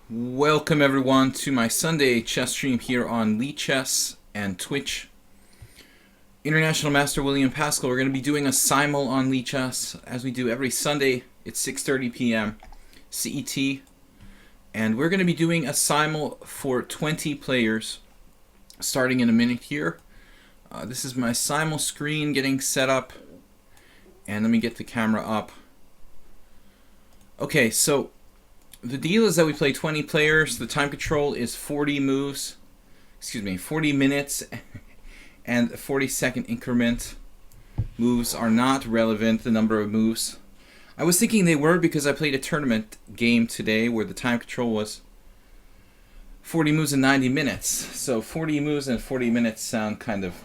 Welcome everyone to my Sunday chess stream here on lichess and Twitch. International Master William Paschall. We're going to be doing a simul on lichess as we do every Sunday. It's 6:30 p.m. CET, and we're going to be doing a simul for 20 players starting in a minute here. This is my simul screen getting set up, and let me get the camera up. Okay, so the deal is that we play 20 players. The time control is 40 minutes and a 40-second increment. Moves are not relevant, the number of moves. I was thinking they were because I played a tournament game today where the time control was 40 moves in 90 minutes. So 40 moves and 40 minutes sound kind of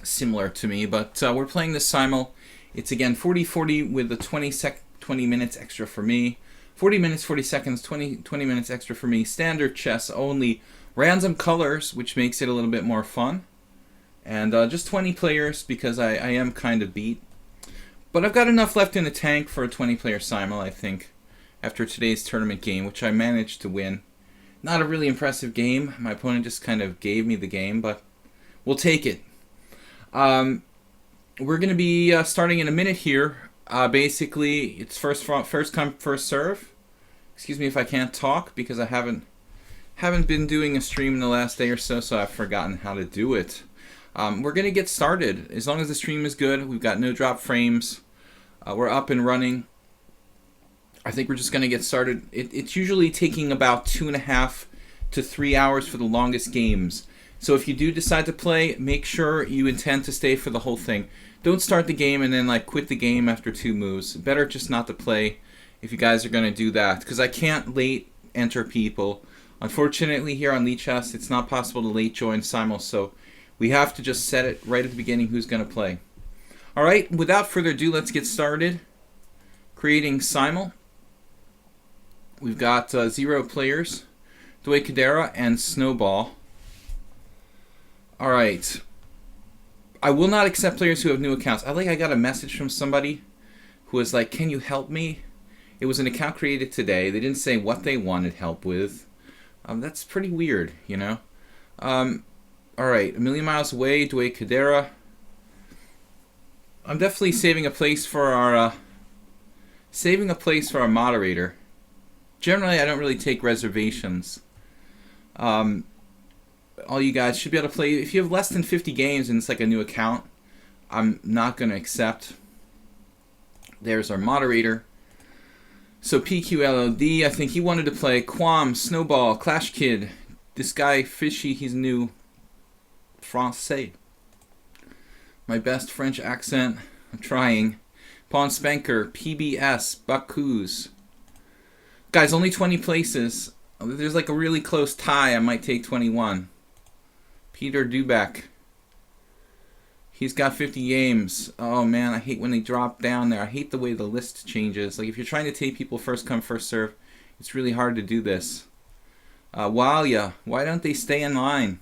similar to me, but we're playing the simul. It's again 40-40 with the 20 minutes extra for me. 40 minutes, 40 seconds, 20 minutes extra for me. Standard chess only. Random colors, which makes it a little bit more fun. And just 20 players because I am kind of beat. But I've got enough left in the tank for a 20-player simul, I think, after today's tournament game, which I managed to win. Not a really impressive game. My opponent just kind of gave me the game, but we'll take it. We're going to be starting in a minute here. Basically, it's first come, first serve. Excuse me if I can't talk because I haven't been doing a stream in the last day or so, so I've forgotten how to do it. We're gonna get started. As long as the stream is good, we've got no drop frames. We're up and running. I think we're just gonna get started. It's usually taking about 2.5 to 3 hours for the longest games. So if you do decide to play, make sure you intend to stay for the whole thing. Don't start the game and then quit the game after 2 moves. Better just not to play if you guys are going to do that, because I can't late enter people. Unfortunately, here on lichess, it's not possible to late join simul, so we have to just set it right at the beginning who's going to play. All right, without further ado, let's get started. Creating simul. We've got 0 players, Dway Cadera and Snowball. All right. I will not accept players who have new accounts. I got a message from somebody who was like, "Can you help me?" It was an account created today. They didn't say what they wanted help with. That's pretty weird, you know. All right, a million miles away, Dway Cadera. I'm definitely saving a place for our moderator. Generally, I don't really take reservations. All you guys should be able to play. If you have less than 50 games and it's like a new account, I'm not going to accept. There's our moderator. So PQLOD, I think he wanted to play. Quam, Snowball, Clash Kid. This guy, Fishy, he's new. Francais. My best French accent. I'm trying. Pawn Spanker, PBS, Bakus. Guys, only 20 places. There's like a really close tie. I might take 21. Peter Dubak. He's got 50 games. Oh man, I hate when they drop down there. I hate the way the list changes. Like if you're trying to take people first come, first serve, it's really hard to do this. Walia, why don't they stay in line?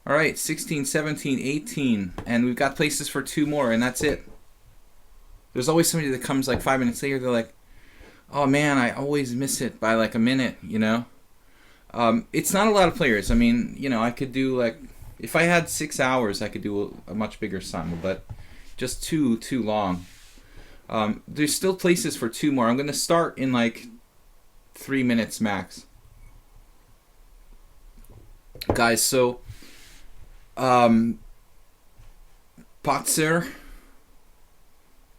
Alright, 16, 17, 18. And we've got places for 2 more, and that's it. There's always somebody that comes like 5 minutes later, they're like, "Oh man, I always miss it by like a minute," you know? It's not a lot of players. I mean, you know, I could do like, if I had 6 hours, I could do a much bigger simul, but just too long. There's still places for 2 more. I'm going to start in like 3 minutes max. Guys, so, Potser.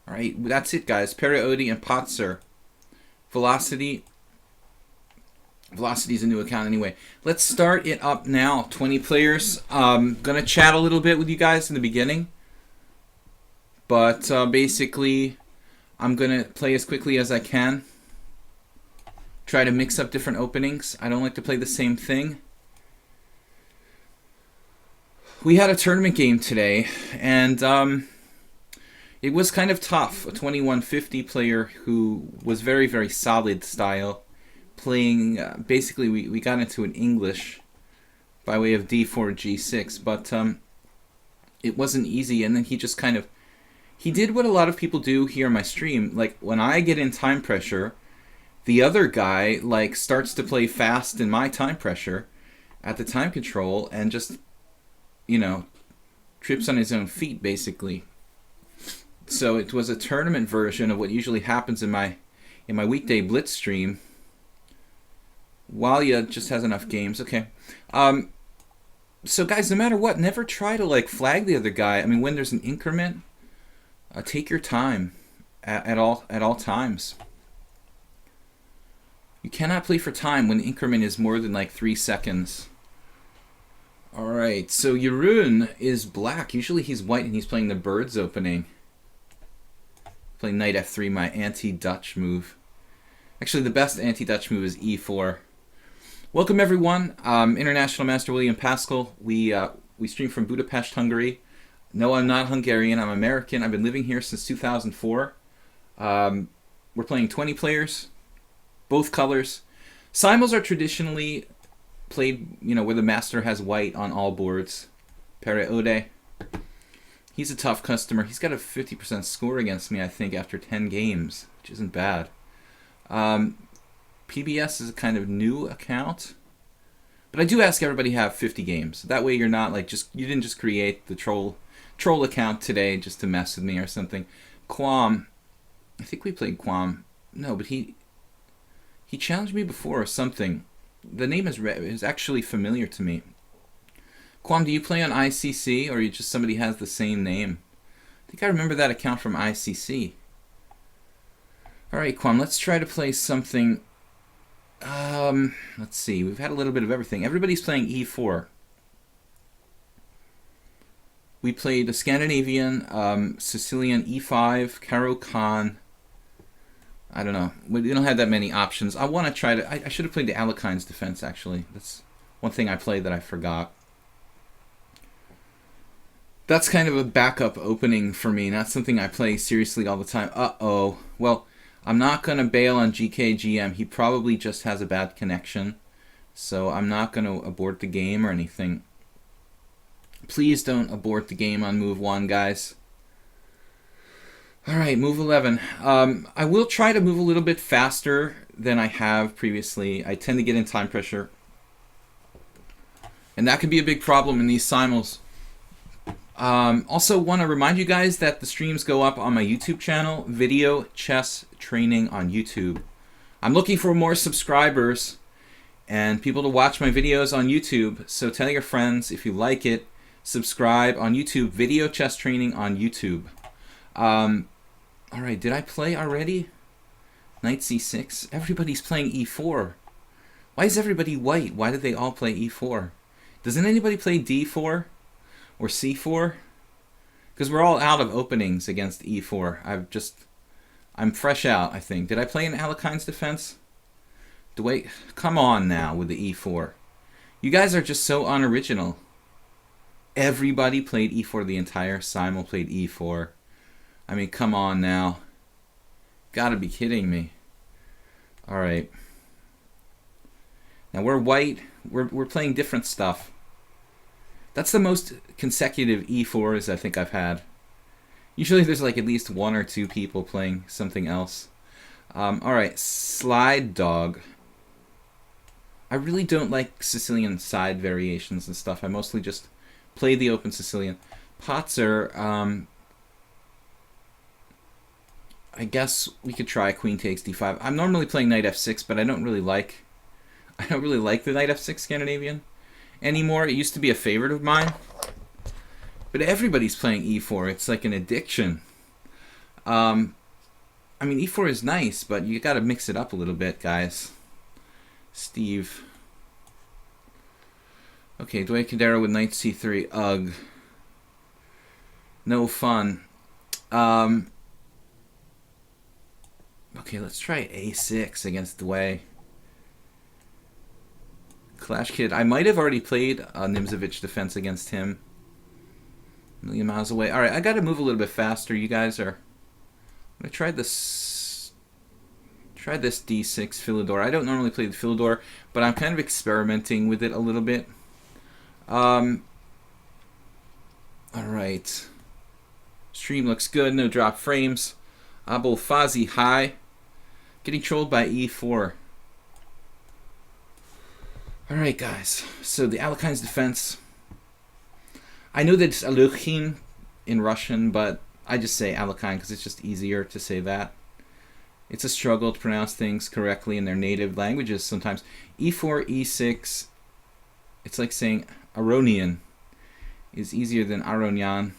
Alright, that's it, guys. Periodi and Potser. Velocity. Velocity's a new account anyway. Let's start it up now. 20 players. Gonna chat a little bit with you guys in the beginning. But basically, I'm gonna play as quickly as I can. Try to mix up different openings. I don't like to play the same thing. We had a tournament game today, and it was kind of tough. A 2150 player who was very, very solid style. Playing, basically we got into an English by way of d4, g6, but it wasn't easy, and then he just kind of, he did what a lot of people do here on my stream. Like, when I get in time pressure, the other guy like starts to play fast in my time pressure at the time control and just, you know, trips on his own feet basically. So it was a tournament version of what usually happens in my weekday blitz stream. Walia just has enough games. Okay. So guys, no matter what, never try to like flag the other guy. I mean, when there's an increment, take your time at all times. You cannot play for time when the increment is more than like 3 seconds. Alright, so Jeroen is black. Usually he's white and he's playing the birds opening. Playing knight f3, my anti-Dutch move. Actually, the best anti-Dutch move is e4. Welcome everyone. International Master William Paschall. We stream from Budapest, Hungary. No, I'm not Hungarian. I'm American. I've been living here since 2004. We're playing 20 players, both colors. Simuls are traditionally played, you know, where the master has white on all boards. Pere Ode. He's a tough customer. He's got a 50% score against me, I think, after 10 games, which isn't bad. PBS is a kind of new account, but I do ask everybody to have 50 games. That way you're not like you didn't just create the troll account today just to mess with me or something. Quam, I think we played Quam. No, but he challenged me before or something. The name is actually familiar to me. Quam, do you play on ICC or you just somebody has the same name? I think I remember that account from ICC. Alright, Quam, let's try to play something. Let's see. We've had a little bit of everything. Everybody's playing e4. We played the Scandinavian, Sicilian e5, Caro Khan. I don't know. We don't have that many options. I want to try to... I should have played the Alekhines defense, actually. That's one thing I played that I forgot. That's kind of a backup opening for me. Not something I play seriously all the time. Uh-oh. Well, I'm not going to bail on GKGM. He probably just has a bad connection. So I'm not going to abort the game or anything. Please don't abort the game on move 1, guys. Alright, move 11. I will try to move a little bit faster than I have previously. I tend to get in time pressure. And that can be a big problem in these simuls. Also want to remind you guys that the streams go up on my YouTube channel, Video Chess Training on YouTube. I'm looking for more subscribers and people to watch my videos on YouTube. So tell your friends if you like it. Subscribe on YouTube, Video Chess Training on YouTube. Alright, did I play already? Knight c6. Everybody's playing e4. Why is everybody white? Why did they all play e4? Doesn't anybody play d4? Or c4? Because we're all out of openings against e4. I'm fresh out, I think. Did I play an Alekhines defense? Come on now with the e4. You guys are just so unoriginal. Everybody played e4. The entire simul played e4. I mean, come on now. Gotta be kidding me. Alright. Now we're white. We're playing different stuff. That's the most consecutive e4s I think I've had. Usually there's like at least 1 or 2 people playing something else. Alright, slide dog. I really don't like Sicilian side variations and stuff. I mostly just play the open Sicilian. Potzer, I guess we could try queen takes d5. I'm normally playing knight f6, but I don't really like the knight f6 Scandinavian anymore. It used to be a favorite of mine. But everybody's playing e4. It's like an addiction. I mean, e4 is nice, but you got to mix it up a little bit, guys. Steve. Okay, Dwayne Cadero with knight c3. Ugh. No fun. Okay, let's try a6 against Dway. Clash Kid. I might have already played a Nimzovich defense against him. A million miles away. Alright, I gotta move a little bit faster. You guys are... I'm gonna try this d6 Philidor. I don't normally play the Philidor, but I'm kind of experimenting with it a little bit. Alright. Stream looks good. No drop frames. Abul Fazi, hi. Getting trolled by e4. Alright, guys. So the Alekhine's defense. I know that it's Alekhin in Russian, but I just say Alekhine because it's just easier to say that. It's a struggle to pronounce things correctly in their native languages sometimes. e4, e6. It's like saying Aronian is easier than Aronian.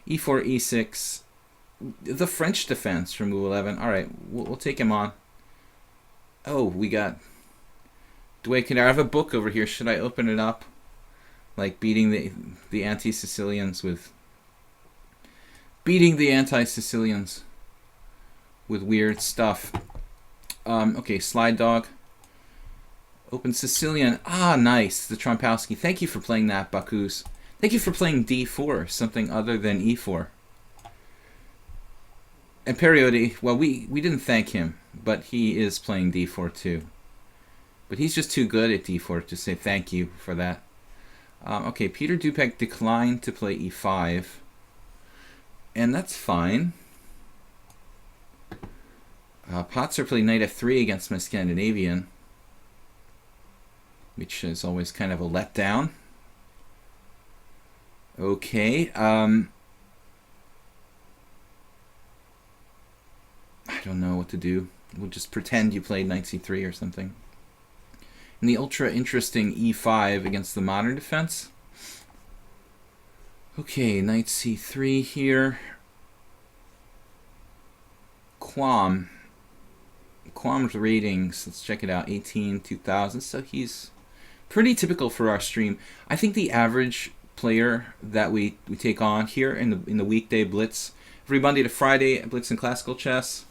e4, e6. The French defense from move 11. Alright, we'll take him on. Oh, we got... I have a book over here. Should I open it up? Like beating the anti-Sicilians with... Beating the anti-Sicilians with weird stuff. Okay, slide dog. Open Sicilian. Ah, nice. The Trompowski. Thank you for playing that, Bakus. Thank you for playing d4, something other than e4. And Periodi, well, we didn't thank him, but he is playing d4 too. But he's just too good at d4 to say thank you for that. Okay, Peter Dupek declined to play e5. And that's fine. Potzer played knight f3 against my Scandinavian, which is always kind of a letdown. Okay. I don't know what to do. We'll just pretend you played knight c3 or something. And the ultra interesting e5 against the modern defense. Okay, knight c3 here. Quam's ratings, let's check it out, 18, 2000. So he's pretty typical for our stream. I think the average player that we take on here in the weekday blitz, every Monday to Friday blitz in classical chess.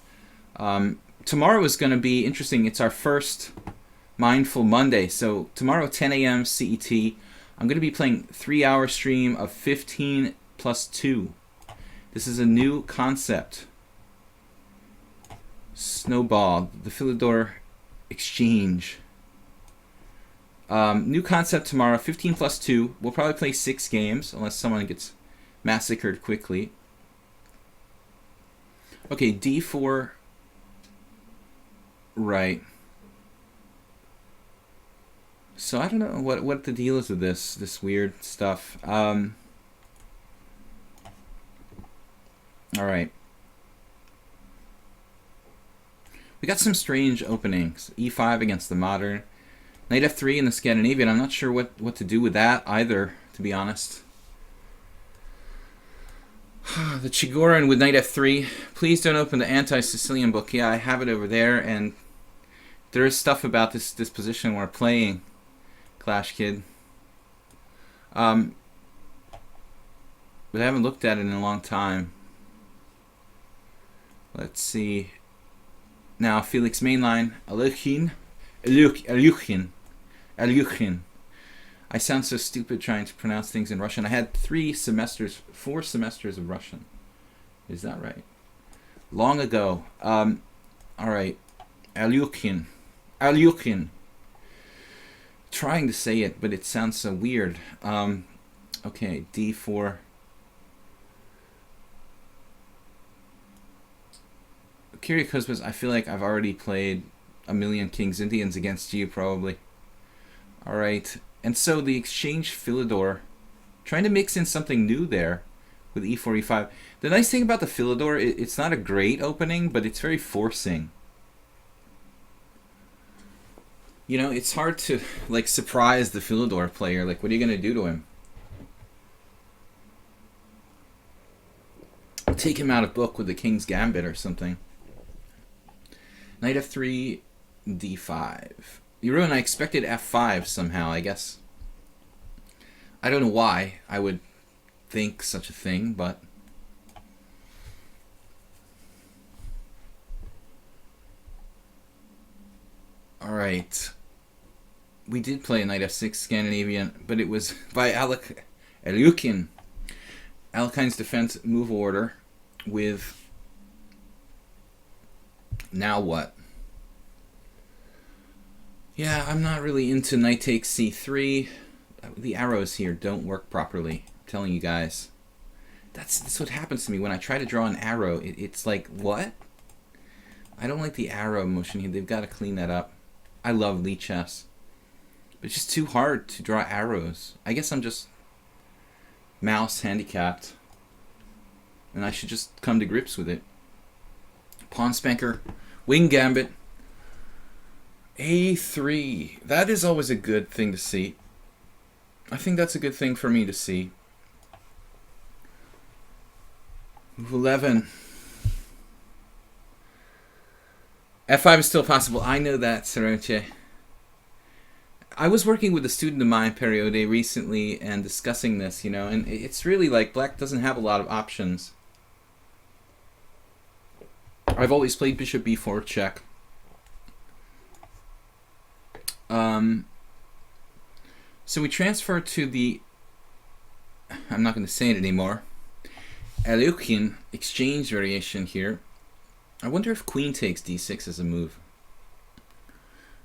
Tomorrow is going to be interesting. It's our first Mindful Monday. So tomorrow 10 a.m. CET, I'm going to be playing 3-hour stream of 15 plus 2. This is a new concept. Snowball, the Philidor exchange. New concept tomorrow, 15 plus 2. We'll probably play 6 games unless someone gets massacred quickly. Okay, d4. Right. So I don't know what the deal is with this weird stuff. All right. We got some strange openings. e5 against the modern. Knight f3 in the Scandinavian. I'm not sure what to do with that either, to be honest. The Chigorin with knight f3. Please don't open the anti-Sicilian book. Yeah, I have it over there, and there is stuff about this position we're playing, Clash Kid. But I haven't looked at it in a long time. Let's see. Now, Felix mainline. Alekhin. I sound so stupid trying to pronounce things in Russian. I had 4 semesters of Russian. Is that right? Long ago. All right. Alyukhin. Trying to say it, but it sounds so weird. Okay, d4. Kyriakosmas, I feel like I've already played a million Kings Indians against you, probably. Alright, and so the exchange Philidor, trying to mix in something new there with e4, e5. The nice thing about the Philidor, it's not a great opening, but it's very forcing. You know, it's hard to, like, surprise the Philidor player. Like, what are you going to do to him? Take him out of book with the King's Gambit or something. Knight f3, d5. Jeroen, I expected f5 somehow, I guess. I don't know why I would think such a thing, but... Alright. We did play a knight f6 Scandinavian, but it was by Alekhin. Alekhine's defense move order with... Now what? Yeah, I'm not really into knight takes c3. The arrows here don't work properly. I'm telling you guys. That's what happens to me when I try to draw an arrow. It's like, what? I don't like the arrow motion here. They've got to clean that up. I love lichess. But it's just too hard to draw arrows. I guess I'm just mouse handicapped. And I should just come to grips with it. Pawn spanker. Wing gambit. A3. That is always a good thing to see. I think that's a good thing for me to see. Move 11. F5 is still possible. I know that, Saroche. I was working with a student of mine, Periode, recently and discussing this, you know, and it's really like black doesn't have a lot of options. I've always played bishop b4 check. So we transfer to the, I'm not going to say it anymore, Aleutian exchange variation here. I wonder if queen takes d6 as a move.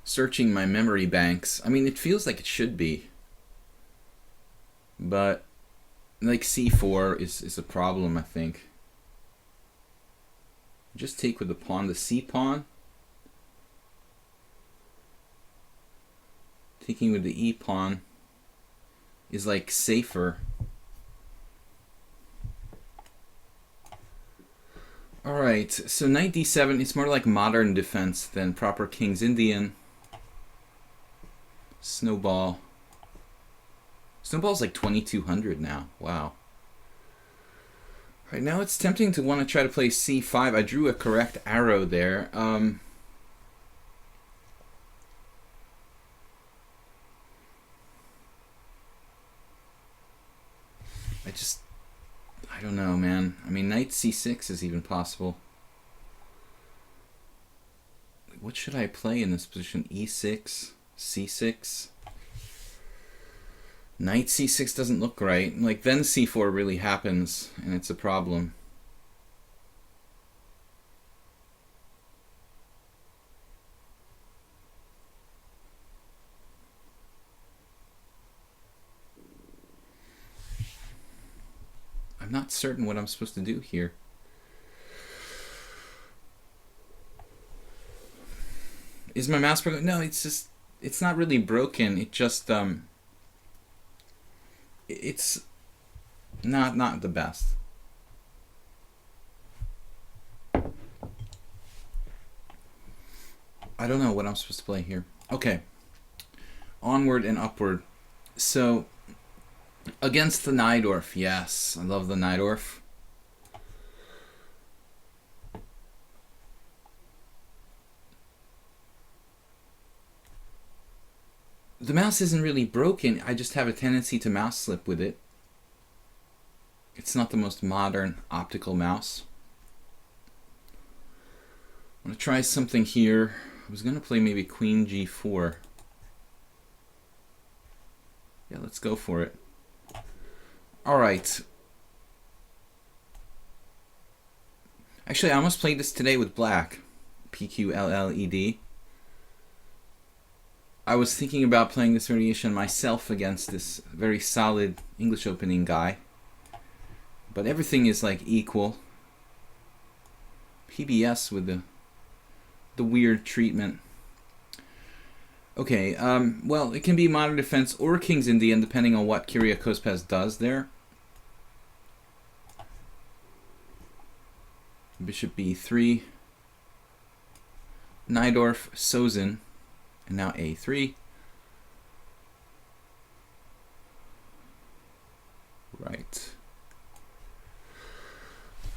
Searching my memory banks. I mean, it feels like it should be. But, like c4 is a problem, I think. Just take with the pawn, the c pawn. Taking with the e pawn is like safer. Alright, so knight d7, it's more like modern defense than proper King's Indian. Snowball. Snowball's like 2200 now. Wow. Alright, now it's tempting to want to try to play c5. I drew a correct arrow there. I don't know, man. I mean, knight c6 is even possible. What should I play in this position? e6, c6. Knight c6 doesn't look right. Like, then c4 really happens, and it's a problem. I'm not certain what I'm supposed to do here. Is my mouse broken? No, it's not really broken. It just, it's not the best. I don't know what I'm supposed to play here. Okay. Onward and upward. So, against the Najdorf, yes. I love the Najdorf. The mouse isn't really broken. I just have a tendency to mouse slip with it. It's not the most modern optical mouse. I'm going to try something here. I was going to play maybe queen g4. Yeah, let's go for it. Alright. Actually, I almost played this today with black. PQLLED. I was thinking about playing this variation myself against this very solid English opening guy. But everything is like equal. PBS with the weird treatment. Okay, well, it can be modern defense or King's Indian, depending on what Kiriakos does there. Bishop b3, Najdorf, Sozin, and now a3. Right.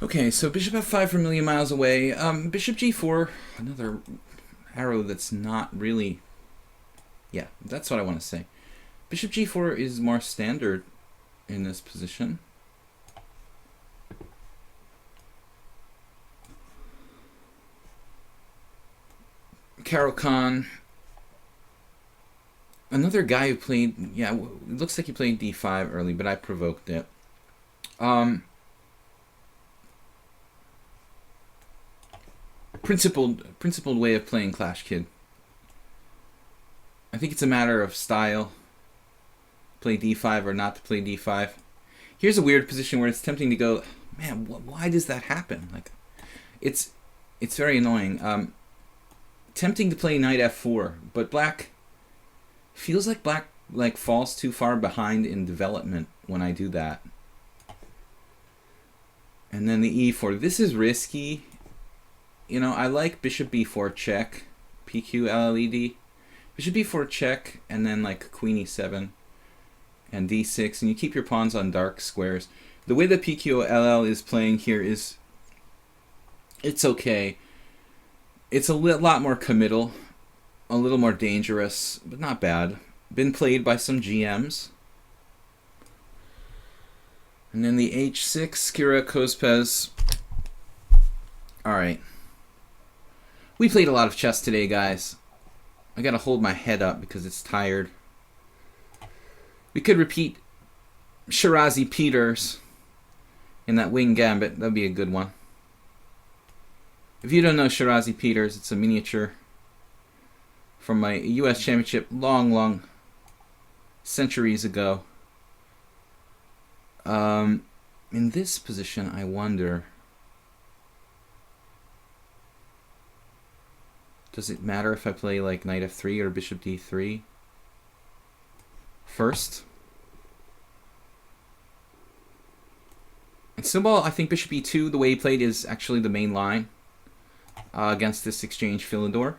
Okay, so bishop f5 from a million miles away. Bishop g4, another arrow that's not really... Yeah, that's what I want to say. Bishop g4 is more standard in this position. Caro-Kann. Another guy who played, yeah, it looks like he played d5 early, but I provoked it. Principled way of playing Clash Kid. I think it's a matter of style. Play d5 or not to play d5. Here's a weird position where it's tempting to go, man, why does that happen? Like, it's very annoying. tempting to play knight f4, but black feels like black falls too far behind in development when I do that. And then the e4. This is risky. You know, I like bishop b4 check, PQ LLED. Bishop b4 check, and then like queen e7 and d6, and you keep your pawns on dark squares. The way the PQLL is playing here is, it's okay. It's a lot more committal, a little more dangerous, but not bad. Been played by some GMs. And then the h6, Kira Kospez. Alright. We played a lot of chess today, guys. I gotta hold my head up because it's tired. We could repeat Shirazi Peters in that wing gambit. That'd be a good one. If you don't know Shirazi Peters, it's a miniature from my US Championship long centuries ago. In this position, I wonder, does it matter if I play like knight f3 or bishop d3 first? And Symbol, I think bishop e2, the way he played, is actually the main line against this exchange Philidor.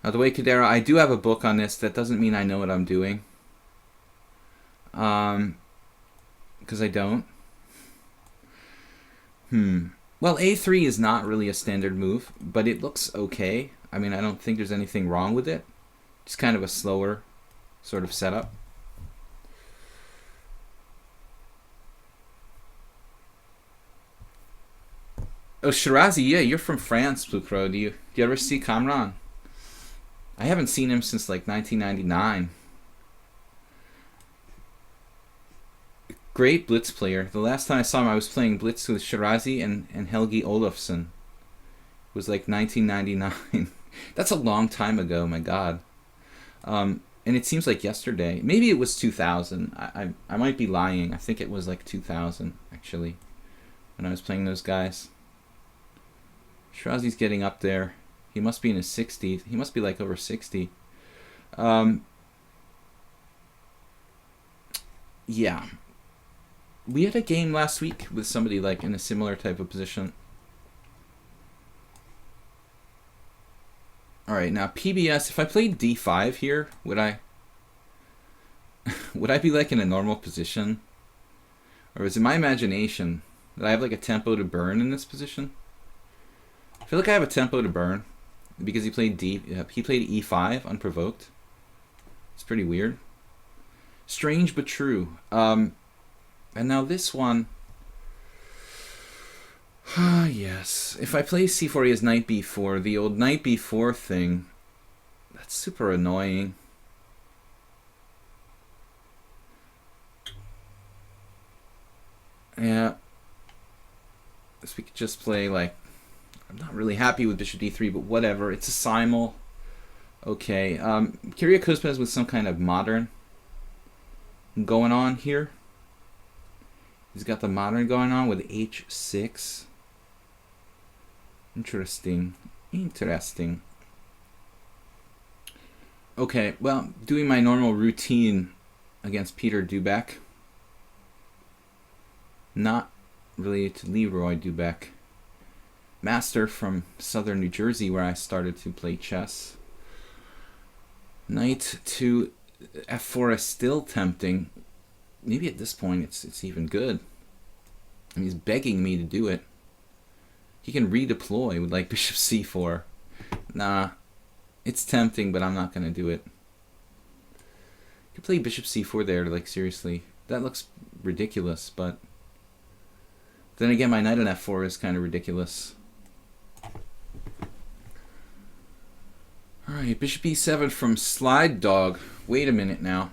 The way Kadera, I do have a book on this. That doesn't mean I know what I'm doing. Because I don't. Well, a3 is not really a standard move, but it looks okay. I mean, I don't think there's anything wrong with it. It's kind of a slower sort of setup. Oh, Shirazi, yeah, you're from France, Blue Crow. Do you ever see Kamran? I haven't seen him since like 1999. Great Blitz player. The last time I saw him, I was playing Blitz with Shirazi and Helgi Olofsson. It was like 1999. That's a long time ago, my God. And it seems like yesterday. Maybe it was 2000. I might be lying. I think it was like 2000, actually, when I was playing those guys. Shirazi's getting up there. He must be in his 60s. He must be like over 60. Yeah. We had a game last week with somebody like in a similar type of position. Alright, now PBS, if I played D5 here, would I be like in a normal position? Or is it my imagination that I have like a tempo to burn in this position? I feel like I have a tempo to burn because he played E5 unprovoked. It's pretty weird. Strange but true. And now this one. Yes. If I play C4, he has knight B4. The old knight B4 thing. That's super annoying. Yeah. So we could just play like, I'm not really happy with bishop d3, but whatever. It's a simul. Okay. Kyrgios has with some kind of modern going on here. He's got the modern going on with h6. Interesting. Interesting. Okay, well, doing my normal routine against Peter Dubek. Not related to Leroy Dubek. Master from southern New Jersey, where I started to play chess. Knight to f4 is still tempting. Maybe at this point it's even good. I mean, he's begging me to do it. He can redeploy with like bishop c4. Nah, it's tempting, but I'm not gonna do it. You could play bishop c4 there, like seriously. That looks ridiculous, but then again, my knight on f4 is kind of ridiculous. Alright, bishop e7 from Slide Dog. Wait a minute now.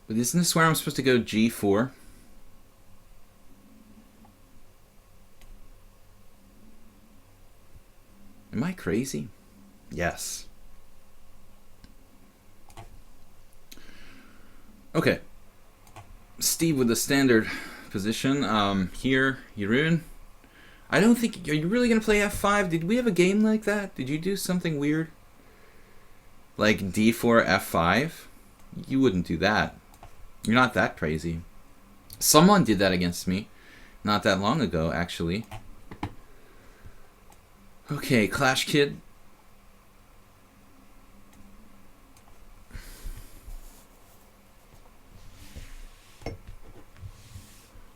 But isn't this where I'm supposed to go g4? Am I crazy? Yes. Okay. Steve with the standard position. Here, Jeroen. I don't think... Are you really going to play f5? Did we have a game like that? Did you do something weird? Like d4, f5? You wouldn't do that. You're not that crazy. Someone did that against me not that long ago, actually. Okay, Clash Kid.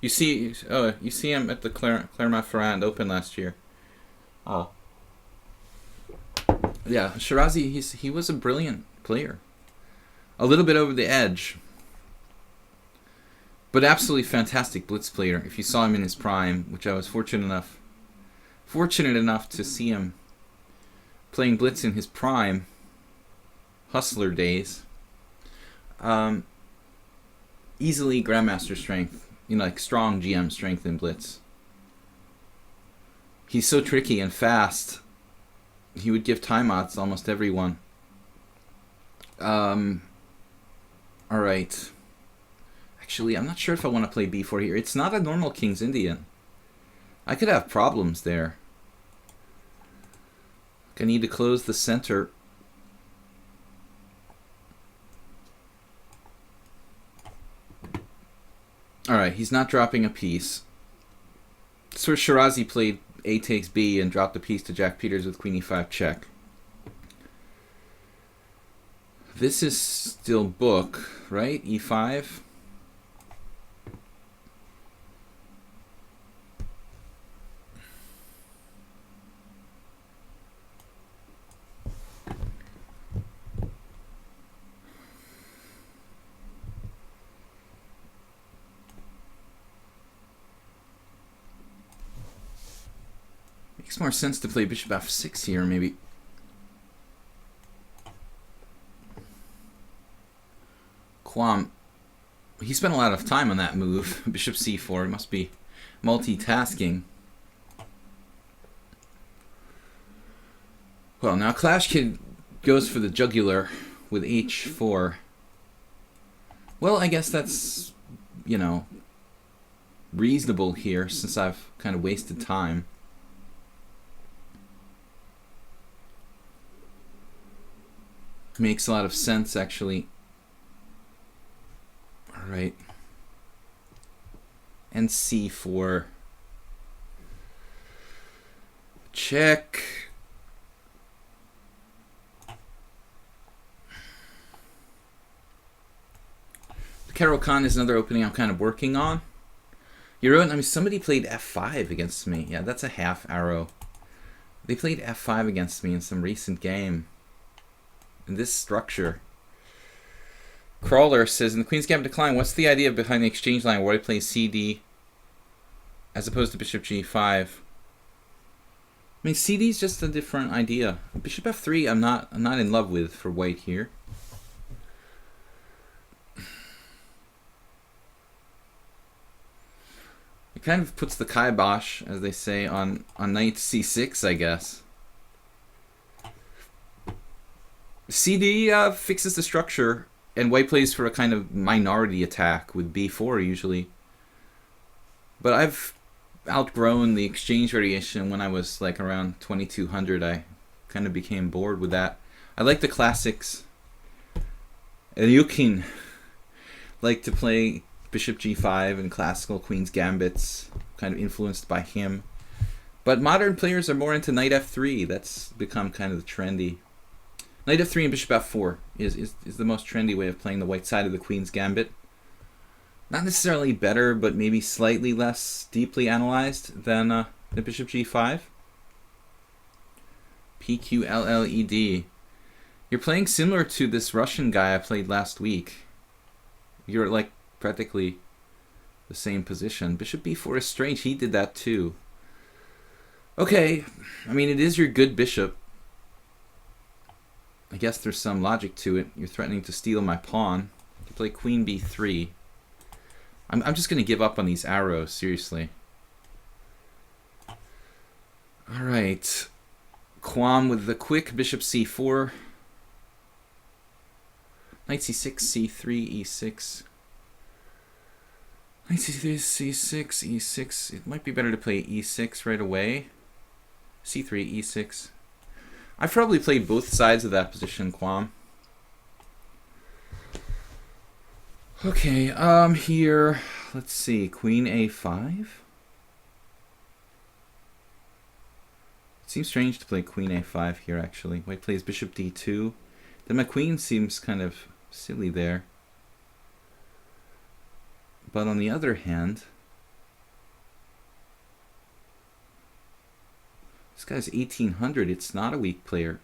You see him at the Clermont-Ferrand Open last year. Oh. Yeah, Shirazi, he was a brilliant player. A little bit over the edge. But absolutely fantastic blitz player. If you saw him in his prime, which I was fortunate enough to see him playing blitz in his prime, hustler days. Easily Grandmaster strength. You know, like strong GM strength in blitz. He's so tricky and fast. He would give timeouts to almost everyone. Alright. Actually, I'm not sure if I want to play b4 here. It's not a normal King's Indian. I could have problems there. I need to close the center. Alright, he's not dropping a piece. So Shirazi played A takes B and dropped a piece to Jack Peters with Queen E5 check. This is still book, right? E5. Makes more sense to play bishop f6 here, maybe. Quam, he spent a lot of time on that move. Bishop c4, he must be multitasking. Well, now Clash Kid goes for the jugular with h4. Well, I guess that's, you know, reasonable here since I've kind of wasted time. Makes a lot of sense, actually. Alright. And c4. Check. Carol Khan is another opening I'm kind of working on. Jeroen, I mean, somebody played f5 against me. Yeah, that's a half arrow. They played f5 against me in some recent game. In this structure. Crawler says, in the Queen's Gambit decline, what's the idea behind the exchange line where I play CD as opposed to Bishop G5? I mean, CD is just a different idea. Bishop F3, I'm not in love with for white here. It kind of puts the kibosh, as they say, on knight C6, I guess. CD fixes the structure, and white plays for a kind of minority attack with b4 usually. But I've outgrown the exchange variation when I was like around 2200. I kind of became bored with that. I like the classics. Ryukin like to play Bishop G5 and classical Queen's Gambits, kind of influenced by him. But modern players are more into Knight F3. That's become kind of the trendy. Knight F3 and Bishop F4 is the most trendy way of playing the white side of the Queen's Gambit. Not necessarily better, but maybe slightly less deeply analyzed than the Bishop G5. PQLLED. You're playing similar to this Russian guy I played last week. You're like practically the same position. Bishop B4 is strange. He did that too. Okay, I mean, it is your good bishop. I guess there's some logic to it. You're threatening to steal my pawn. You play Queen B3. I'm just going to give up on these arrows, seriously. Alright. Quam with the quick Bishop C4. Knight C6, C3, E6. Knight c3, c6, e6. It might be better to play e6 right away. c3, e6. I've probably played both sides of that position, Quam. Okay, here, let's see, queen a5. It seems strange to play queen a5 here, actually. White plays bishop d2. Then my queen seems kind of silly there. But on the other hand, this guy's 1800. It's not a weak player.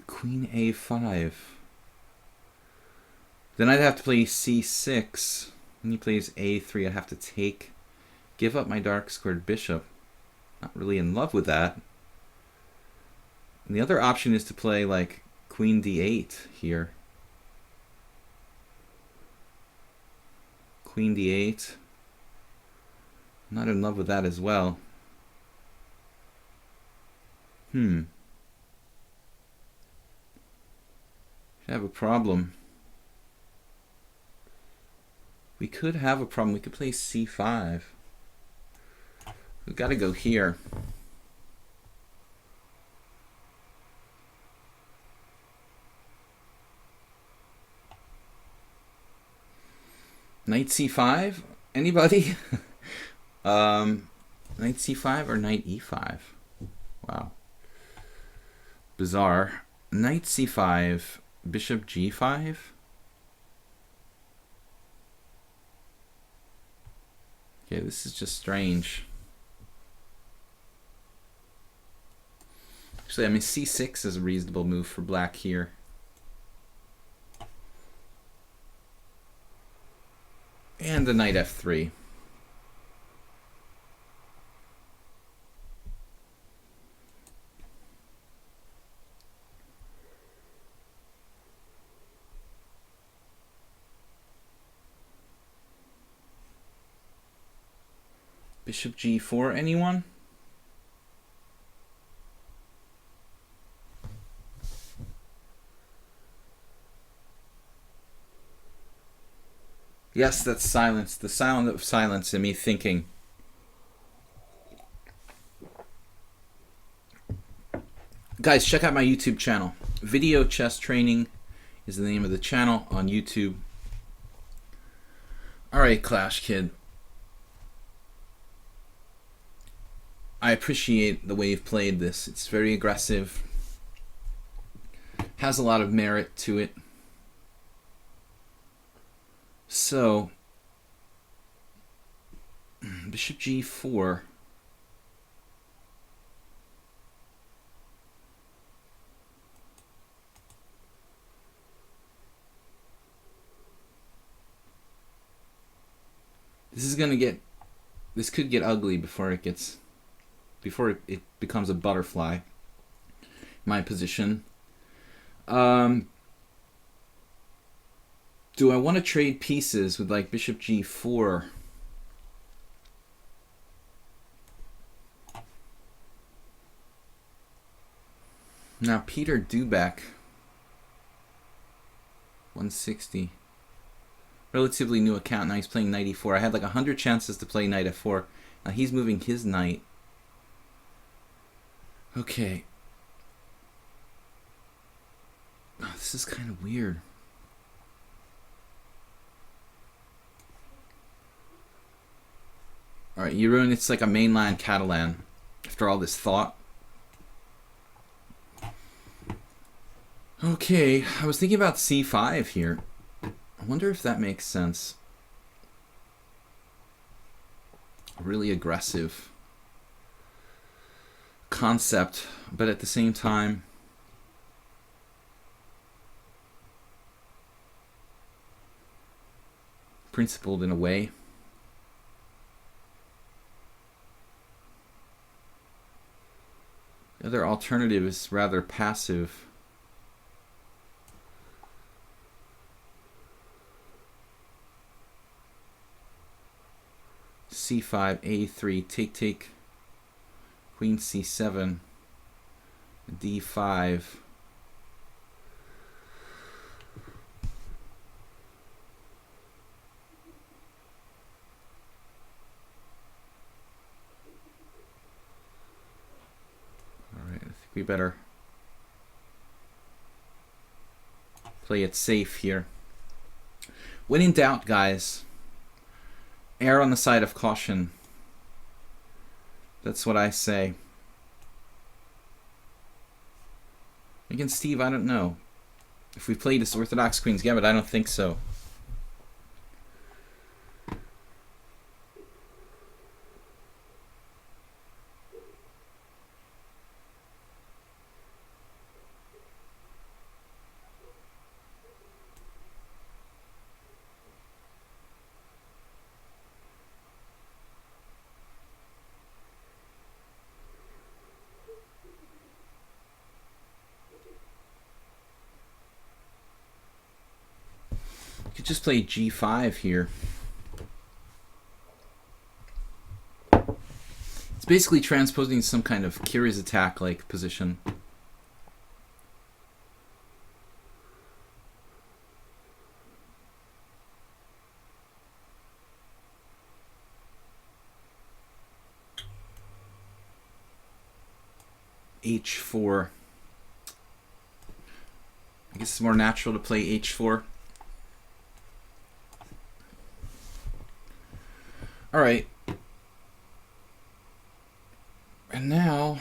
Queen a5. Then I'd have to play c6. When he plays a3, I'd have to give up my dark squared bishop. Not really in love with that. And the other option is to play like queen d8 here. Queen d8. I'm not in love with that as well. Should have a problem. We could have a problem. We could play c5. We've got to go here. Knight c5? Anybody? Knight c5 or knight e5? Wow. Bizarre. Knight c5, bishop g5? Okay, this is just strange. Actually, I mean, c6 is a reasonable move for black here. And the knight f3. Bishop g4, anyone? Yes, that's silence. The sound of silence and me thinking. Guys, check out my YouTube channel. Video Chess Training is the name of the channel on YouTube. Alright, Clash Kid. I appreciate the way you've played this. It's very aggressive. Has a lot of merit to it. So, bishop g4. This could get ugly before it becomes a butterfly. My position. Do I want to trade pieces with like bishop g4? Now Peter Dubeck, 160. Relatively new account. Now he's playing knight e4. I had like 100 chances to play knight f4. Now he's moving his knight. Okay. Oh, this is kind of weird. Alright, Jeroen, it's like a mainland Catalan after all this thought. Okay, I was thinking about c5 here. I wonder if that makes sense. A really aggressive concept, but at the same time, principled in a way. The other alternative is rather passive. c5, a3, take, queen c7, d5. We better play it safe here. When in doubt, guys, err on the side of caution. That's what I say. Against Steve, I don't know. If we played this Orthodox Queen's Gambit, I don't think so. Could just play g5 here. It's basically transposing some kind of curious attack-like position. h4. I guess it's more natural to play h4. All right. And now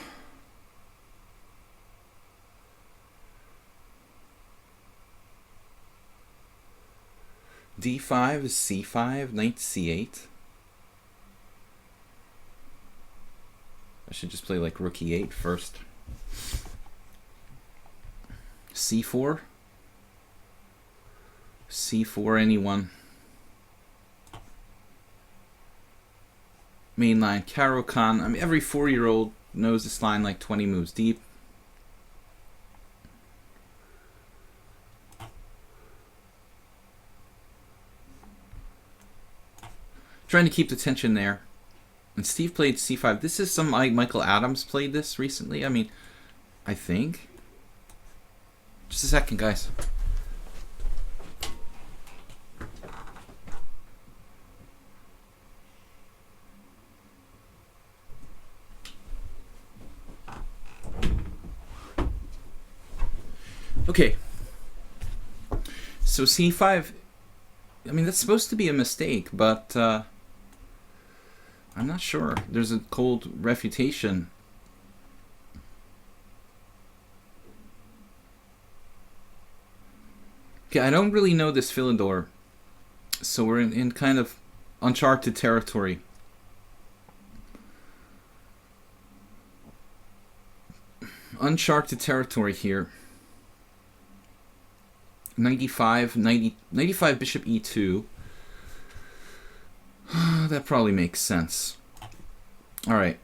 d5 is c5, knight c8. I should just play like rook e8 first. c4. c4, anyone. Main line, Caro-Kann. I mean, every 4-year-old knows this line like 20 moves deep. Trying to keep the tension there. And Steve played c5. This is some Michael Adams played this recently. I mean, I think. Just a second, guys. Okay, so c5, I mean, that's supposed to be a mistake, but I'm not sure. There's a cold refutation. Okay, I don't really know this Philidor, so we're in kind of uncharted territory. Uncharted territory here. 95 bishop e2. That probably makes sense. All right.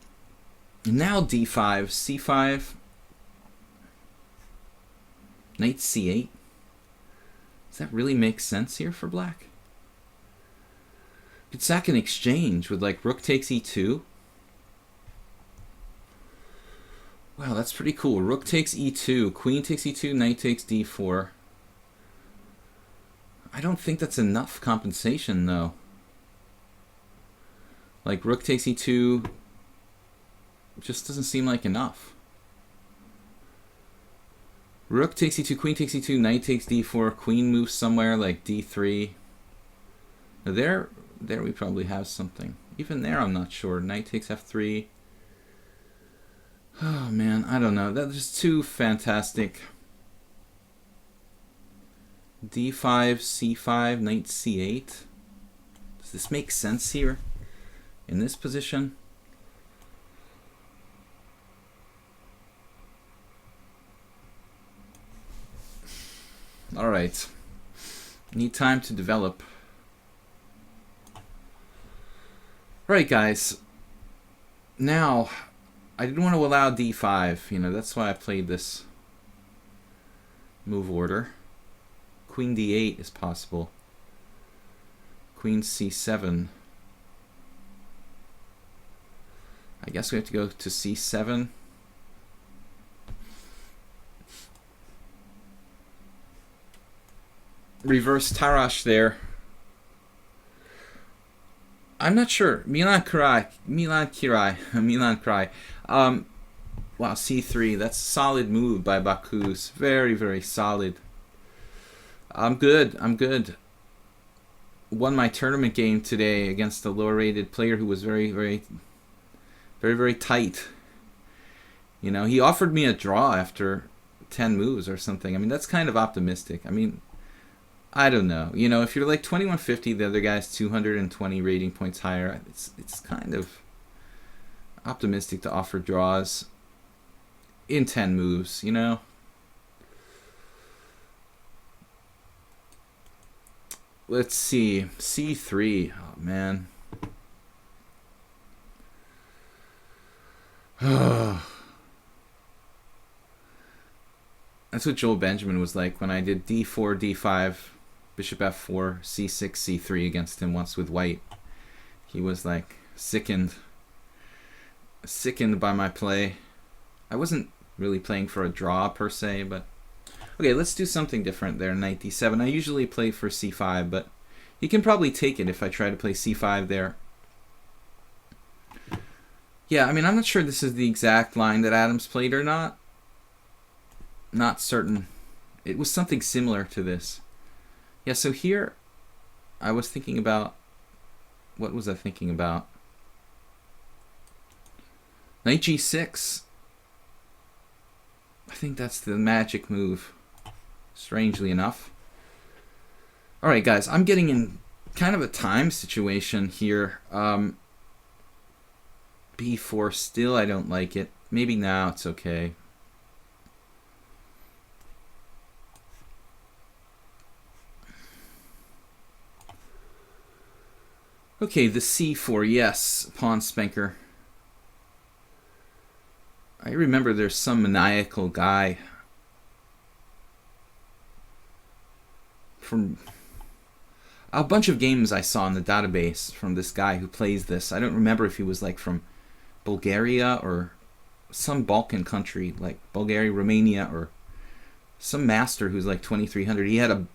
Now d5, c5, knight c8. Does that really make sense here for black? Could sack an exchange with like rook takes e2. Wow, that's pretty cool. Rook takes e2, queen takes e2, knight takes d4. I don't think that's enough compensation, though. Like, rook takes e2 just doesn't seem like enough. Rook takes e2, queen takes e2, knight takes d4, queen moves somewhere like d3. Now there we probably have something. Even there, I'm not sure. Knight takes f3. Oh, man, I don't know. That's just too fantastic. d5, c5, knight c8. Does this make sense here in this position? All right. Need time to develop. All right, guys. Now, I didn't want to allow d5. You know, that's why I played this move order. Queen d8 is possible. Queen c7. I guess we have to go to c7. Reverse Tarash there. I'm not sure. Milan Kirai. Wow, c3. That's a solid move by Bakus. Very, very solid. I'm good. I'm good. Won my tournament game today against a lower-rated player who was very, very, very, very tight. You know, he offered me a draw after 10 moves or something. I mean, that's kind of optimistic. I mean, I don't know. You know, if you're like 2150, the other guy's 220 rating points higher, it's kind of optimistic to offer draws in 10 moves, you know? Let's see. C3. Oh, man. That's what Joel Benjamin was like when I did D4, D5, Bishop F4, C6, C3 against him once with white. He was like sickened by my play. I wasn't really playing for a draw per se, but okay, let's do something different there. Knight D7. I usually play for C5, but he can probably take it if I try to play C5 there. Yeah, I mean, I'm not sure this is the exact line that Adams played or not. Not certain. It was something similar to this. Yeah, so here I was thinking about... What was I thinking about? Knight G6. I think that's the magic move, strangely enough. Alright, guys, I'm getting in kind of a time situation here. B4 still, I don't like it. Maybe now it's okay. Okay, the C4, yes, pawn spanker. I remember there's some maniacal guy from a bunch of games I saw in the database from this guy who plays this. I don't remember if he was like from Bulgaria or some Balkan country, like Bulgaria, Romania, or some master who's like 2300. He had a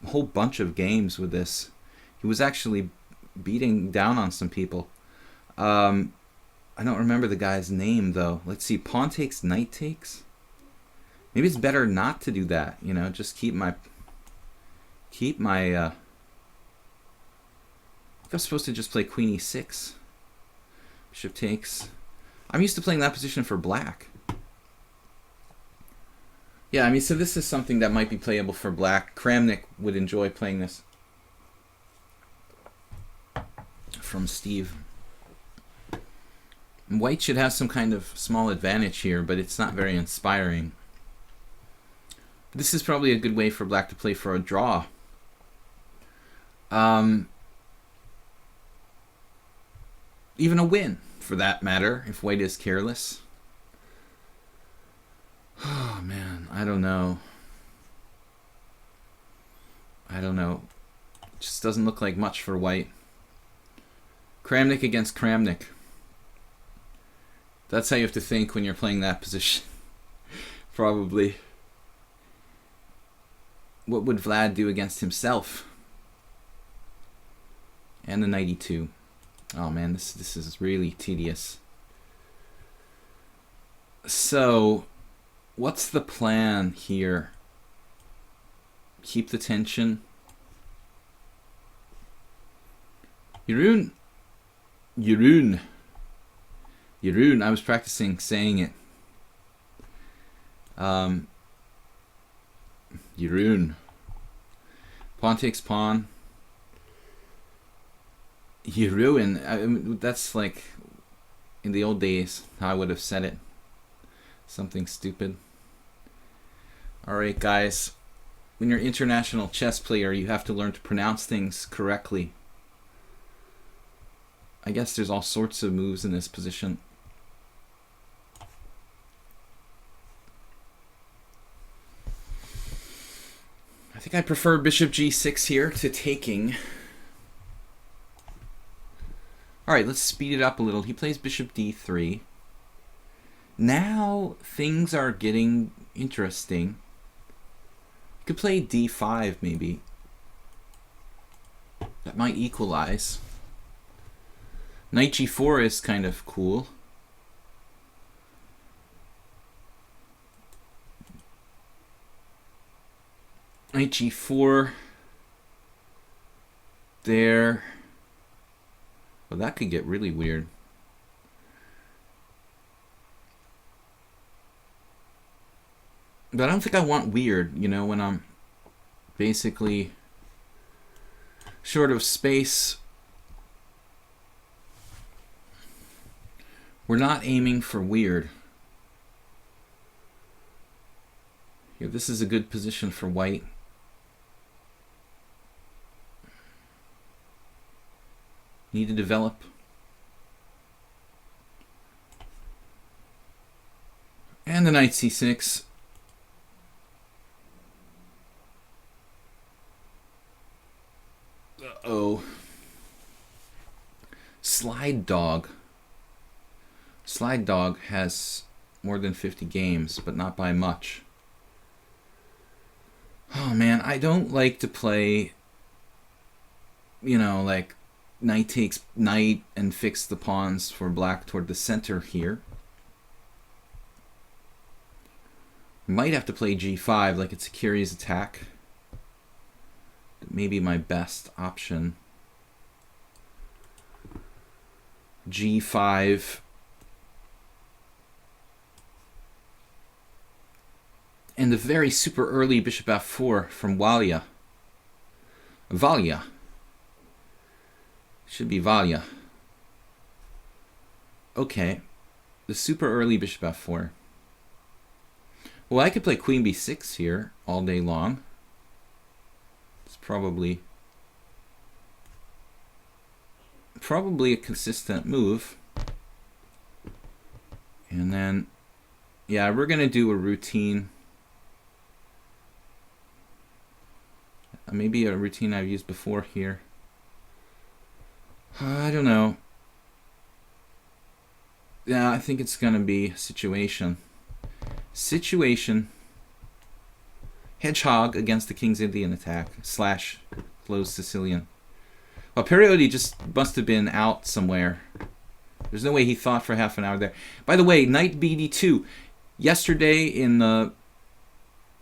whole bunch of games with this. He was actually beating down on some people. I don't remember the guy's name though. Let's see, pawn takes, knight takes. Maybe it's better not to do that. You know, just keep my. I think I'm supposed to just play queen e6. Bishop takes. I'm used to playing that position for black. Yeah, I mean, so this is something that might be playable for black. Kramnik would enjoy playing this. From Steve. White should have some kind of small advantage here, but it's not very inspiring. This is probably a good way for black to play for a draw. Even a win, for that matter, if white is careless. Oh, man, I don't know. I don't know. It just doesn't look like much for white. Kramnik against Kramnik. That's how you have to think when you're playing that position. Probably. What would Vlad do against himself? And the 92. Oh man, this is really tedious. So, what's the plan here? Keep the tension. Jeroen. I was practicing saying it. Jeroen. Pawn takes pawn. Jeroen. That's like in the old days how I would have said it. Something stupid. Alright, guys. When you're an international chess player, you have to learn to pronounce things correctly. I guess there's all sorts of moves in this position. I think I prefer bishop g6 here to taking. Alright, let's speed it up a little. He plays bishop d3. Now things are getting interesting. You could play d5 maybe. That might equalize. Knight g4 is kind of cool. Knight g4. There. Well, that could get really weird. But I don't think I want weird, you know, when I'm basically short of space. We're not aiming for weird. Here, this is a good position for white. Need to develop. And the knight c6. Uh-oh. Slide Dog. Slide Dog has more than 50 games, but not by much. Oh man, I don't like to play, you know, like knight takes knight and fix the pawns for black toward the center here. Might have to play g5 like it's a curious attack. Maybe my best option. g5. And the very super early bishop f4 from Valia. Valia. Should be Valia. Okay. The super early bishop f4. Well, I could play queen b6 here all day long. It's probably a consistent move. And then, yeah, we're going to do a routine. Maybe a routine I've used before here. I don't know. Yeah, I think it's going to be situation. Situation. Hedgehog against the King's Indian attack. / closed Sicilian. Well, Periodi just must have been out somewhere. There's no way he thought for half an hour there. By the way, knight bd2. Yesterday in the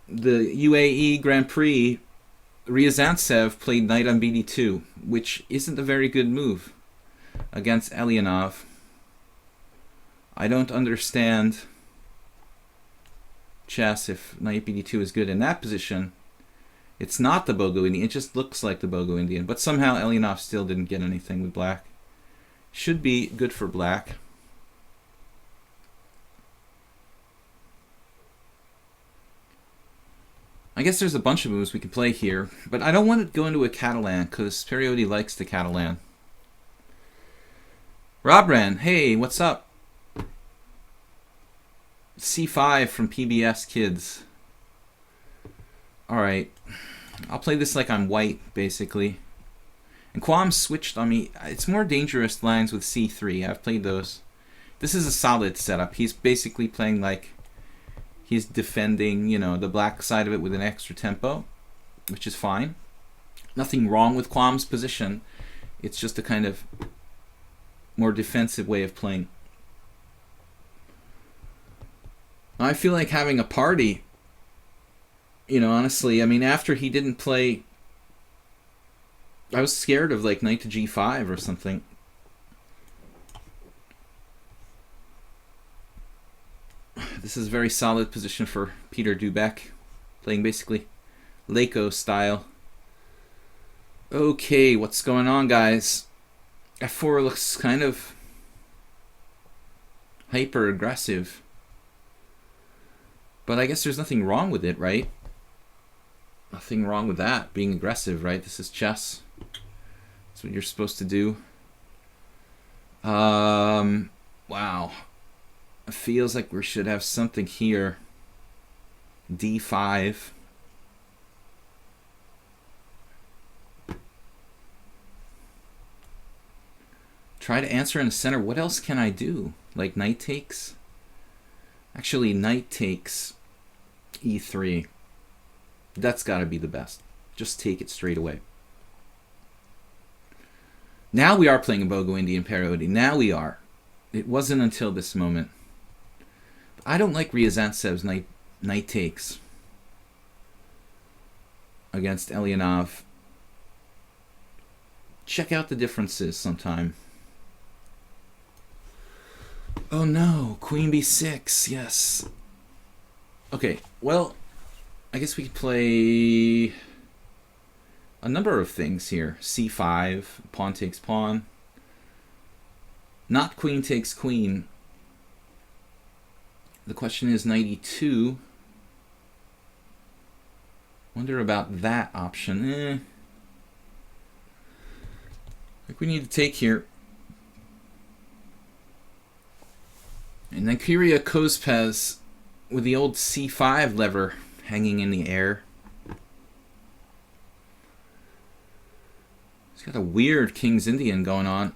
UAE Grand Prix, Ryazantsev played knight on bd2, which isn't a very good move against Elianov. I don't understand chess if knight bd2 is good in that position. It's not the Bogo Indian, it just looks like the Bogo Indian, but somehow Elianov still didn't get anything with black. Should be good for black. I guess there's a bunch of moves we can play here, but I don't want to go into a Catalan because Periodi likes the Catalan. Robran, hey, what's up? C5 from PBS Kids. Alright, I'll play this like I'm white, basically. And Quam switched on me. It's more dangerous lines with C3. I've played those. This is a solid setup. He's basically playing like he's defending, you know, the black side of it with an extra tempo, which is fine. Nothing wrong with Quam's position. It's just a kind of more defensive way of playing. I feel like having a party. You know, honestly, I mean, after he didn't play, I was scared of like knight to g5 or something. This is a very solid position for Peter Dubeck, playing basically Leko style. Okay, what's going on, guys? f4 looks kind of hyper aggressive, but I guess there's nothing wrong with it, right? Nothing wrong with that, being aggressive, right? This is chess. That's what you're supposed to do. Wow. It feels like we should have something here. d5. Try to answer in the center. What else can I do? Like knight takes? Actually, knight takes e3. That's got to be the best. Just take it straight away. Now we are playing a Bogo Indian Periodi. Now we are. It wasn't until this moment. I don't like Ryazantsev's knight takes. against Elianov. Check out the differences sometime. Oh no, queen b6, yes. Okay, well, I guess we could play a number of things here. c5, pawn takes pawn. Not queen takes queen. The question is knight e2. Wonder about that option. I think we need to take here. And then Kyria Kozpez with the old c5 lever hanging in the air. He's got a weird King's Indian going on.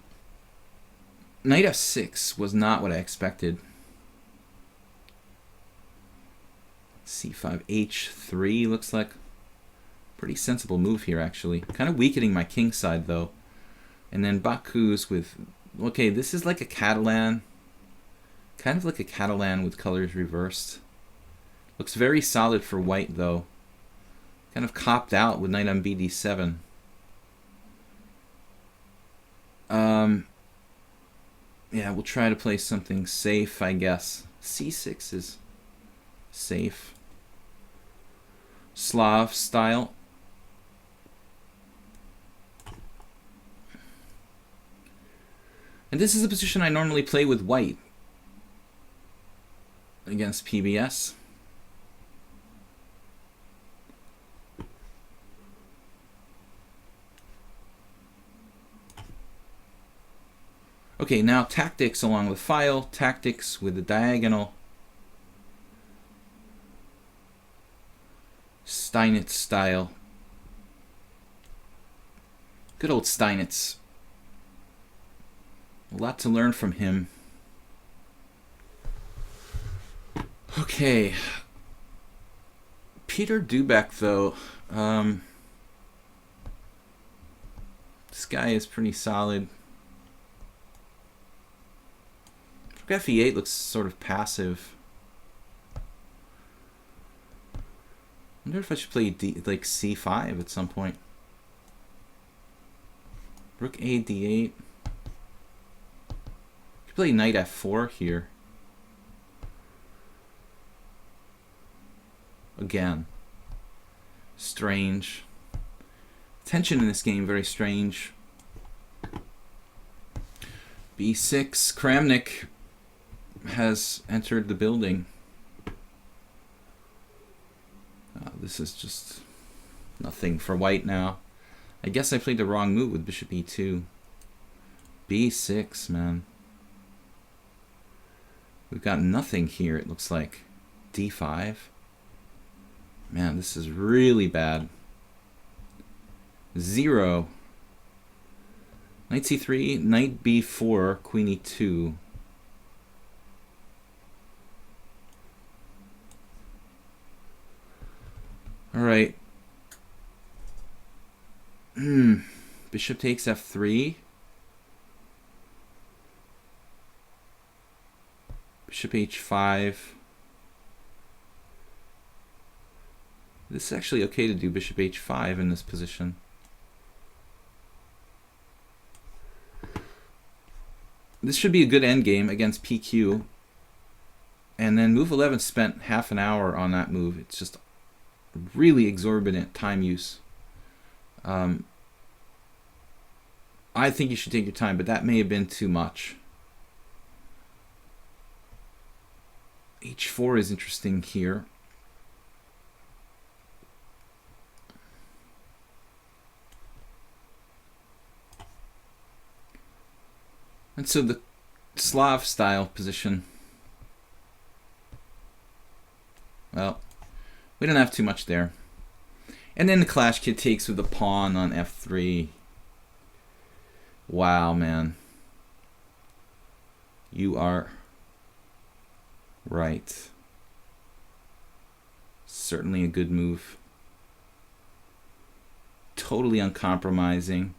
Knight f6 was not what I expected. c5, h3 looks like pretty sensible move here, actually. Kind of weakening my king side, though. And then Baku's with... Okay, this is like a Catalan. Kind of like a Catalan with colors reversed. Looks very solid for white, though. Kind of copped out with knight on bd7. Yeah, we'll try to play something safe, I guess. c6 is safe. Slav style. And this is a position I normally play with white against PBS. Okay, now tactics along the file, tactics with the diagonal. Steinitz style. Good old Steinitz. A lot to learn from him. Okay. Peter Dubek, though. This guy is pretty solid. Rook f8 looks sort of passive. I wonder if I should play like c5 at some point. Rook a d8. Could play knight f4 here. Again. Strange. Tension in this game, very strange. b6. Kramnik has entered the building. This is just nothing for white now. I guess I played the wrong move with bishop e2. b6, man. We've got nothing here, it looks like. d5. Man, this is really bad. 0. Knight c3, knight b4, queen e2. Alright. Bishop takes f3. Bishop h5. This is actually okay to do bishop h5 in this position. This should be a good endgame against PQ. And then move 11 spent half an hour on that move. It's just really exorbitant time use. I think you should take your time, but that may have been too much. h4 is interesting here. And so the Slav style position, well, we don't have too much there. And then the Clash Kid takes with the pawn on f3. Wow, man. You are right. Certainly a good move. Totally uncompromising.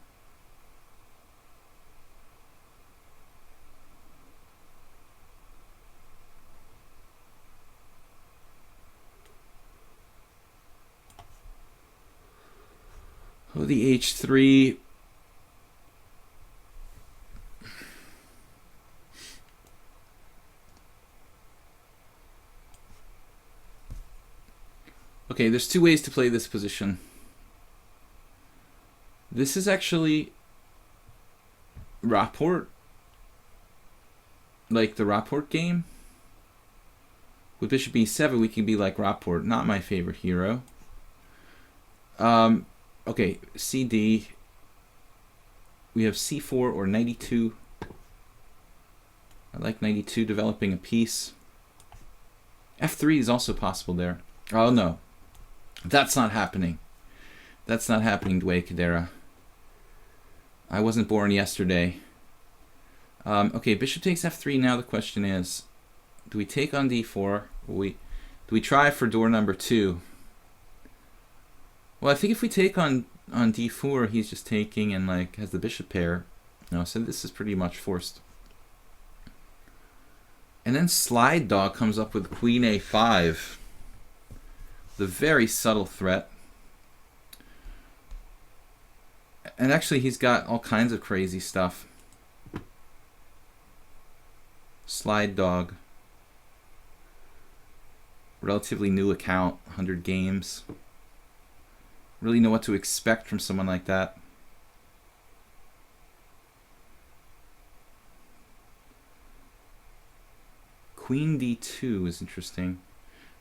the h3. Okay, there's two ways to play this position. This is actually Rapport, like the Rapport game. With bishop e7, we can be like Rapport. Not my favorite hero. Okay, CD. We have c4 or knight e2. I like knight e2, developing a piece. f3 is also possible there. Oh no, that's not happening. That's not happening, Dwayne Kadera. I wasn't born yesterday. Okay, bishop takes f3. Now the question is, do we take on d4? Do we try for door number 2? Well, I think if we take on d4, he's just taking and like has the bishop pair. No, so this is pretty much forced. And then Slide Dog comes up with queen a5. The very subtle threat. And actually, he's got all kinds of crazy stuff. Slide Dog. Relatively new account, 100 games. Really know what to expect from someone like that. Queen d2 is interesting.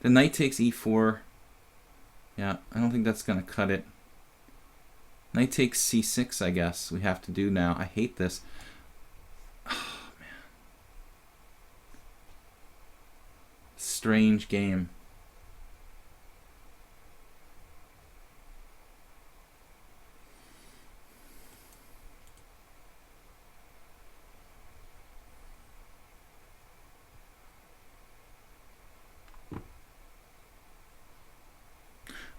The knight takes e4. Yeah, I don't think that's going to cut it. Knight takes c6, I guess. We have to do now. I hate this. Oh, man. Strange game.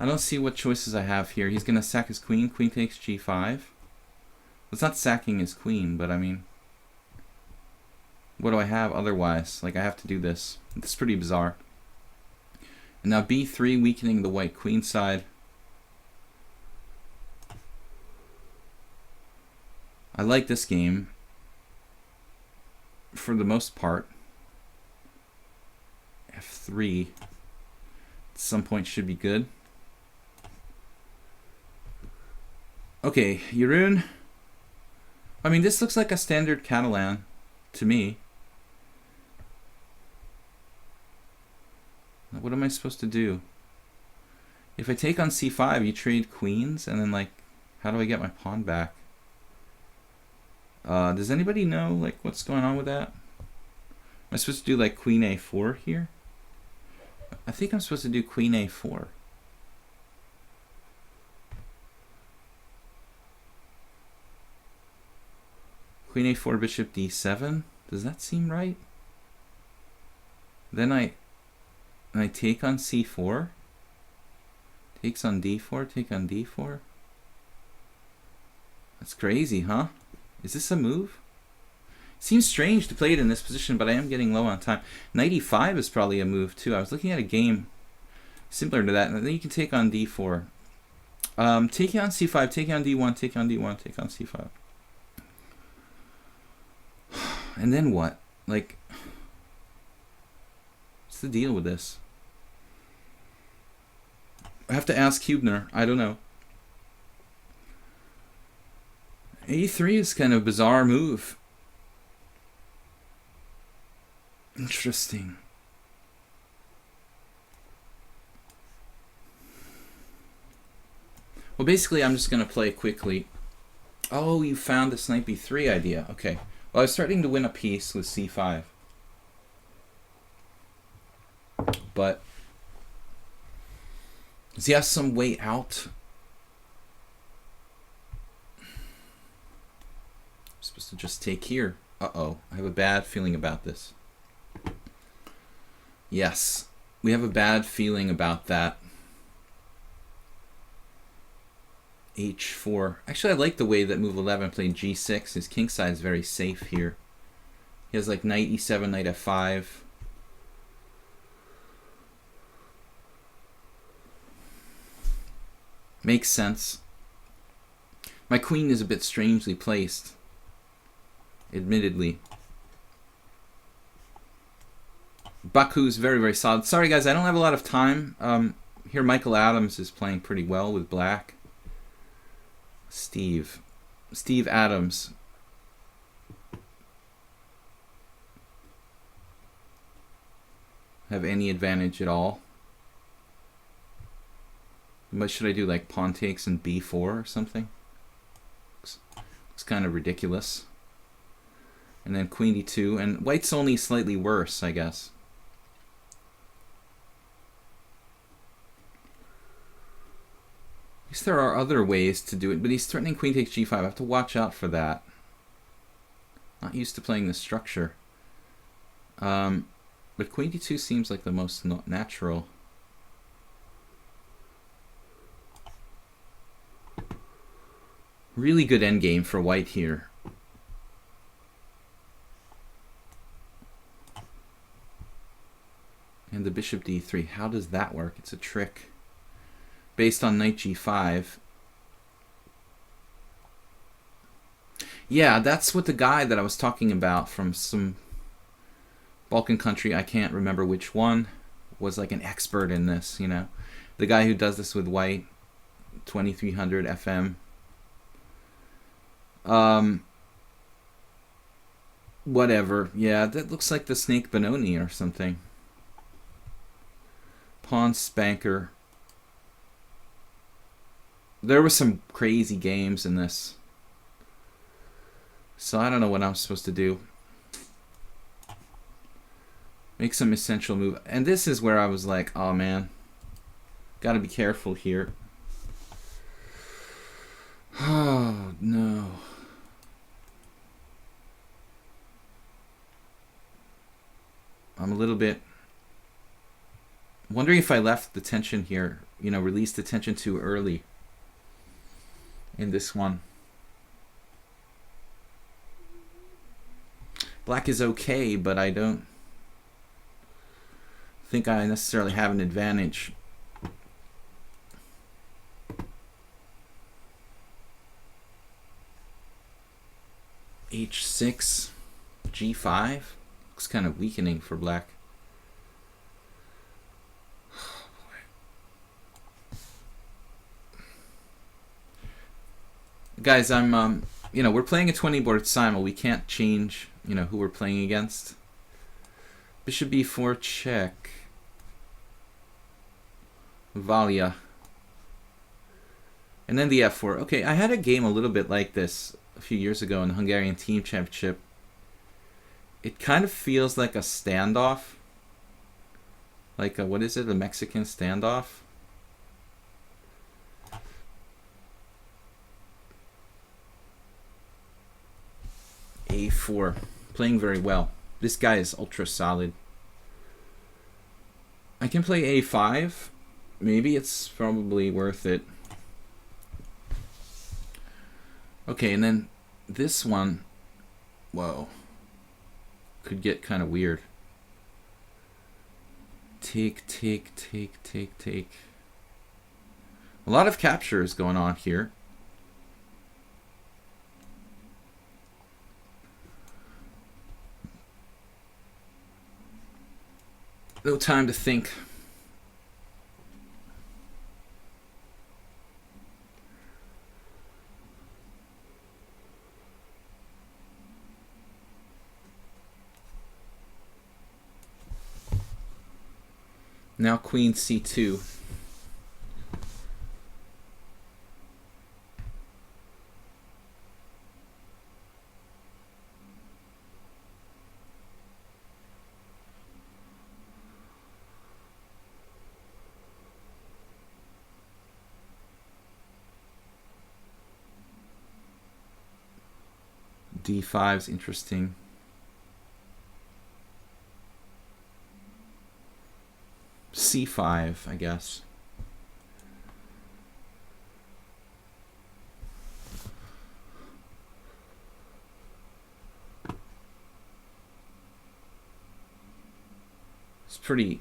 I don't see what choices I have here. He's going to sack his queen. Queen takes g5. Well, it's not sacking his queen, but I mean, what do I have otherwise? Like, I have to do this. It's pretty bizarre. And now b3, weakening the white queen side. I like this game for the most part. f3 at some point should be good. Okay, Jeroen. I mean, this looks like a standard Catalan to me. What am I supposed to do? If I take on c5, you trade queens, and then, like, how do I get my pawn back? Does anybody know, like, what's going on with that? Am I supposed to do, like, queen a4 here? I think I'm supposed to do queen a4. Queen a4, bishop d7. Does that seem right? Then I take on c4. Takes on d4, take on d4. That's crazy, huh? Is this a move? Seems strange to play it in this position, but I am getting low on time. Knight e5 is probably a move too. I was looking at a game similar to that, and then you can take on d4. Taking on c5, taking on d1, take on d1, take on c5. And then what? Like, what's the deal with this? I have to ask Hubner. I don't know. a3 is kind of a bizarre move. Interesting. Well, basically, I'm just going to play quickly. Oh, you found this knight b3 idea. Okay. Well, I was starting to win a piece with c5. But does he have some way out? I'm supposed to just take here. Uh-oh. I have a bad feeling about this. Yes. We have a bad feeling about that. h4. Actually, I like the way that move 11 played g6. His king side is very safe here. He has like knight e7, knight f5. Makes sense. My queen is a bit strangely placed, admittedly. Baku's very, very solid. Sorry, guys, I don't have a lot of time. Here, Michael Adams is playing pretty well with black. Steve Adams. Have any advantage at all? What should I do, like pawn takes and b4 or something? Looks kind of ridiculous. And then queen d2, and white's only slightly worse, I guess. I guess there are other ways to do it, but he's threatening queen takes g5. I have to watch out for that. Not used to playing this structure. But queen d2 seems like the most natural. Really good endgame for white here. And the bishop d3. How does that work? It's a trick. Based on knight g5. Yeah, that's what the guy that I was talking about from some Balkan country, I can't remember which one, was like an expert in this, you know. The guy who does this with white, 2300 FM. Whatever. Yeah, that looks like the Snake Benoni or something. Pawn Spanker. There were some crazy games in this. So I don't know what I'm supposed to do. Make some essential move. And this is where I was like, oh man. Gotta be careful here. Oh no. I'm a little bit wondering if I left the tension here, you know, released the tension too early in this one. Black is okay, but I don't think I necessarily have an advantage. H6, G5 looks kind of weakening for black. Guys, I'm you know, we're playing a 20 board simul. We can't change, you know, who we're playing against. Bishop b4 check. Valia. And then the f4. Okay, I had a game a little bit like this a few years ago in the Hungarian Team Championship. It kind of feels like a standoff. Like a, what is it? A Mexican standoff? A4. Playing very well. This guy is ultra solid. I can play A5. Maybe it's probably worth it. Okay, and then this one, whoa, could get kind of weird. Take, take, take, take, take. A lot of capture is going on here. No time to think. Now queen c2. D5's interesting. C5, I guess. It's pretty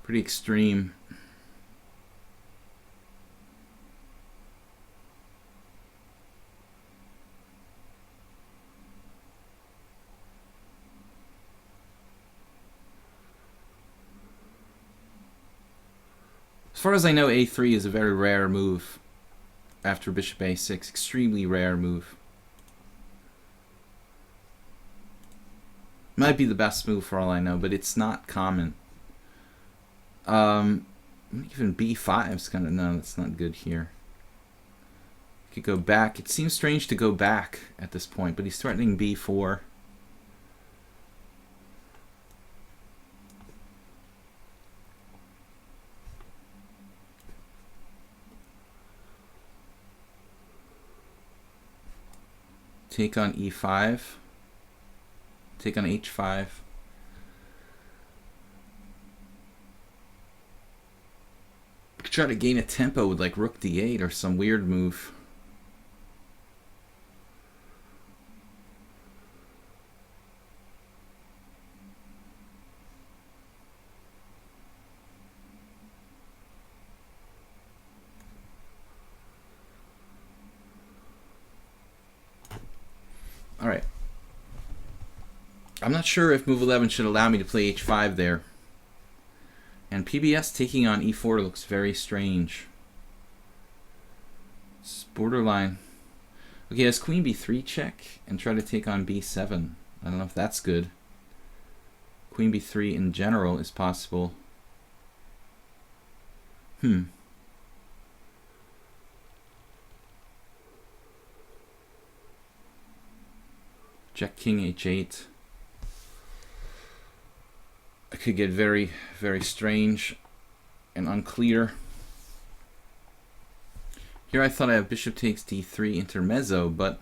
extreme. far as I know, a3 is a very rare move after bishop a6. Extremely rare move. Might be the best move for all I know, but it's not common. Even b5 is kind of, no, that's not good here. Could go back. It seems strange to go back at this point, but he's threatening b4. Take on e5. Take on h5. I could try to gain a tempo with like rook d8 or some weird move. All right. I'm not sure if move 11 should allow me to play h5 there. And PBS taking on e4 looks very strange. It's borderline. Okay, has queen b3 check and try to take on b7. I don't know if that's good. Queen b3 in general is possible. Jack king h8. It could get very, very strange and unclear. Here I thought I have bishop takes d3 intermezzo, but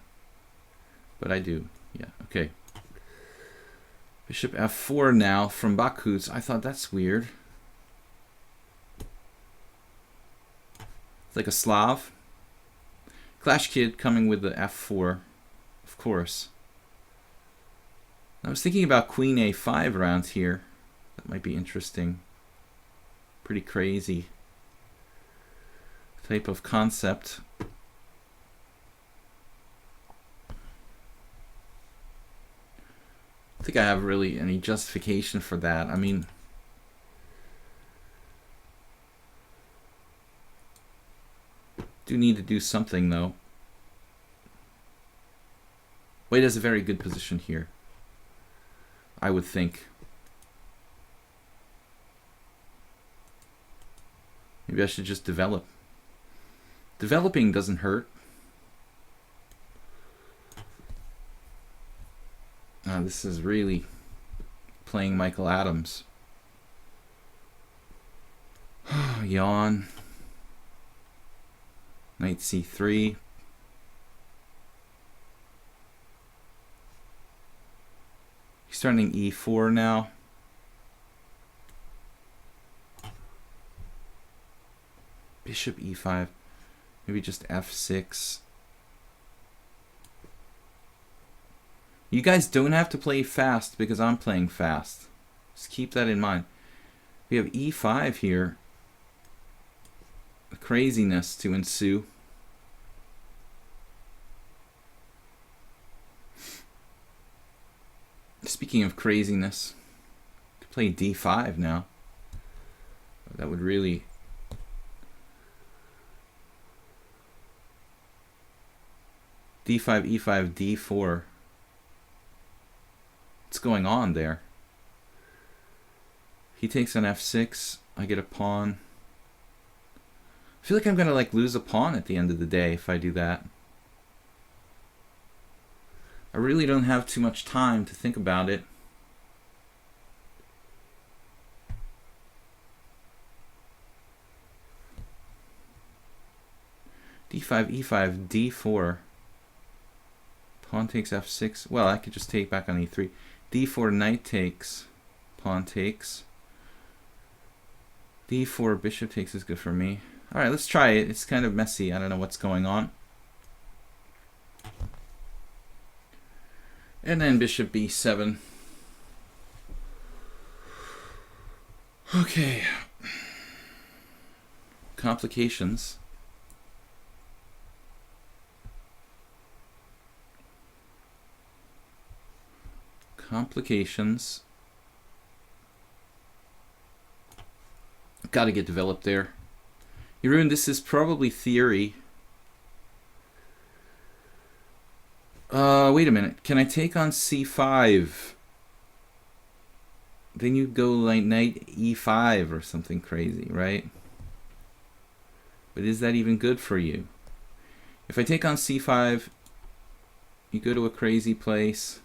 I do. Yeah, okay. Bishop f4 now from Bakhuz. I thought that's weird. It's like a Slav. Clash Kid coming with the f4, of course. I was thinking about queen a5 around here. That might be interesting. Pretty crazy type of concept. I don't think I have really any justification for that. I mean, do need to do something though. White has a very good position here, I would think. Maybe I should just develop. Developing doesn't hurt. This is really playing Michael Adams. Yawn. Knight c3. He's starting e4 now. Bishop e5. Maybe just f6. You guys don't have to play fast because I'm playing fast. Just keep that in mind. We have e5 here. Craziness to ensue. Speaking of craziness, could play d5 now. That would really... d5, e5, d4. What's going on there? He takes on f6. I get a pawn. I feel like I'm gonna like lose a pawn at the end of the day if I do that. I really don't have too much time to think about it. d5, e5, d4. Pawn takes f6. Well, I could just take back on e3. d4, knight takes. Pawn takes. d4, bishop takes is good for me. Alright, let's try it. It's kind of messy. I don't know what's going on. And then bishop b7. Okay. Complications. Complications. Got to get developed there. Jeroen, this is probably theory. Wait a minute. Can I take on c5? Then you go like knight e5 or something crazy, right? But is that even good for you? If I take on c5, you go to a crazy place.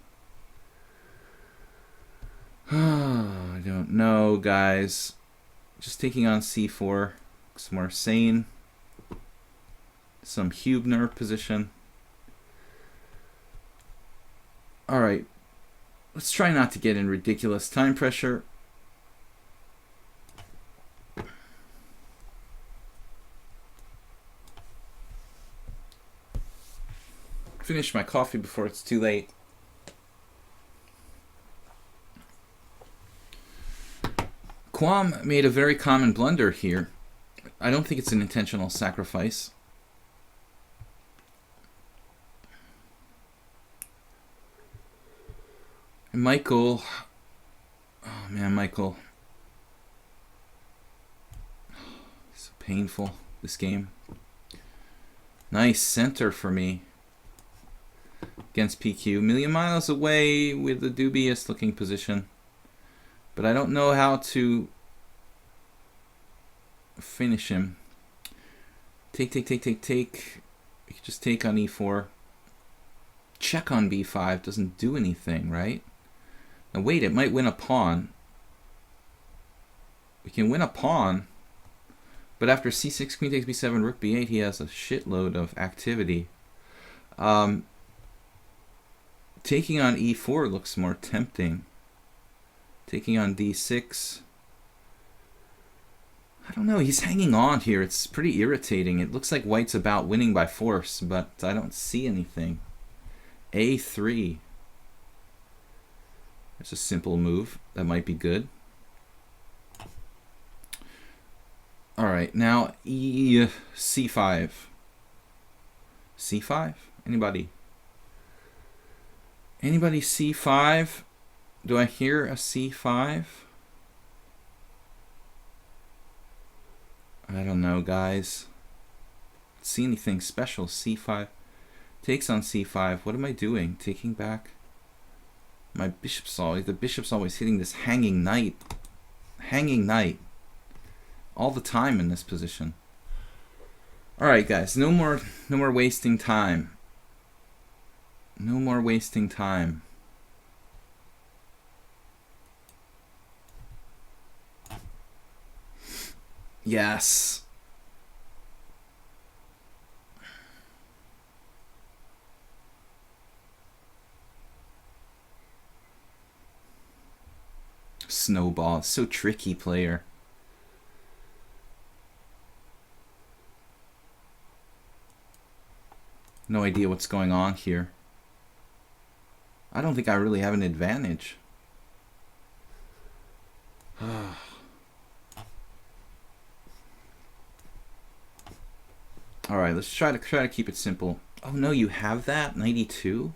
I don't know, guys. Just taking on c4 looks more sane. Some Hubner position. All right. Let's try not to get in ridiculous time pressure. Finish my coffee before it's too late. Quam made a very common blunder here. I don't think it's an intentional sacrifice. And Michael, oh man, Michael, so painful, this game. Nice center for me against PQ. A million miles away with a dubious looking position. But I don't know how to finish him. Take. You could just take on e4. Check on b5 doesn't do anything, right? Now wait, it might win a pawn. We can win a pawn. But after c6, queen takes b7, rook b8, he has a shitload of activity. Taking on e4 looks more tempting. Taking on d6. I don't know, he's hanging on here. It's pretty irritating. It looks like white's about winning by force, but I don't see anything. a3. It's a simple move that might be good. All right, now c5. c5? Anybody? Anybody c5? Do I hear a c5? I don't know, guys. See anything special? c5 takes on c5. What am I doing? Taking back my bishop's always. The bishop's always hitting this hanging knight. Hanging knight. All the time in this position. All right, guys. No more wasting time. No more wasting time. Yes. Snowball. So tricky player. No idea what's going on here. I don't think I really have an advantage. All right, let's try to keep it simple. Oh no, you have that 92?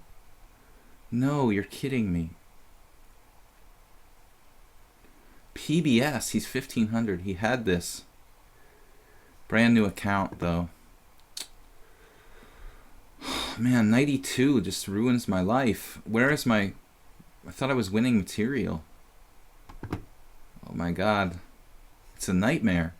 No, you're kidding me. PBS, he's 1500. He had this. Brand new account though. Man, 92 just ruins my life. Where is my... I thought I was winning material. Oh my god. It's a nightmare.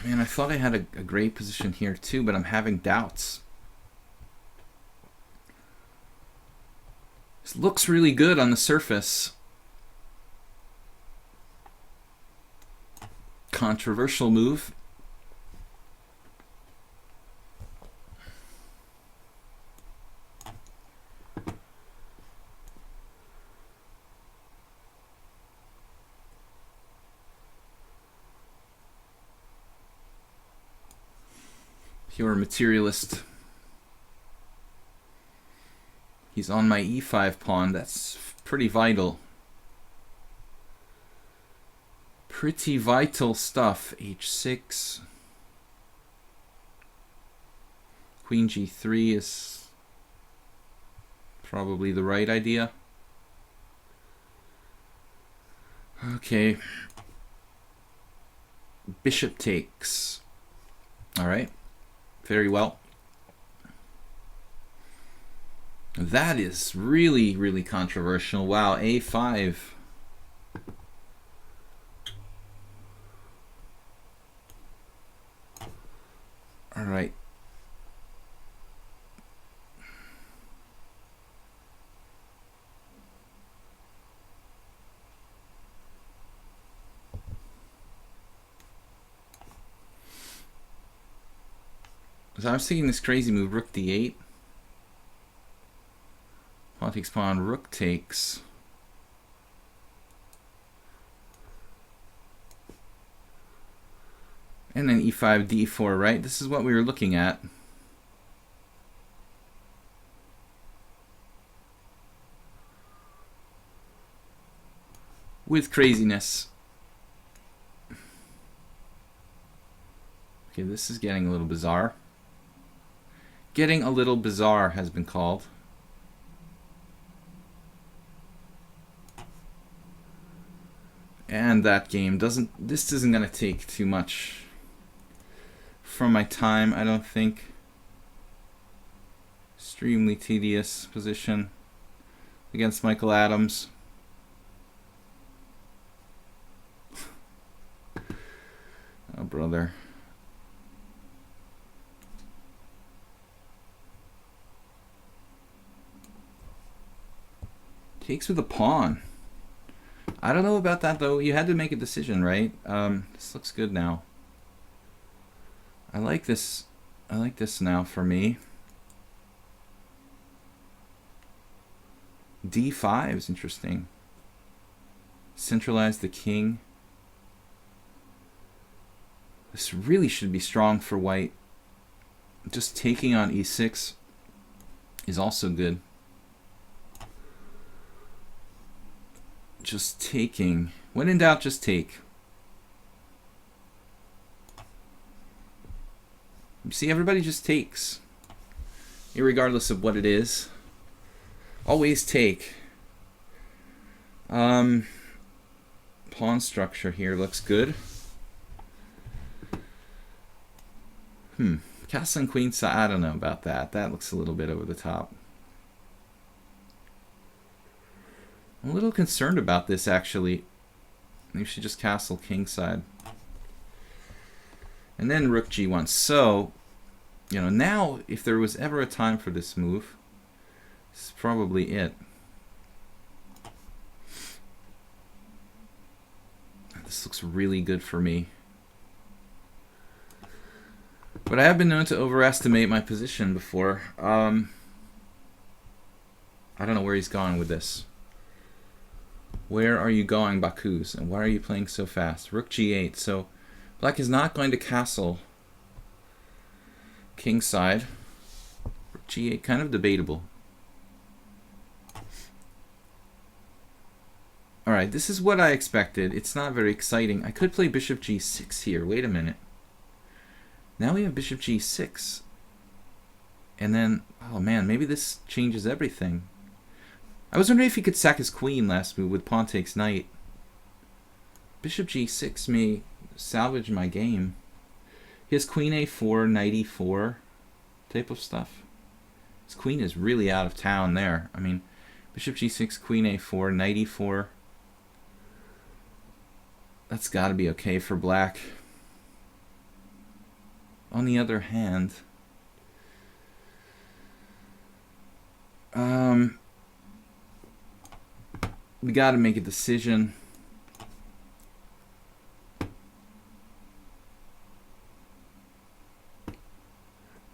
Man, I thought I had a great position here too, but I'm having doubts. This looks really good on the surface. Controversial move. Pure materialist. He's on my e5 pawn. That's pretty vital. Pretty vital stuff. h6. Queen g3 is Probably the right idea. Okay. Bishop takes. All right. Very well. That is really, really controversial. Wow, A5. All right. So I was thinking this crazy move, rook d8. Pawn takes pawn, rook takes. And then e5, d4, right? This is what we were looking at. With craziness. Okay, this is getting a little bizarre. Getting a little bizarre has been called. And that game doesn't, this isn't going to take too much from my time, I don't think. Extremely tedious position against Michael Adams. Oh, brother. Takes with a pawn. I don't know about that, though. You had to make a decision, right? This looks good now. I like this. I like this now for me. D5 is interesting. Centralize the king. This really should be strong for white. Just taking on e6 is also good. Just taking. When in doubt, just take. You see, everybody just takes. Irregardless of what it is. Always take. Pawn structure here looks good. Castle and queen side, I don't know about that. That looks a little bit over the top. I'm a little concerned about this, actually. Maybe we should just castle king side. And then rook g1. So, you know, now, if there was ever a time for this move, this is probably it. This looks really good for me. But I have been known to overestimate my position before. I don't know where he's going with this. Where are you going, Bakus? And why are you playing so fast? Rook g8. So black is not going to castle king side. Rook g8, kind of debatable. Alright, this is what I expected. It's not very exciting. I could play bishop g6 here. Wait a minute. Now we have bishop g6. And then, oh man, maybe this changes everything. I was wondering if he could sack his queen last move with pawn takes knight. Bishop g6 may salvage my game. He has queen a4, knight e4 type of stuff. His queen is really out of town there. I mean, bishop g6, queen a4, knight e4. That's got to be okay for black. On the other hand, we got to make a decision.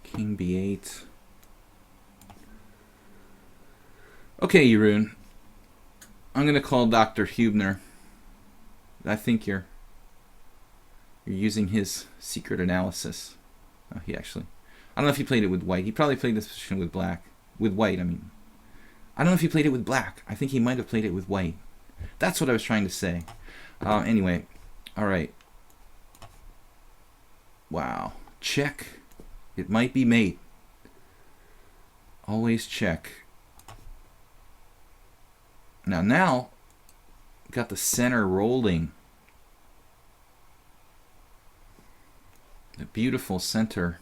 King b8. Okay, Jeroen. I'm going to call Dr. Hubner. I think you're using his secret analysis. Oh, he actually... I don't know if he played it with white. He probably played this position with black. With white, I mean. I don't know if he played it with black. I think he might have played it with white. That's what I was trying to say. Anyway. Alright. Wow. Check. It might be mate. Always check. Now, got the center rolling. The beautiful center.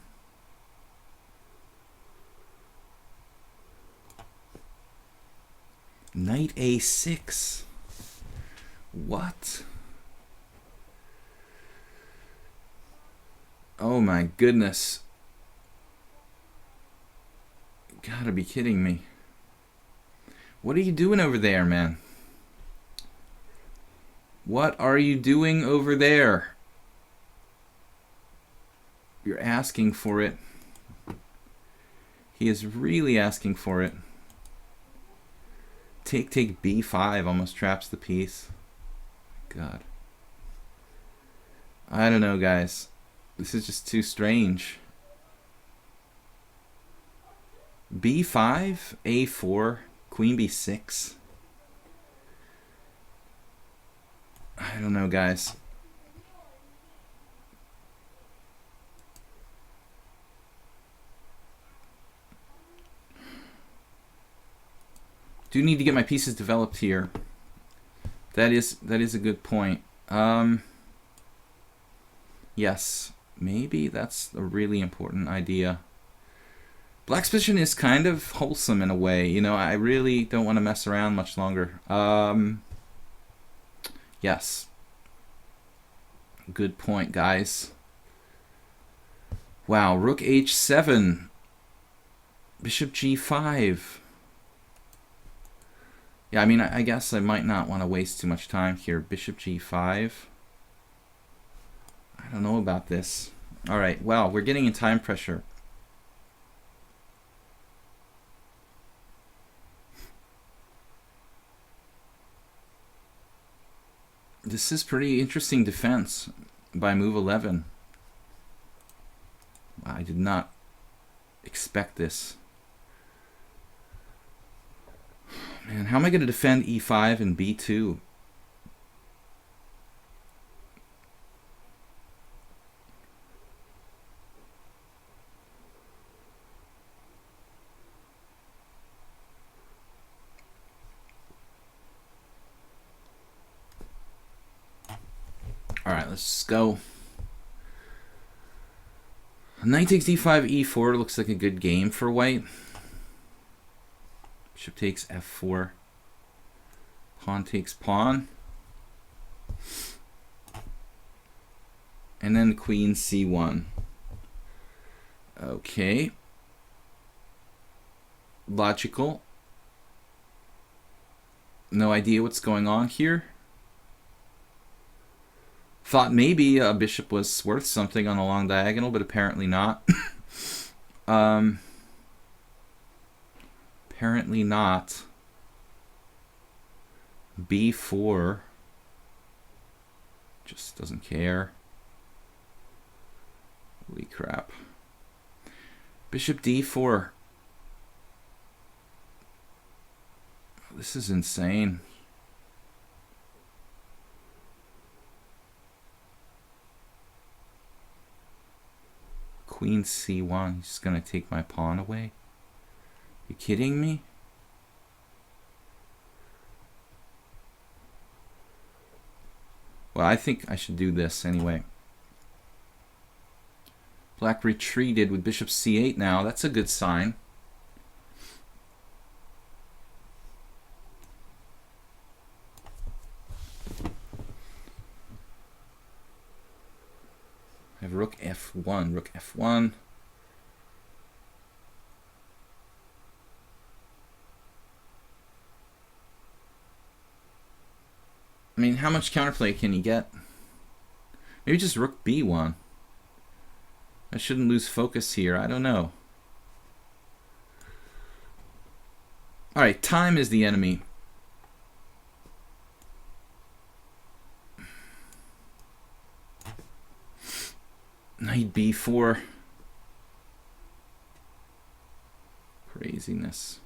Knight a6. What? Oh my goodness. You gotta be kidding me. What are you doing over there, man? What are you doing over there? You're asking for it. He is really asking for it. Take b5 almost traps the piece. God. I don't know, guys. This is just too strange. b5, a4, queen b6. I don't know, guys. Do need to get my pieces developed here. That is a good point. Yes, maybe that's a really important idea. Black's position is kind of wholesome in a way. You know, I really don't want to mess around much longer. Yes. Good point, guys. Wow, rook h7. Bishop g5. Yeah, I mean, I guess I might not want to waste too much time here. Bishop g5. I don't know about this. All right, well, we're getting in time pressure. This is pretty interesting defense by move 11. I did not expect this. Man, how am I going to defend e5 and b2? All right, let's just go. Knight takes d5, e4 looks like a good game for white. Bishop takes f4. Pawn takes pawn. And then queen c1. Okay. Logical. No idea what's going on here. Thought maybe a bishop was worth something on the long diagonal, but apparently not. Apparently not. b4. Just doesn't care. Holy crap. Bishop d4. This is insane. Queen c1. He's gonna take my pawn away. You kidding me? Well, I think I should do this anyway. Black retreated with bishop c8 now. That's a good sign. I have rook f1, rook f1. I mean, how much counterplay can you get? Maybe just rook b1. I shouldn't lose focus here. I don't know. Alright, time is the enemy. Knight b4. Craziness.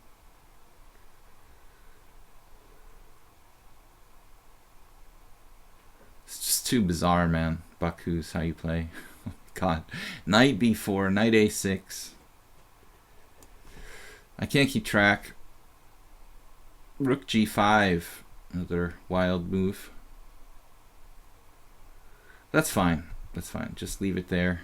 It's just too bizarre, man. Baku's how you play. God. Knight b4, knight a6. I can't keep track. Rook g5, another wild move. That's fine. That's fine. Just leave it there.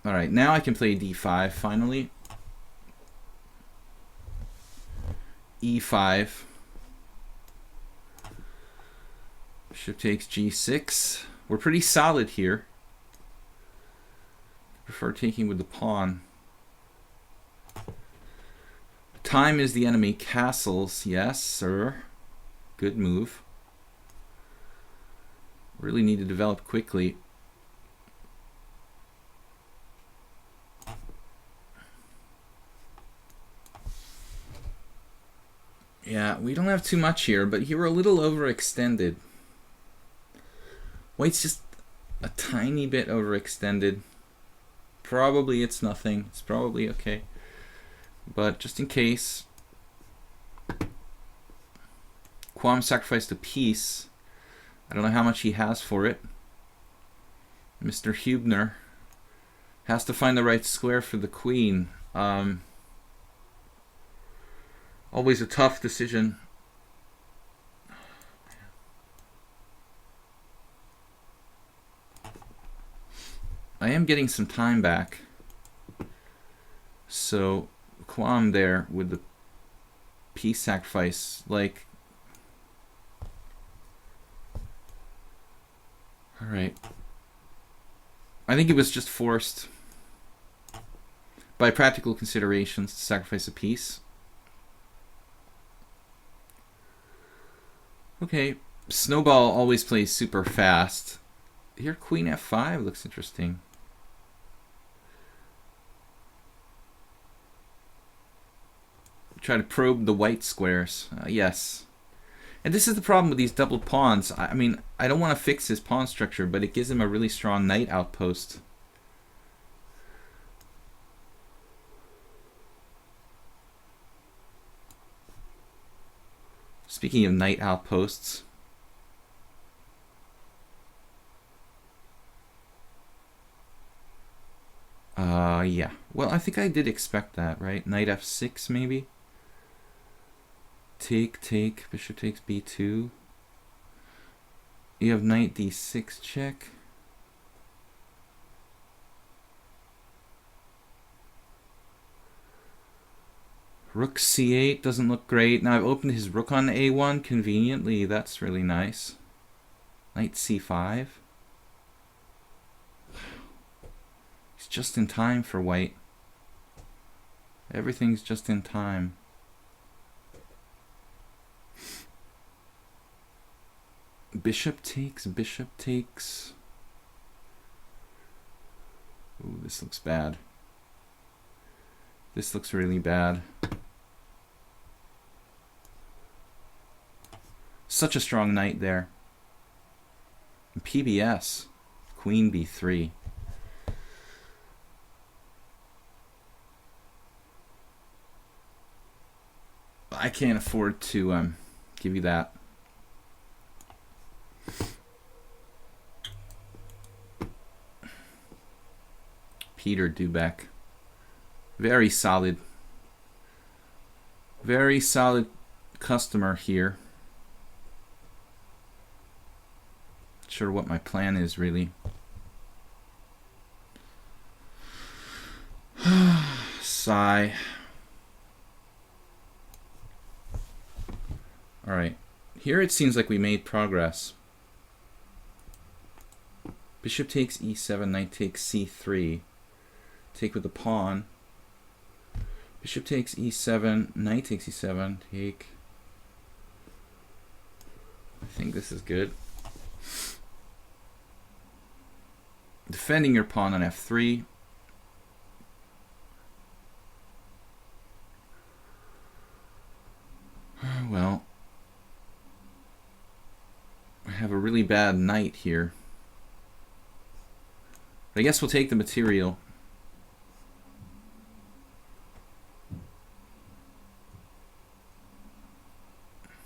All right, now I can play d5 finally. e5. Bishop takes g6. We're pretty solid here. Prefer taking with the pawn. Time is the enemy. Castles, yes, sir. Good move. Really need to develop quickly. Yeah, we don't have too much here, but here we're a little overextended. White's just a tiny bit overextended. Probably it's nothing. It's probably okay. But just in case. Quam sacrificed a piece. I don't know how much he has for it. Mr. Hubner has to find the right square for the queen. Always a tough decision. I am getting some time back. So Quam there with the piece sacrifice, like, all right. I think it was just forced by practical considerations to sacrifice a piece. Okay, Snowball always plays super fast. Here, Queen F5 looks interesting. Try to probe the white squares. Yes. And this is the problem with these double pawns. I mean, I don't want to fix his pawn structure, but it gives him a really strong knight outpost. Speaking of knight outposts. Yeah. Well, I think I did expect that, right? Knight f6, maybe? Take, bishop takes b2. You have knight d6 check. Rook c8 doesn't look great. Now I've opened his rook on a1 conveniently. That's really nice. Knight c5. He's just in time for white. Everything's just in time. Bishop takes, bishop takes. Ooh, this looks bad. This looks really bad. Such a strong knight there. And PBS, queen b3. I can't afford to give you that. Peter Dubeck. Very solid customer here. Not sure what my plan is really. Sigh. All right. Here it seems like we made progress. Bishop takes e7, knight takes c3. Take with the pawn. Bishop takes e7, knight takes e7, take. I think this is good. Defending your pawn on f3. Well, I have a really bad knight here. But I guess we'll take the material.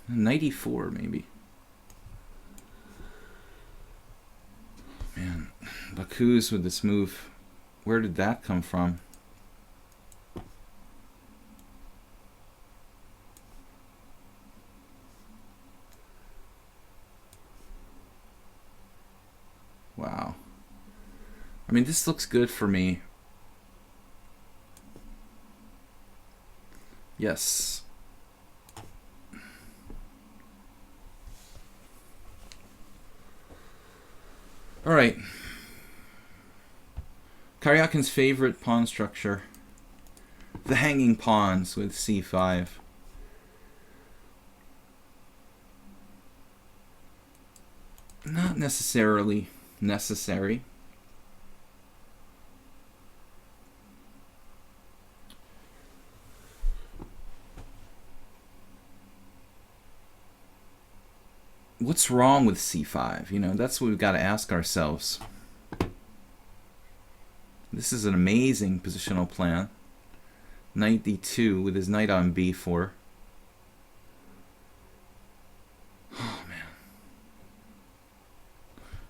Knight e4 maybe. Man, Baku's with this move. Where did that come from? I mean, this looks good for me. Yes. All right. Karyakin's favorite pawn structure. The hanging pawns with c5. Not necessarily necessary. What's wrong with c5? You know, that's what we've got to ask ourselves. This is an amazing positional plan. Knight d2 with his knight on b4. Oh, man.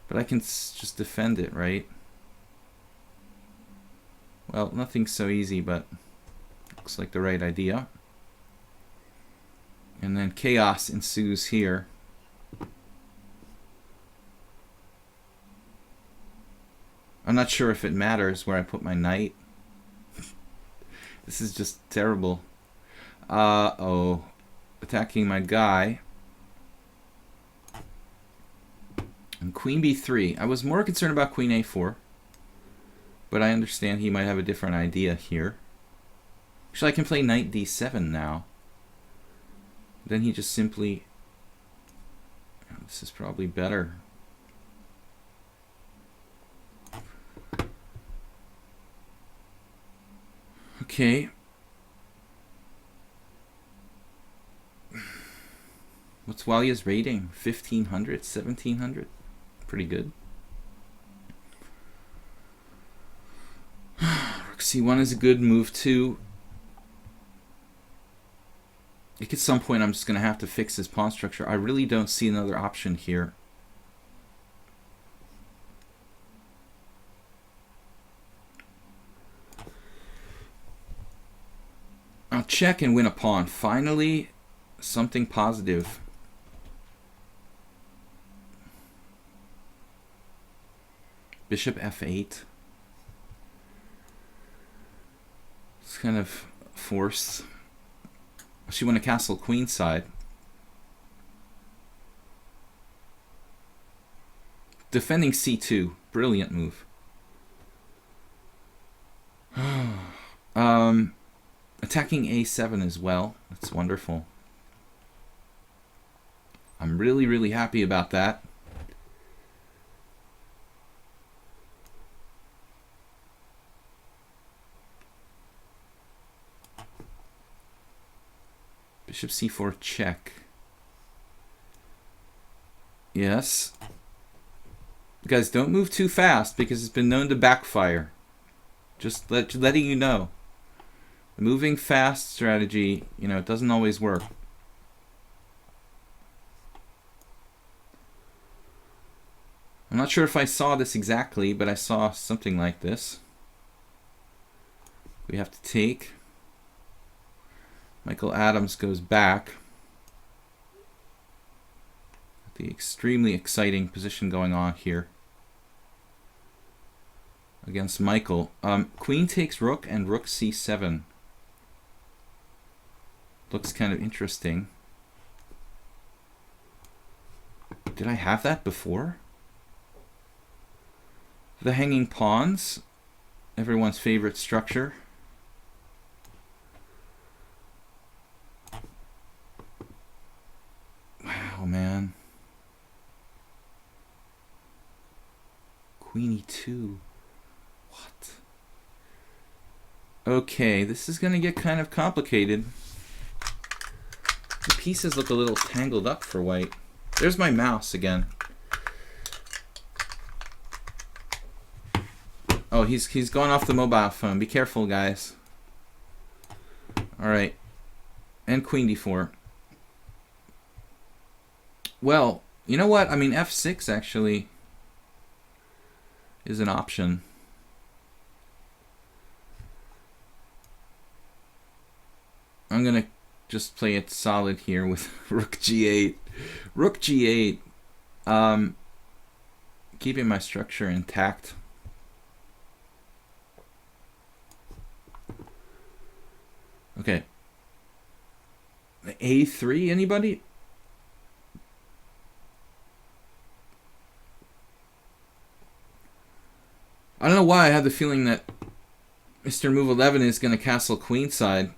But I can just defend it, right? Well, nothing's so easy, but looks like the right idea. And then chaos ensues here. I'm not sure if it matters where I put my knight. This is just terrible. Uh-oh. Attacking my guy. And queen b3. I was more concerned about queen a4. But I understand he might have a different idea here. Actually, I can play knight d7 now. Then he just simply... This is probably better. Okay. What's Walia's rating? 1500, 1700? Pretty good. Rook c1 is a good move too. I think at some point I'm just going to have to fix this pawn structure. I really don't see another option here. I'll check and win a pawn. Finally, something positive. Bishop f8. It's kind of forced. She won a castle queenside. Defending c2. Brilliant move. Attacking a7 as well. That's wonderful. I'm really, really happy about that. Bishop c4 check. Yes. Guys, don't move too fast because it's been known to backfire. Just letting you know. The moving fast strategy, you know, it doesn't always work. I'm not sure if I saw this exactly, but I saw something like this. We have to take. Michael Adams goes back. The extremely exciting position going on here against Michael. Queen takes rook and rook c7. Looks kind of interesting. Did I have that before? The hanging pawns. Everyone's favorite structure. Wow, man. Queen e2. What? Okay, this is going to get kind of complicated. The pieces look a little tangled up for white. There's my mouse again. Oh, he's going off the mobile phone. Be careful, guys. All right. And queen d4. Well, you know what? I mean, f6 actually is an option. I'm going to just play it solid here with rook g8. Rook g8. Keeping my structure intact. Okay. A3, anybody? I don't know why I have the feeling that Mr. Move 11 is going to castle queenside.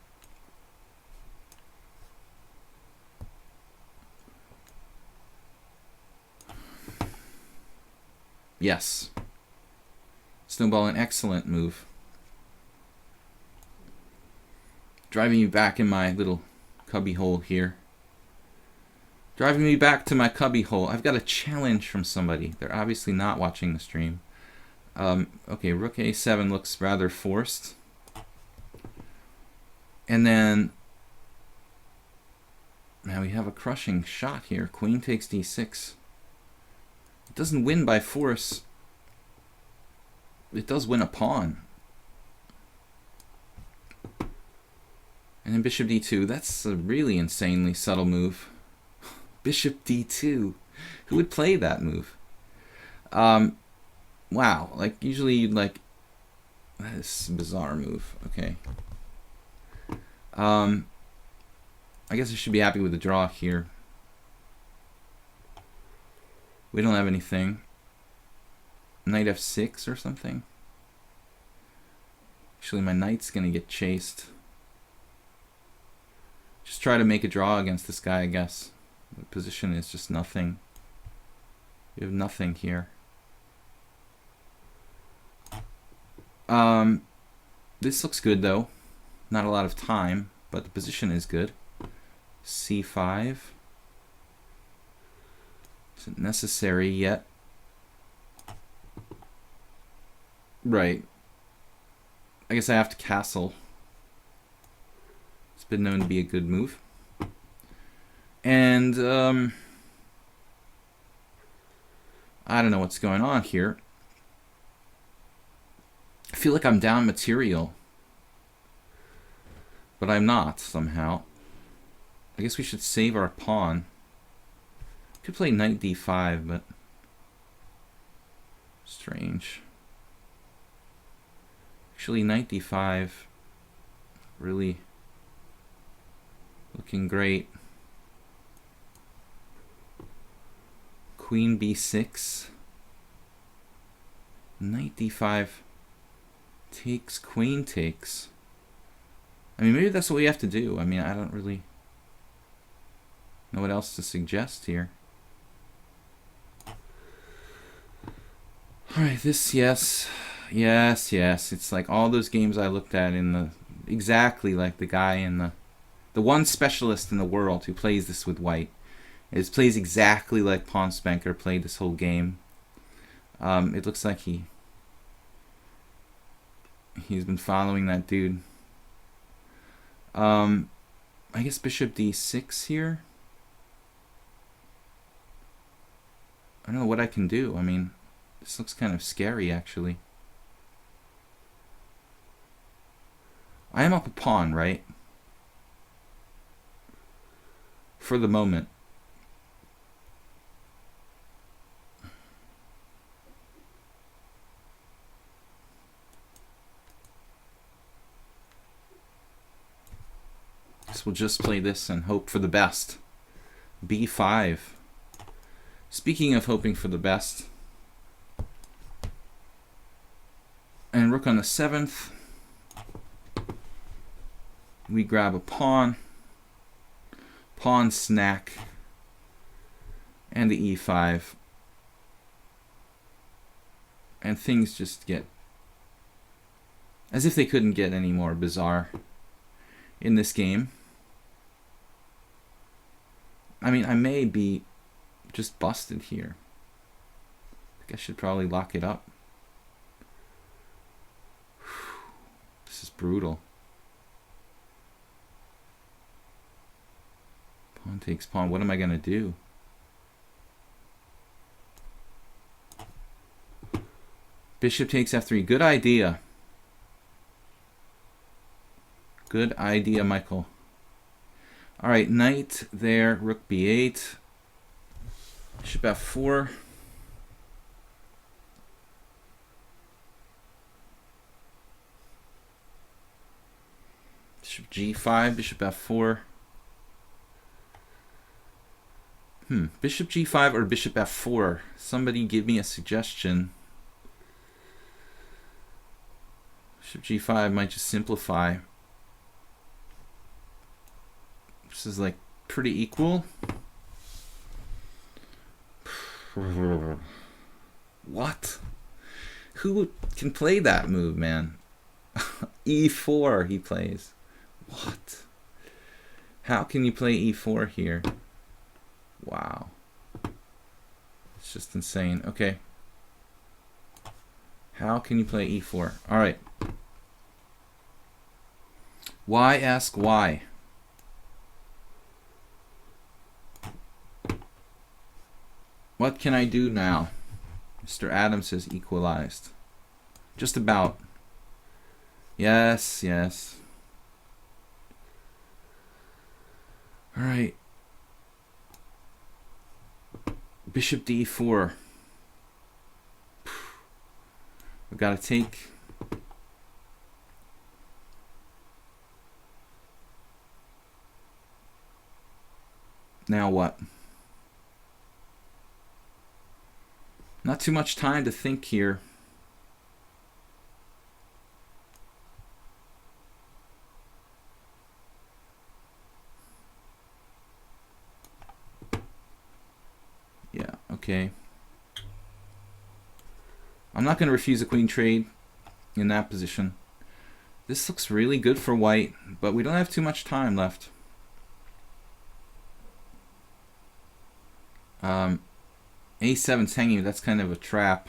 Yes. Snowball, an excellent move. Driving me back in my little cubby hole here. Driving me back to my cubby hole. I've got a challenge from somebody. They're obviously not watching the stream. Okay, rook a7 looks rather forced. And then, now we have a crushing shot here. Queen takes d6. It doesn't win by force. It does win a pawn. And then bishop d2. That's a really insanely subtle move. Bishop d2. Who would play that move? Wow. Like, usually you'd like... That is a bizarre move. Okay. I guess I should be happy with the draw here. We don't have anything. Knight f6 or something. Actually, my knight's going to get chased. Just try to make a draw against this guy, I guess. The position is just nothing. You have nothing here. This looks good, though. Not a lot of time, but the position is good. c5. Isn't necessary yet. Right. I guess I have to castle. It's been known to be a good move. And, I don't know what's going on here. I feel like I'm down material. But I'm not, somehow. I guess we should save our pawn. Could play knight d5, but... strange. Actually, knight d5... really... looking great. Queen b6. Knight d5 takes, queen takes. I mean, maybe that's what we have to do. I mean, I don't really know what else to suggest here. Alright, this, yes. Yes, yes. It's like all those games I looked at in the... exactly like the guy in the one specialist in the world who plays this with white. It plays exactly like Pawn Spanker played this whole game. It looks like he's been following that dude. I guess bishop d6 here. I don't know what I can do. I mean, this looks kind of scary, actually. I am up a pawn, right? For the moment. Guess we'll just play this and hope for the best. b5. Speaking of hoping for the best. And rook on the 7th. We grab a pawn. Pawn snack. And the e5. And things just get... as if they couldn't get any more bizarre in this game. I mean, I may be just busted here. I think I should probably lock it up. This is brutal. Pawn takes pawn. What am I going to do? Bishop takes f3. Good idea. Good idea, Michael. Alright, knight there, rook b8. Bishop f4. Bishop g5, bishop f4. Bishop g5 or bishop f4. Somebody give me a suggestion. Bishop g5 might just simplify. This is like pretty equal. What? Who can play that move, man? e4 he plays. What? How can you play e4 here? Wow. It's just insane. Okay. How can you play e4? All right. Why ask why? What can I do now? Mr. Adams has equalized. Just about. Yes, yes. All right. Bishop d4. We've got to take. Now what? Not too much time to think here. Yeah, okay. I'm not going to refuse a queen trade in that position. This looks really good for white, but we don't have too much time left. A7's hanging, that's kind of a trap.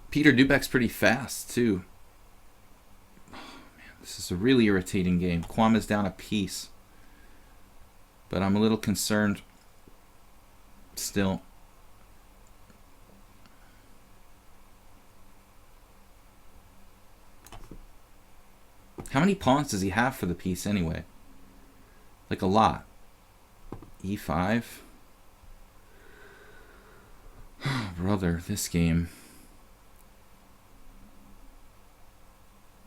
Peter Dubek's pretty fast, too. Oh, man, this is a really irritating game. Quam is down a piece. But I'm a little concerned still. How many pawns does he have for the piece anyway? Like a lot. E5. Oh, brother, this game.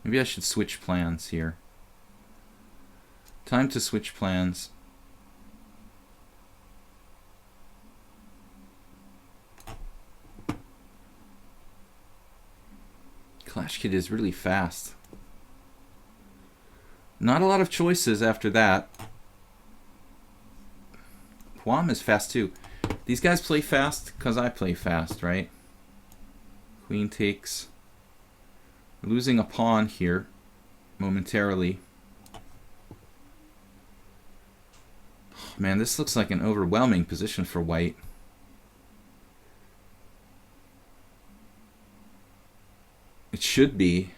Maybe I should switch plans here. Time to switch plans. Clash Kid is really fast. Not a lot of choices after that. Quam is fast too. These guys play fast because I play fast, right? Queen takes. We're losing a pawn here momentarily. Oh, man, this looks like an overwhelming position for white. It should be.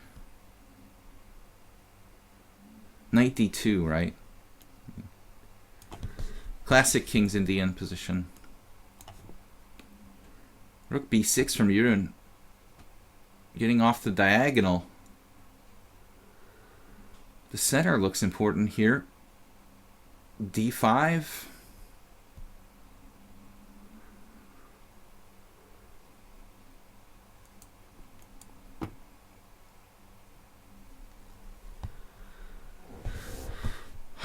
Knight d2, right? Classic King's Indian position. Rook b6 from Yurun. Getting off the diagonal. The center looks important here. d5.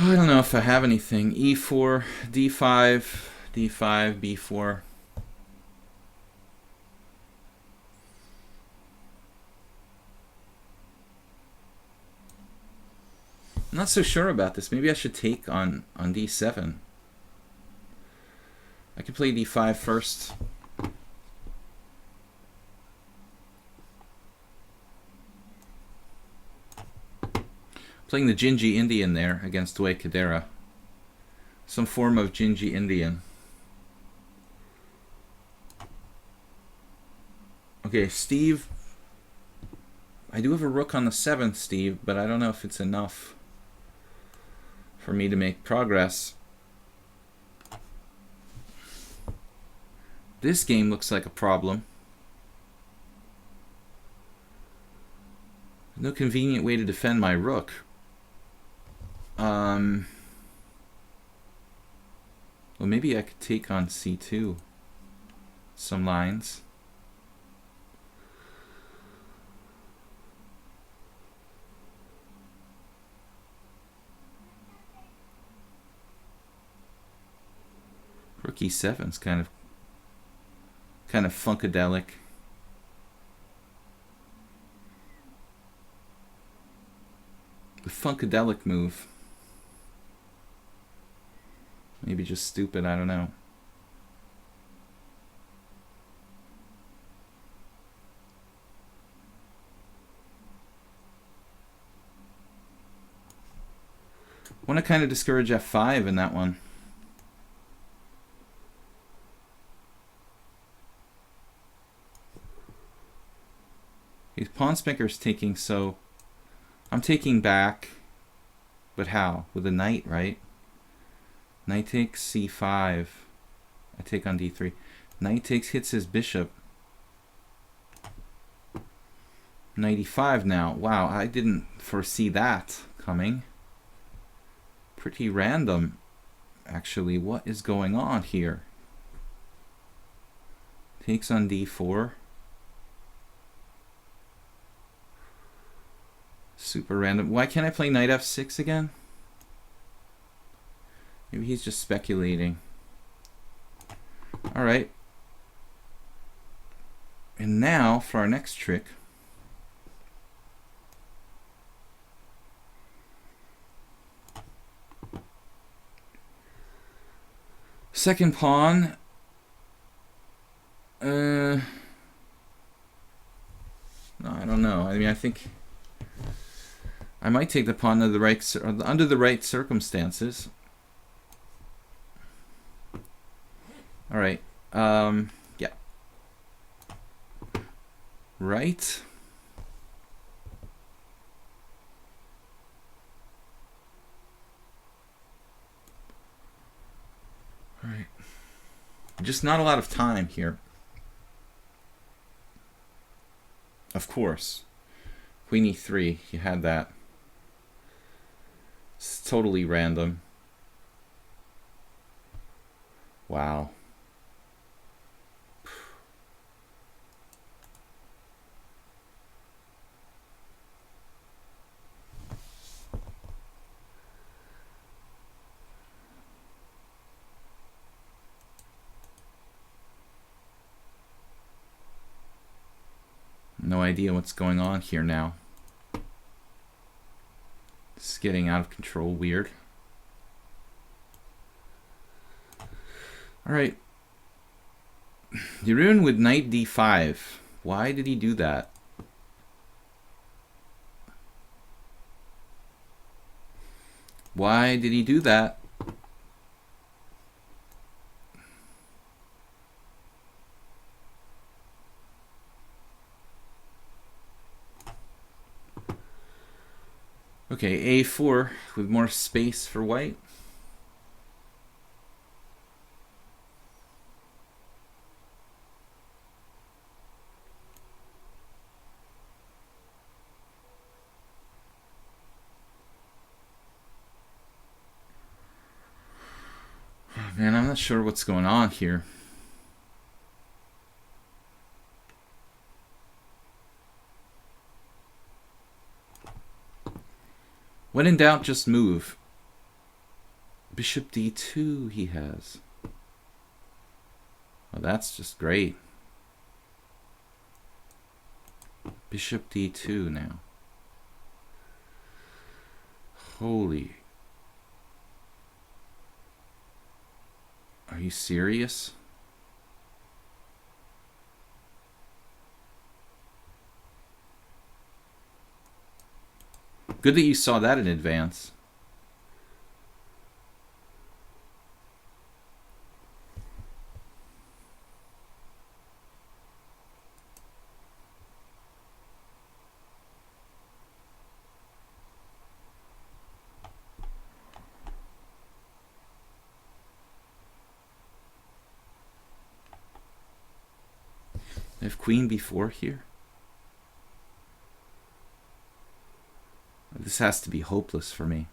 I don't know if I have anything. e4, d5, d5, b4. I'm not so sure about this. Maybe I should take on d7. I could play d5 first. Playing the Gingy Indian there against Dway Kadera. Some form of Gingy Indian. Okay, Steve. I do have a rook on the 7th, Steve, but I don't know if it's enough for me to make progress. This game looks like a problem. No convenient way to defend my rook. Well, maybe I could take on c2 some lines. Rook e7's kind of funkadelic. The funkadelic move. Maybe just stupid, I don't know. Want to kind of discourage f5 in that one. His pawn spanker's taking, so I'm taking back. But how? With a knight, right? Knight takes c5. I take on d3. Knight takes, hits his bishop. Knight e5 now. Wow, I didn't foresee that coming. Pretty random, actually. What is going on here? Takes on d4. Super random. Why can't I play knight f6 again? Maybe he's just speculating. All right. And now for our next trick. Second pawn. No, I don't know. I mean, I think I might take the pawn under the right circumstances. All right. Yeah. Right. All right. Just not a lot of time here. Of course. Queen e3, you had that. It's totally random. Wow. No idea what's going on here now. It's getting out of control. Weird. All right. Jeroen with knight d5. Why did he do that? Why did he do that? Okay, a4 with more space for white. Oh, man, I'm not sure what's going on here. When in doubt, just move. Bishop d2 he has. Oh, that's just great. Bishop d2 now. Holy. Are you serious? Good that you saw that in advance. I have queen b4 here. This has to be hopeless for me.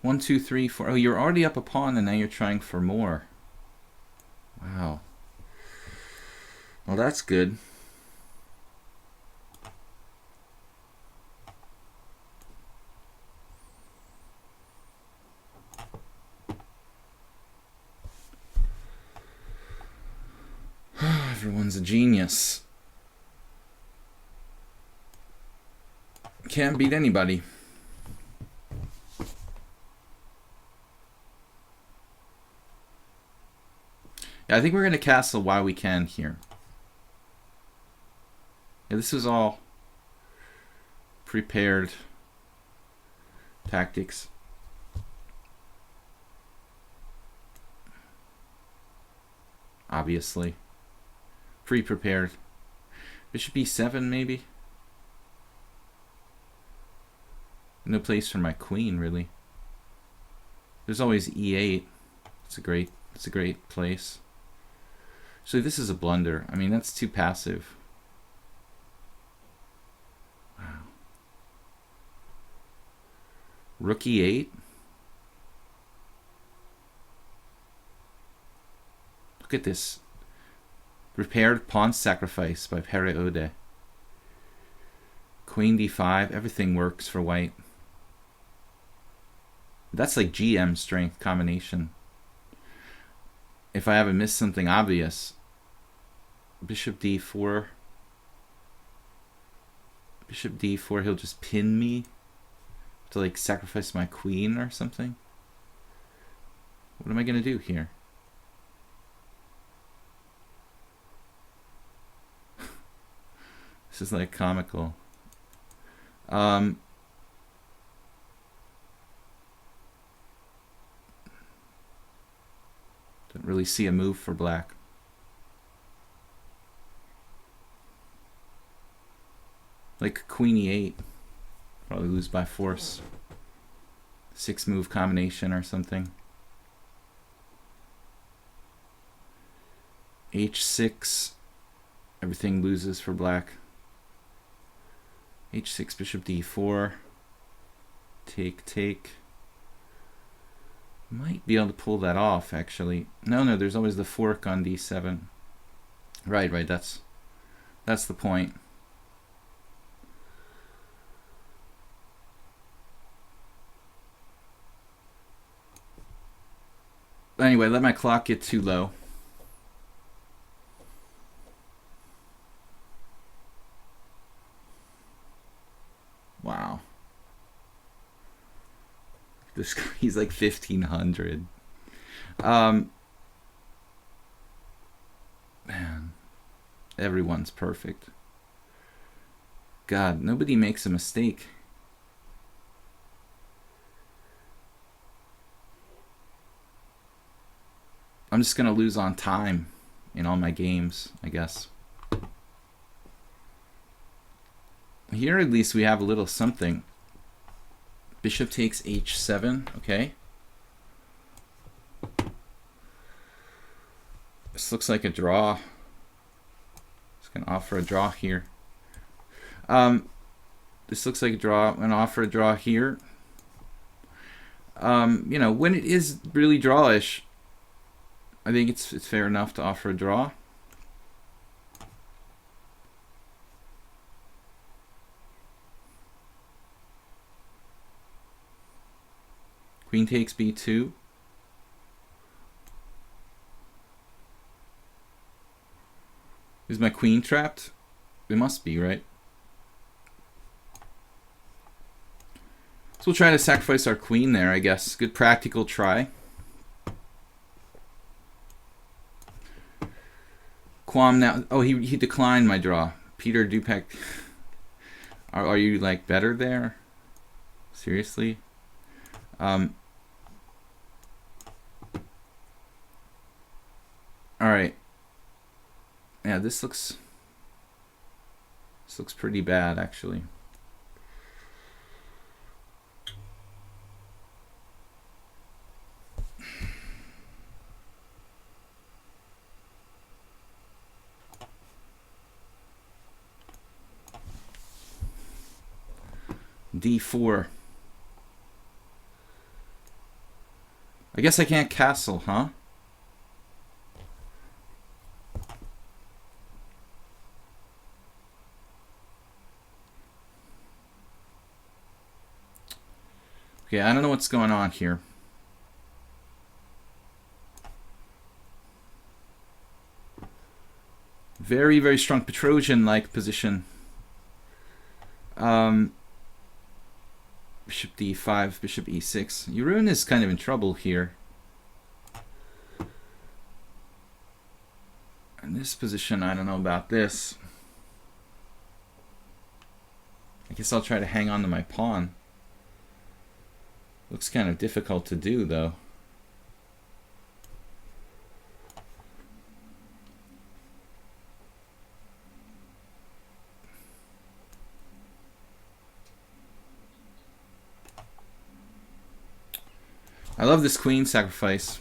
One, two, three, four. Oh, you're already up a pawn and now you're trying for more. Wow. Well, that's good. Everyone's a genius. Can't beat anybody. Yeah, I think we're going to castle while we can here. Yeah, this is all prepared tactics. Obviously. Pre-prepared. Bishop e7 maybe? No place for my queen, really. There's always e8. It's a great place. Actually, this is a blunder. I mean, that's too passive. Wow. Rook e8. Look at this. Repaired pawn sacrifice by Pere Ode. Queen d5. Everything works for white. That's like GM strength combination. If I haven't missed something obvious. Bishop d4. Bishop d4, he'll just pin me to like sacrifice my queen or something. What am I going to do here? This is like comical. Don't really see a move for black. Like queen e8. Probably lose by force. 6-move combination or something. h6. Everything loses for black. h6, bishop d4. Take. Might be able to pull that off, actually. No, there's always the fork on d7. Right, that's the point. Anyway, let my clock get too low. Wow. This he's like 1500. Man, everyone's perfect. God, nobody makes a mistake. I'm just gonna lose on time in all my games, I guess. Here at least we have a little something. Bishop takes h7, okay. This looks like a draw. Just gonna offer a draw here. This looks like a draw. I'm gonna offer a draw here. You know, when it is really drawish, I think it's fair enough to offer a draw. Queen takes b2. Is my queen trapped? It must be, right? So we'll try to sacrifice our queen there, I guess. Good practical try. Quam now. Oh, he declined my draw. Peter Dupek. Are you like better there? Seriously? All right. Yeah, this looks pretty bad actually. D4. I guess I can't castle, huh? Okay, I don't know what's going on here. Very, very strong Petrosian-like position. Bishop d5, bishop e6. Jeroen is kind of in trouble here. In this position, I don't know about this. I guess I'll try to hang on to my pawn. Looks kind of difficult to do, though. I love this queen sacrifice.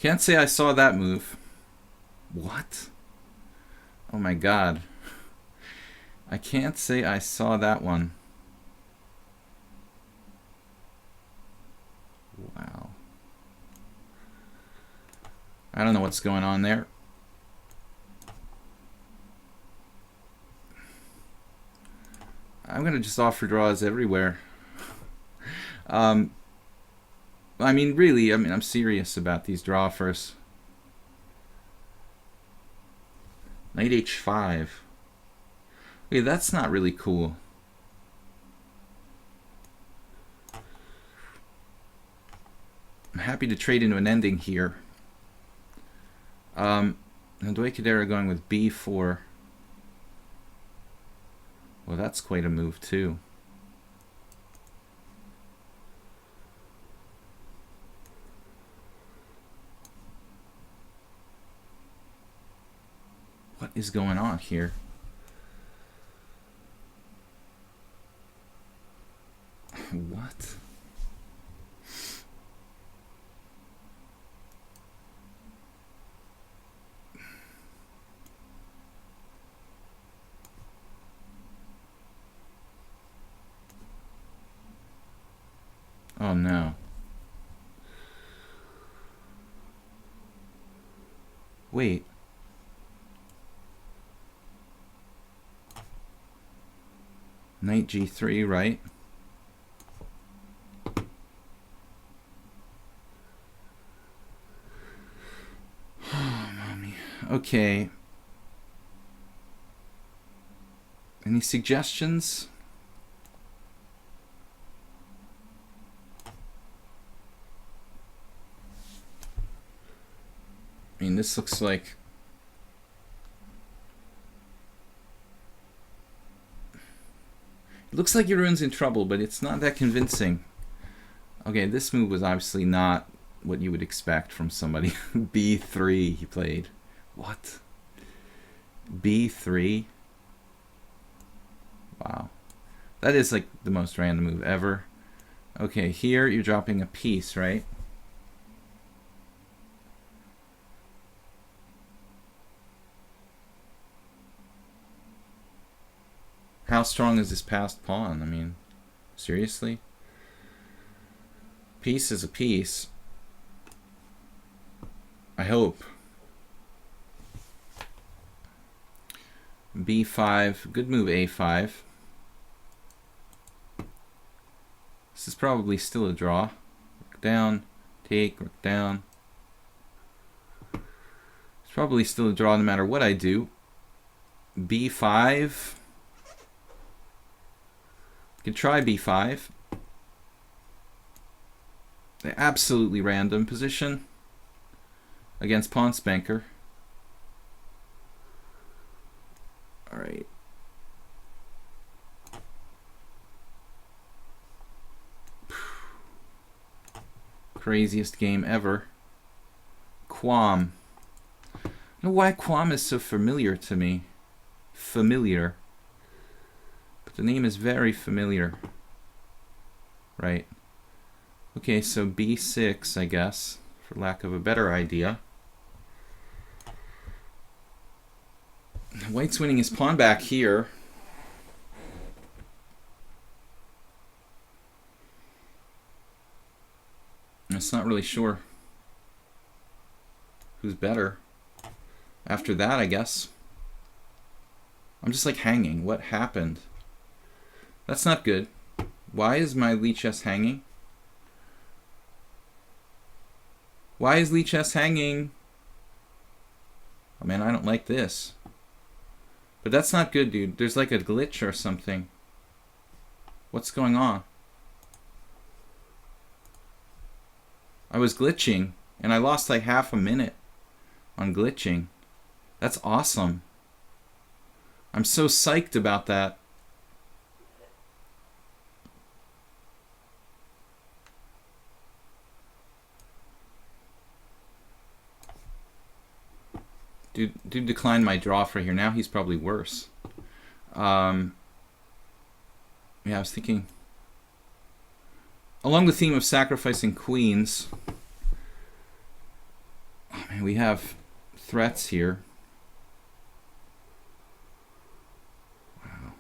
Can't say I saw that move. What? Oh my god. I can't say I saw that one. Wow. I don't know what's going on there. I'm gonna just offer draws everywhere. I mean, really, I'm serious about these draw offers. Knight h5. Okay, that's not really cool. I'm happy to trade into an ending here. Ndwekadera going with b4. Well, that's quite a move, too. What is going on here? What? Oh no. Wait. Knight g3, right? Oh, mommy. Okay. Any suggestions? I mean, this looks like... It looks like Jeroen's in trouble, but it's not that convincing. Okay, this move was obviously not what you would expect from somebody. B3 he played. What? B3? Wow. That is like the most random move ever. Okay, here you're dropping a piece, right? How strong is this passed pawn? I mean, seriously? Piece is a piece. I hope. B5, good move a5. This is probably still a draw. Rook down, take, rook down. It's probably still a draw no matter what I do. B5. Could try b5. The absolutely random position against pawn spanker. All right. Craziest game ever. Quam. I don't know why Quam is so familiar to me. Familiar. The name is very familiar. Right. Okay, so b6, I guess, for lack of a better idea. White's winning his pawn back here. It's not really sure who's better after that, I guess. I'm just like hanging. What happened? That's not good. Why is my lichess hanging? Why is lichess hanging? Oh man, I don't like this. But that's not good, dude. There's like a glitch or something. What's going on? I was glitching, and I lost like half a minute on glitching. That's awesome. I'm so psyched about that. Dude declined my draw for here. Now he's probably worse. Yeah, I was thinking... Along the theme of sacrificing queens... Oh man, we have threats here. Wow.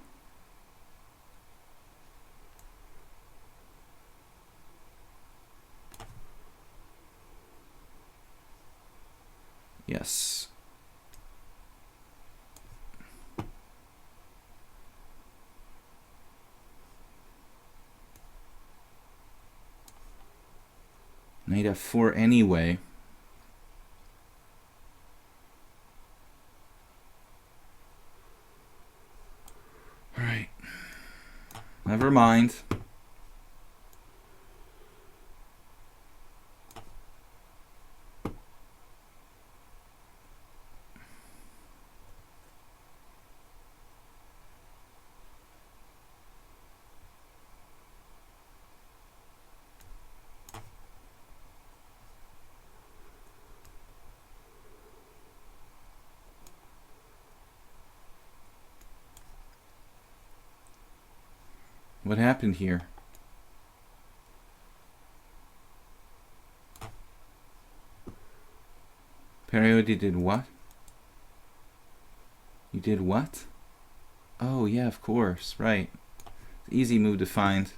Yes. Knight f4 anyway. Alright. Never mind. What happened here? Periodi did what? You did what? Oh, yeah, of course. Right. Easy move to find.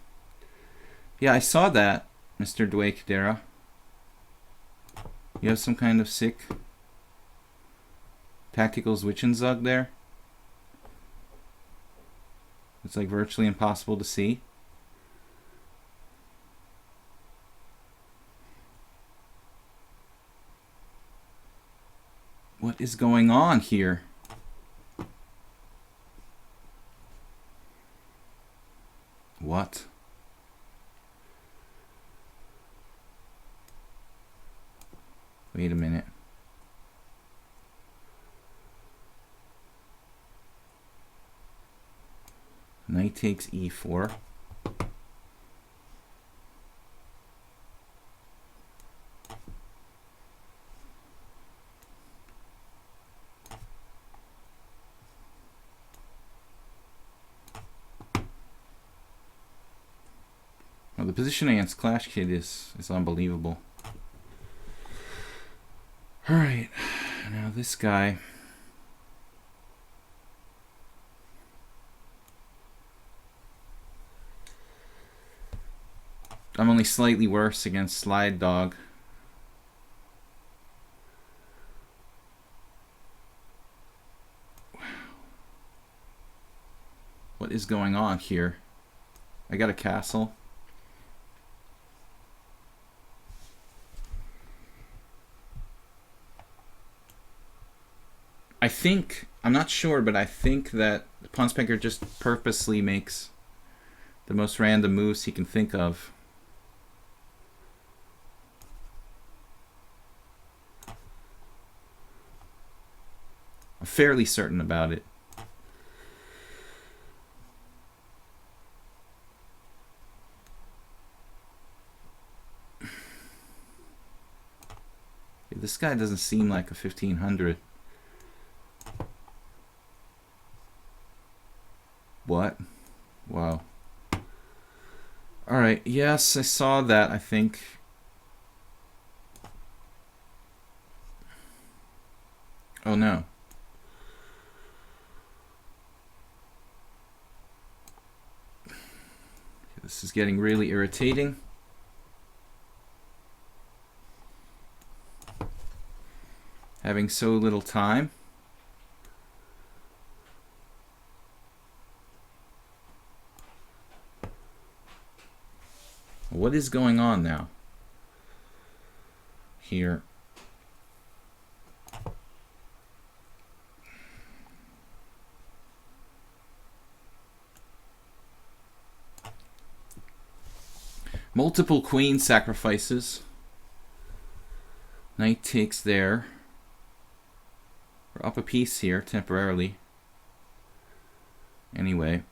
Yeah, I saw that, Mr. Dwayne Kadera. You have some kind of sick tactical Zwischenzug there? It's like virtually impossible to see. What is going on here? What? Wait a minute. Knight takes e4. Well, the position against Clash Kid is unbelievable. Alright, now this guy. I'm only slightly worse against Slide Dog. Wow. What is going on here? I got a castle. I think, I'm not sure, but I think that Pawnspanker just purposely makes the most random moves he can think of. I'm fairly certain about it. This guy doesn't seem like a 1500. What? Wow. Alright, yes, I saw that, I think. Oh no. This is getting really irritating. Having so little time. What is going on now? Here. Multiple queen sacrifices. Knight takes there. We're up a piece here temporarily. Anyway.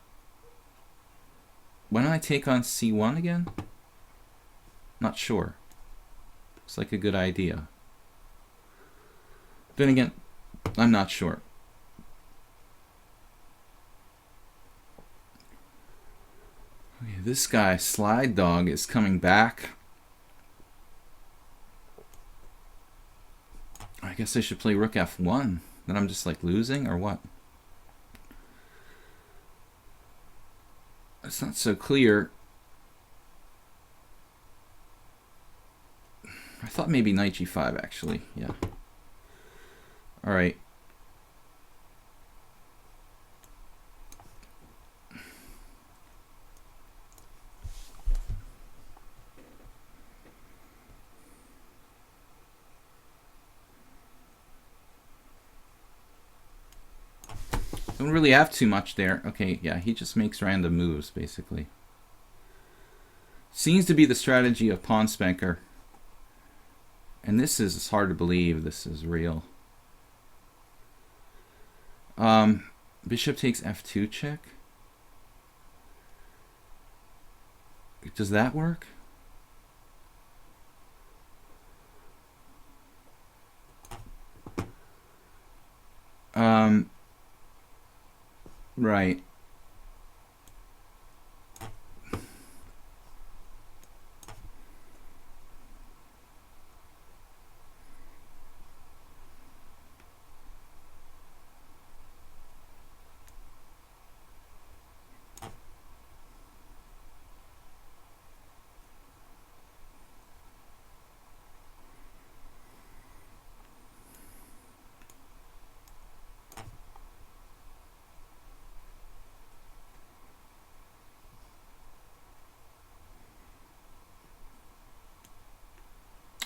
Why don't I take on c1 again? Not sure. Looks like a good idea. Then again, I'm not sure. Okay, this guy, Slide Dog, is coming back. I guess I should play rook f1. Then I'm just like losing, or what? It's not so clear. I thought maybe knight g5 actually, yeah. Alright. Don't really have too much there. Okay, yeah, he just makes random moves, basically. Seems to be the strategy of Pawn Spanker. And this is, it's hard to believe this is real. Bishop takes f2 check. Does that work? Right.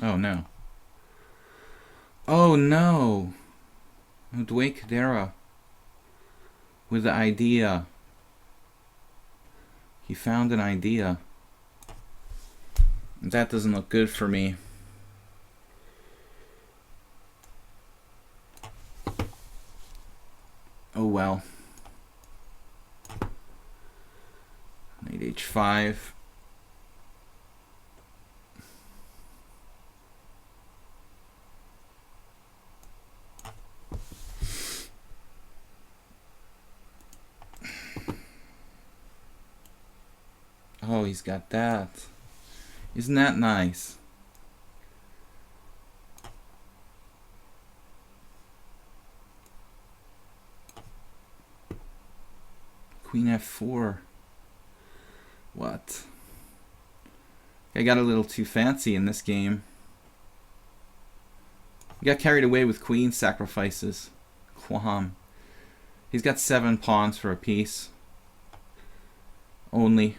Oh no. Oh no. Dwayne Cadera with the idea. He found an idea. That doesn't look good for me. Oh well. Knight h5. Oh, he's got that. Isn't that nice? Queen f4. What? I got a little too fancy in this game. He got carried away with queen sacrifices. Quam. He's got 7 pawns for a piece. Only.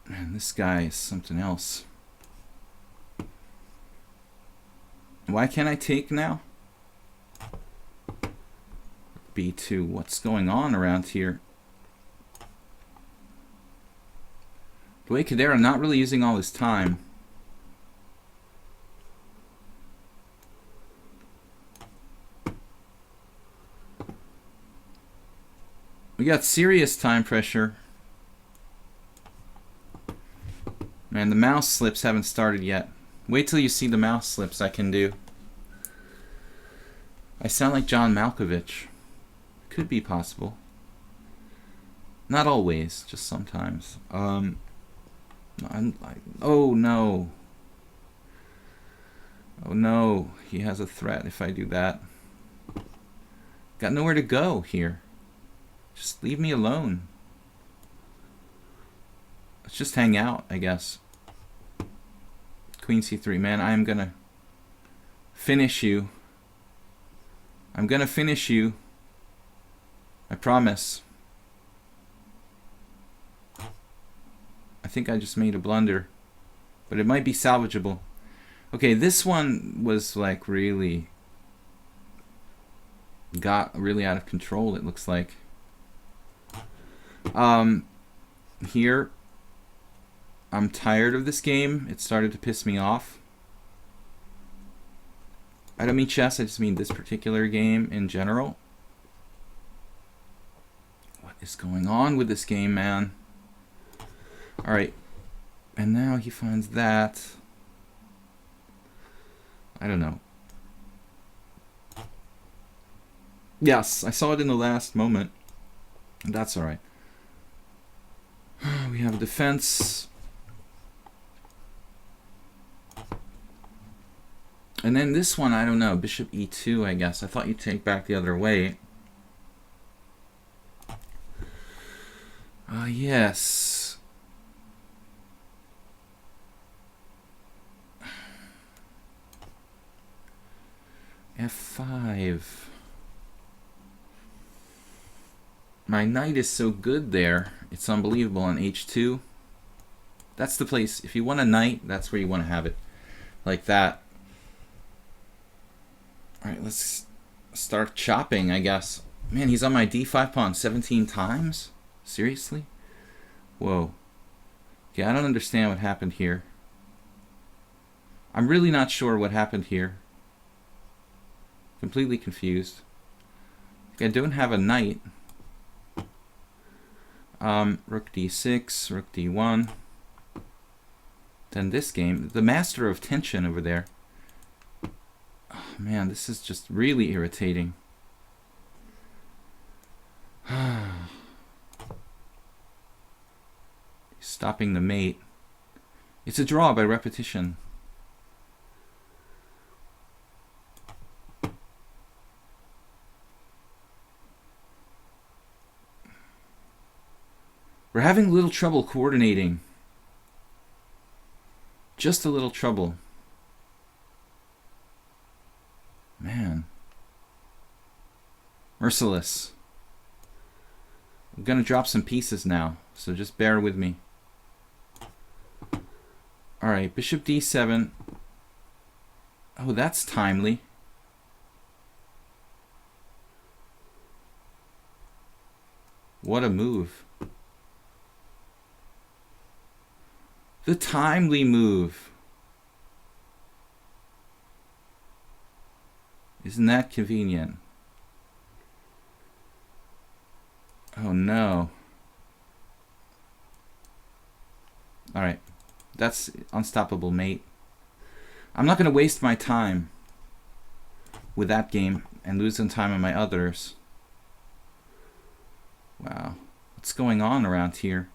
Man, this guy is something else. Why can't I take now? B2. What's going on around here? Dwayne Cadera not really using all his time. We got serious time pressure. Man, the mouse slips haven't started yet. Wait till you see the mouse slips I can do. I sound like John Malkovich. Could be possible. Not always, just sometimes. Oh no. Oh no. He has a threat if I do that. Got nowhere to go here. Just leave me alone. Let's just hang out, I guess. Queen c3. Man, I am gonna finish you. I'm gonna finish you. I promise. I think I just made a blunder. But it might be salvageable. Okay, this one was like really... got really out of control, it looks like. Here... I'm tired of this game. It started to piss me off. I don't mean chess, I just mean this particular game in general. What is going on with this game, man? Alright. And now he finds that. I don't know. Yes, I saw it in the last moment. That's alright. We have defense. And then this one, I don't know. Bishop e2, I guess. I thought you'd take back the other way. Yes. F5. My knight is so good there. It's unbelievable on h2. That's the place. If you want a knight, that's where you want to have it. Like that. Alright, let's start chopping, I guess. Man, he's on my d5 pawn 17 times? Seriously? Whoa. Yeah, I don't understand what happened here. I'm really not sure what happened here. Completely confused. I don't have a knight. Rook d6, rook d1. Then this game, the master of tension over there. Oh, man, this is just really irritating. Stopping the mate. It's a draw by repetition. We're having a little trouble coordinating. Just a little trouble. Man. Merciless. I'm gonna drop some pieces now, so just bear with me. Alright, bishop d7. Oh, that's timely. What a move. The timely move. Isn't that convenient? Oh no. Alright. That's unstoppable, mate. I'm not going to waste my time with that game and losing time on my others. Wow. What's going on around here?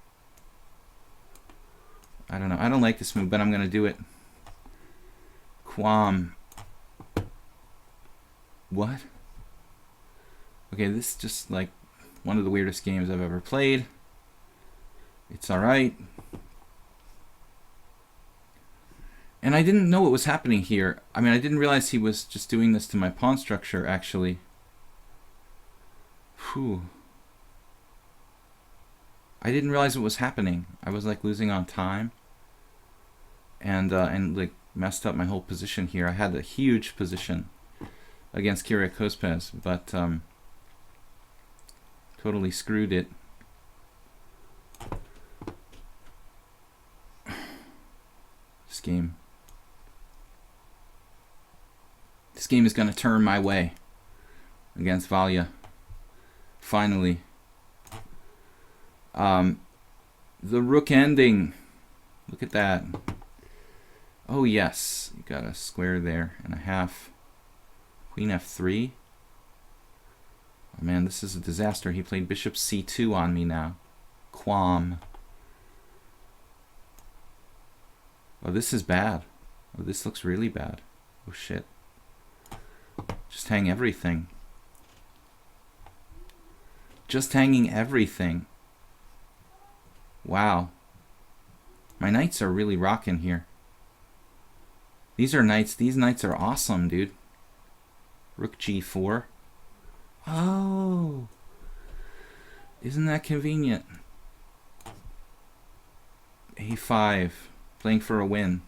I don't know. I don't like this move, but I'm going to do it. Quam. What? Okay, this is just like one of the weirdest games I've ever played. It's alright. And I didn't know what was happening here. I mean, I didn't realize he was just doing this to my pawn structure, actually. Whew. I didn't realize what was happening. I was like losing on time. And like messed up my whole position here. I had a huge position against Kyrgios, but totally screwed it. This game is going to turn my way against Valia. Finally. The rook ending. Look at that. Oh yes, you got a square there and a half. Queen f3. Oh man, this is a disaster. He played bishop c2 on me now. Quam. Oh, this is bad. Oh, this looks really bad. Oh, shit. Just hang everything. Just hanging everything. Wow. My knights are really rocking here. These are knights. These knights are awesome, dude. Rook g4. Oh. Isn't that convenient? a5. Playing for a win.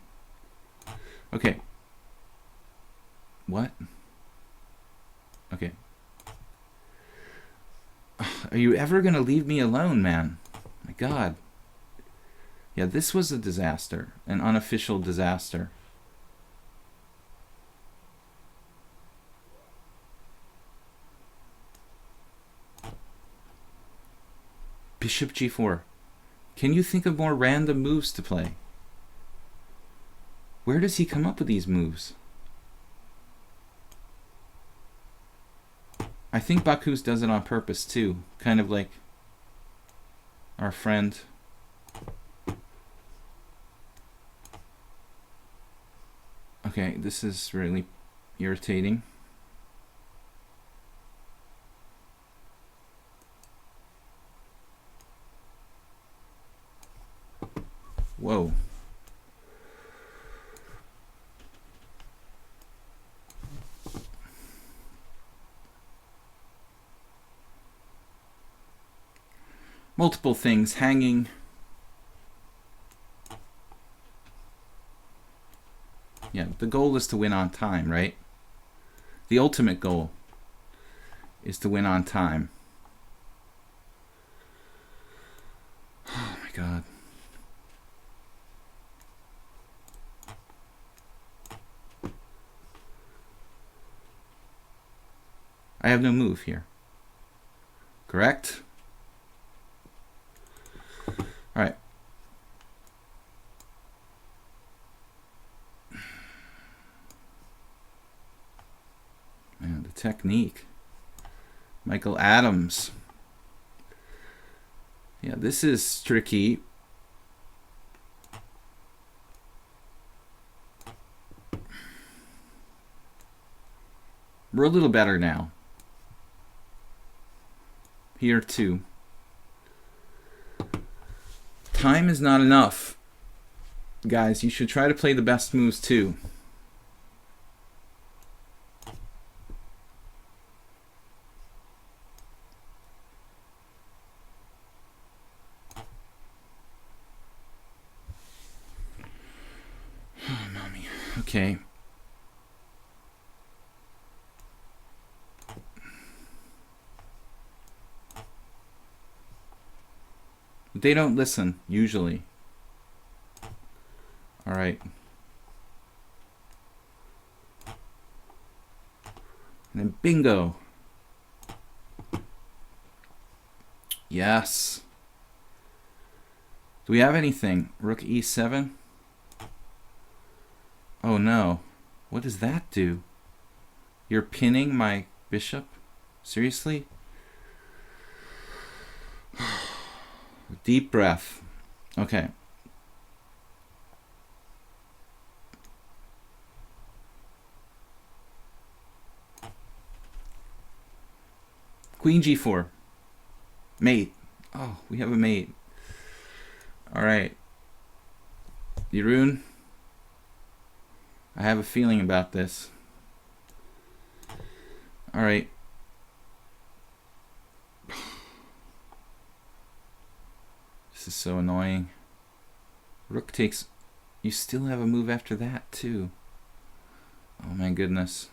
Okay. What? Okay. Are you ever going to leave me alone, man? My God. Yeah, this was a disaster. An unofficial disaster. Bishop g4. Can you think of more random moves to play? Where does he come up with these moves? I think Bakus does it on purpose too. Kind of like our friend. Okay, this is really irritating. Whoa. Multiple things hanging. Yeah, the goal is to win on time, right? The ultimate goal is to win on time. Oh my God. I have no move here. Correct? All right. Man, the technique. Michael Adams. Yeah, this is tricky. We're a little better now. Here too. Time is not enough. Guys, you should try to play the best moves too. Oh, mommy. Okay. They don't listen, usually. All right. And then bingo. Yes. Do we have anything? Rook e7? Oh no. What does that do? You're pinning my bishop? Seriously? Deep breath. Okay. Queen g4. Mate. Oh, we have a mate. All right. Jeroen, I have a feeling about this. All right. This is so annoying. Rook takes... You still have a move after that, too. Oh, my goodness.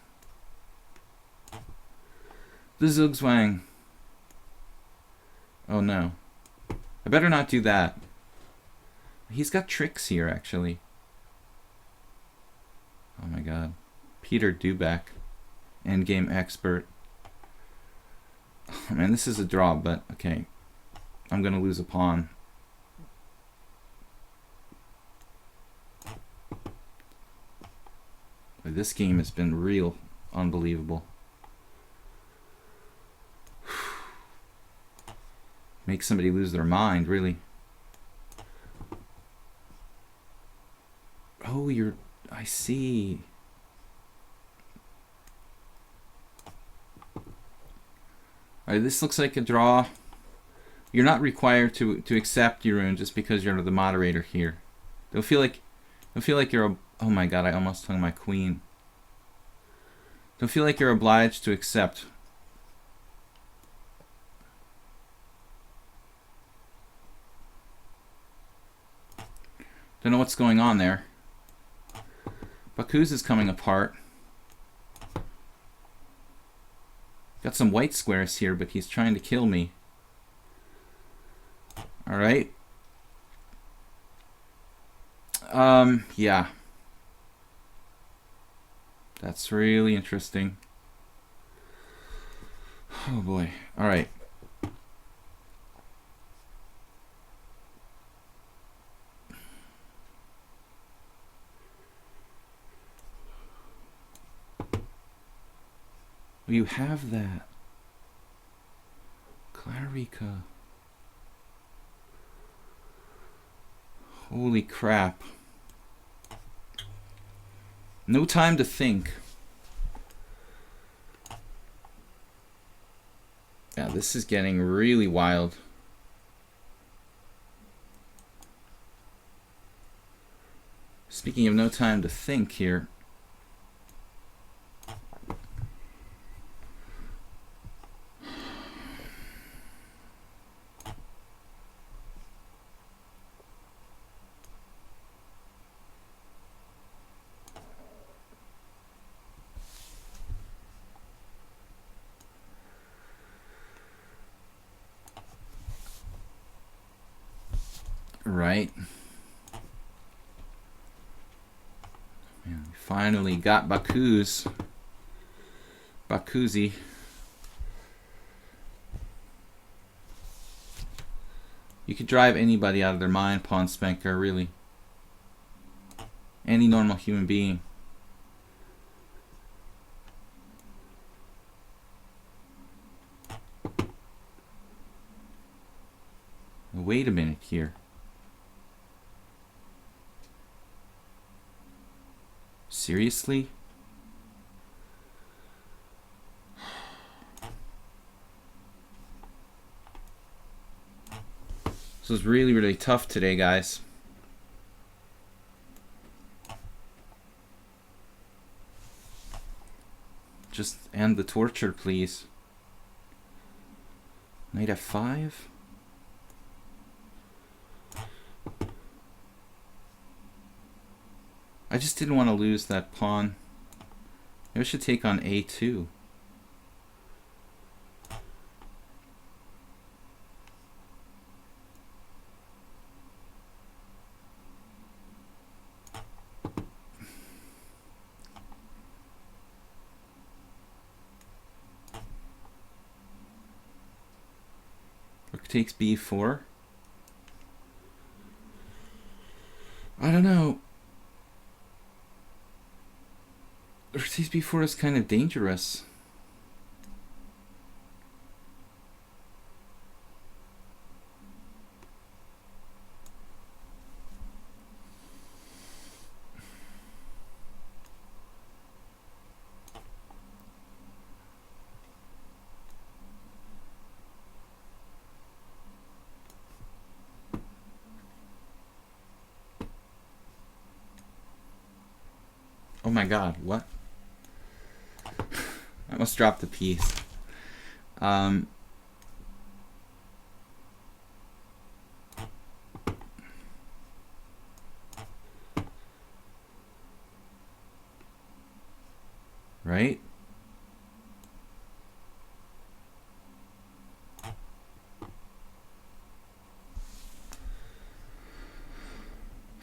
The Zugzwang. Oh, no. I better not do that. He's got tricks here, actually. Oh, my God. Peter Dubak. Endgame expert. Oh, man, this is a draw, but okay. I'm going to lose a pawn. This game has been real unbelievable. Make somebody lose their mind, really. Oh, you're... I see. Alright, this looks like a draw. You're not required to accept your rune just because you're the moderator here. Don't feel like you're a... Oh my god, I almost hung my queen. Don't feel like you're obliged to accept. Don't know what's going on there. Bakuz is coming apart. Got some white squares here, but he's trying to kill me. Alright. Yeah. That's really interesting. Oh boy. Alright. You have that. Clarica. Holy crap. No time to think. Yeah, this is getting really wild. Speaking of no time to think here. Right. Man, we finally got Bakuz. Bakuzi. You could drive anybody out of their mind, Pawn Spanker, really. Any normal human being. Wait a minute here. Seriously? This was really, really tough today, guys. Just end the torture, please. Knight f5? I just didn't want to lose that pawn. Maybe I should take on a2. Rook takes b4. I don't know. Rook takes b4 is kind of dangerous. Oh my god, what? I almost dropped the piece. Right?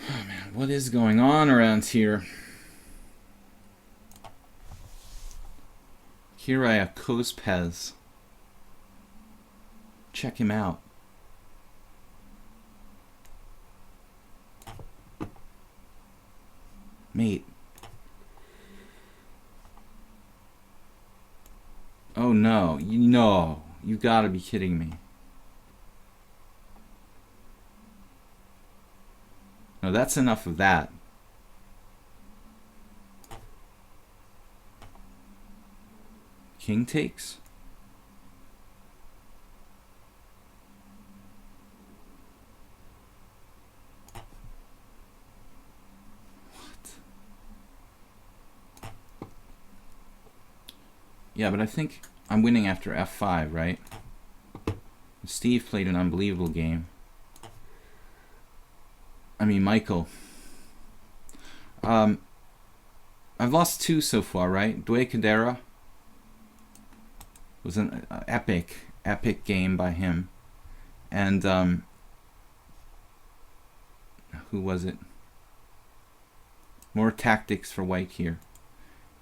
Oh man, what is going on around here? Kiraya Kospez. Check him out. Mate. Oh no, you gotta be kidding me. No, that's enough of that. King takes? Yeah, but I think I'm winning after f5, right? Steve played an unbelievable game. I mean, Michael. I've lost 2 so far, right? Due Cadera was an epic game by him. And who was it? More tactics for white here.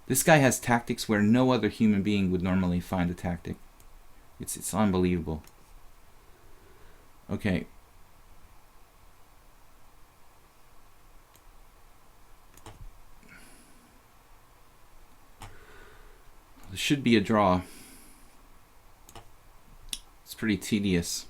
This guy has tactics where no other human being would normally find a tactic. It's unbelievable. Okay. This should be a draw. It's pretty tedious.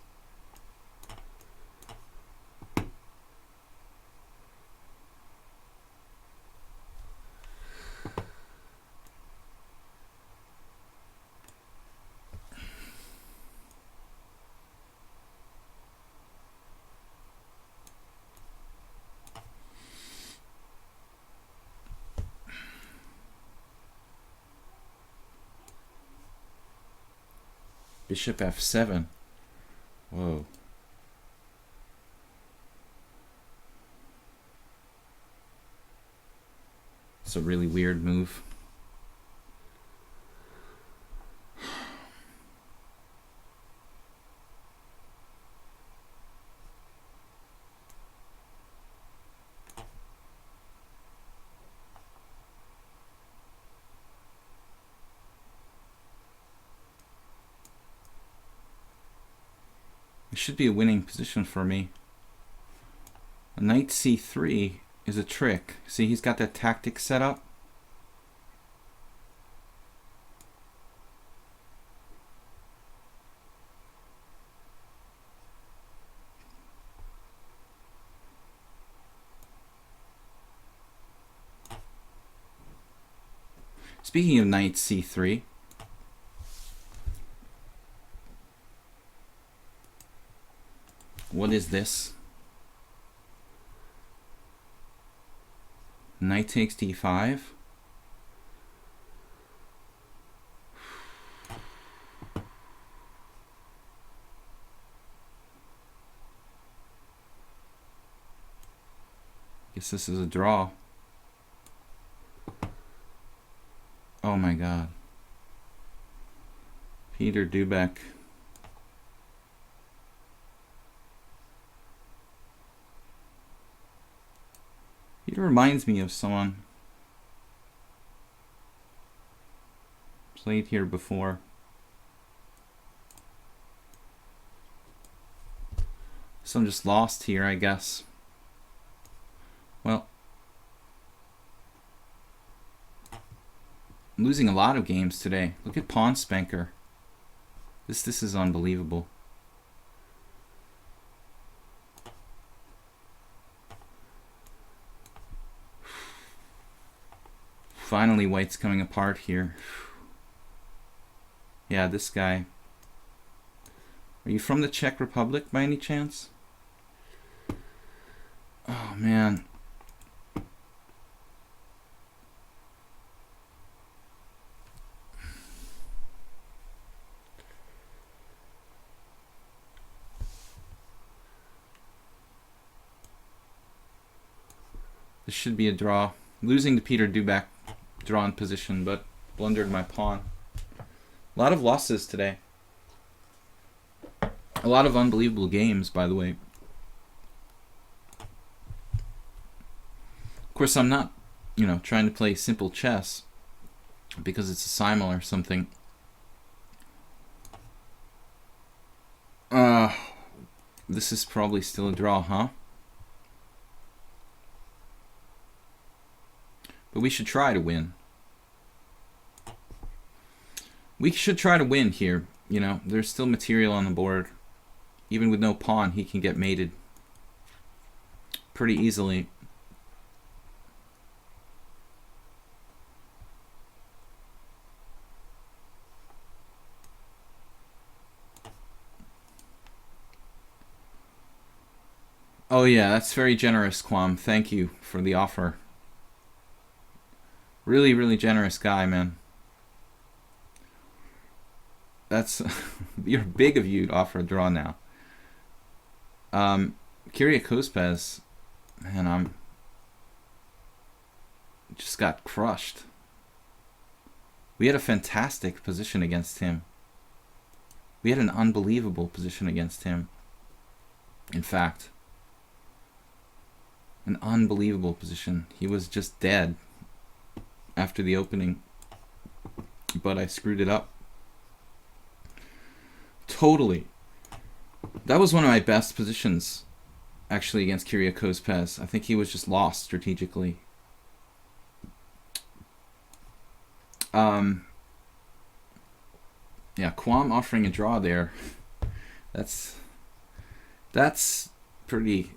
Bishop f7. Whoa. It's a really weird move. It should be a winning position for me. A knight c3 is a trick. See, he's got that tactic set up. Speaking of knight c3, what is this? Knight takes d5. Guess this is a draw. Oh my god. Peter Dubek. He reminds me of someone played here before. So I'm just lost here, I guess. Well, I'm losing a lot of games today. Look at Pawn Spanker. This is unbelievable. Finally, white's coming apart here. Yeah, this guy. Are you from the Czech Republic by any chance? Oh, man. This should be a draw. Losing to Peter Dubek, drawn position, but blundered my pawn. A lot of losses today. A lot of unbelievable games, by the way. Of course, I'm not, trying to play simple chess because it's a simul or something. This is probably still a draw, huh? But we should try to win. We should try to win here. There's still material on the board. Even with no pawn, he can get mated pretty easily. Oh yeah, that's very generous, Quam. Thank you for the offer. Really, really generous guy, man. That's you're big of you to offer a draw now. Kyrgios, man, I'm just got crushed. We had a fantastic position against him. We had an unbelievable position against him. In fact, an unbelievable position. He was just dead after the opening, but I screwed it up. Totally. That was one of my best positions, actually, against Kyrgios. I think he was just lost strategically. Yeah, Quam offering a draw there. That's pretty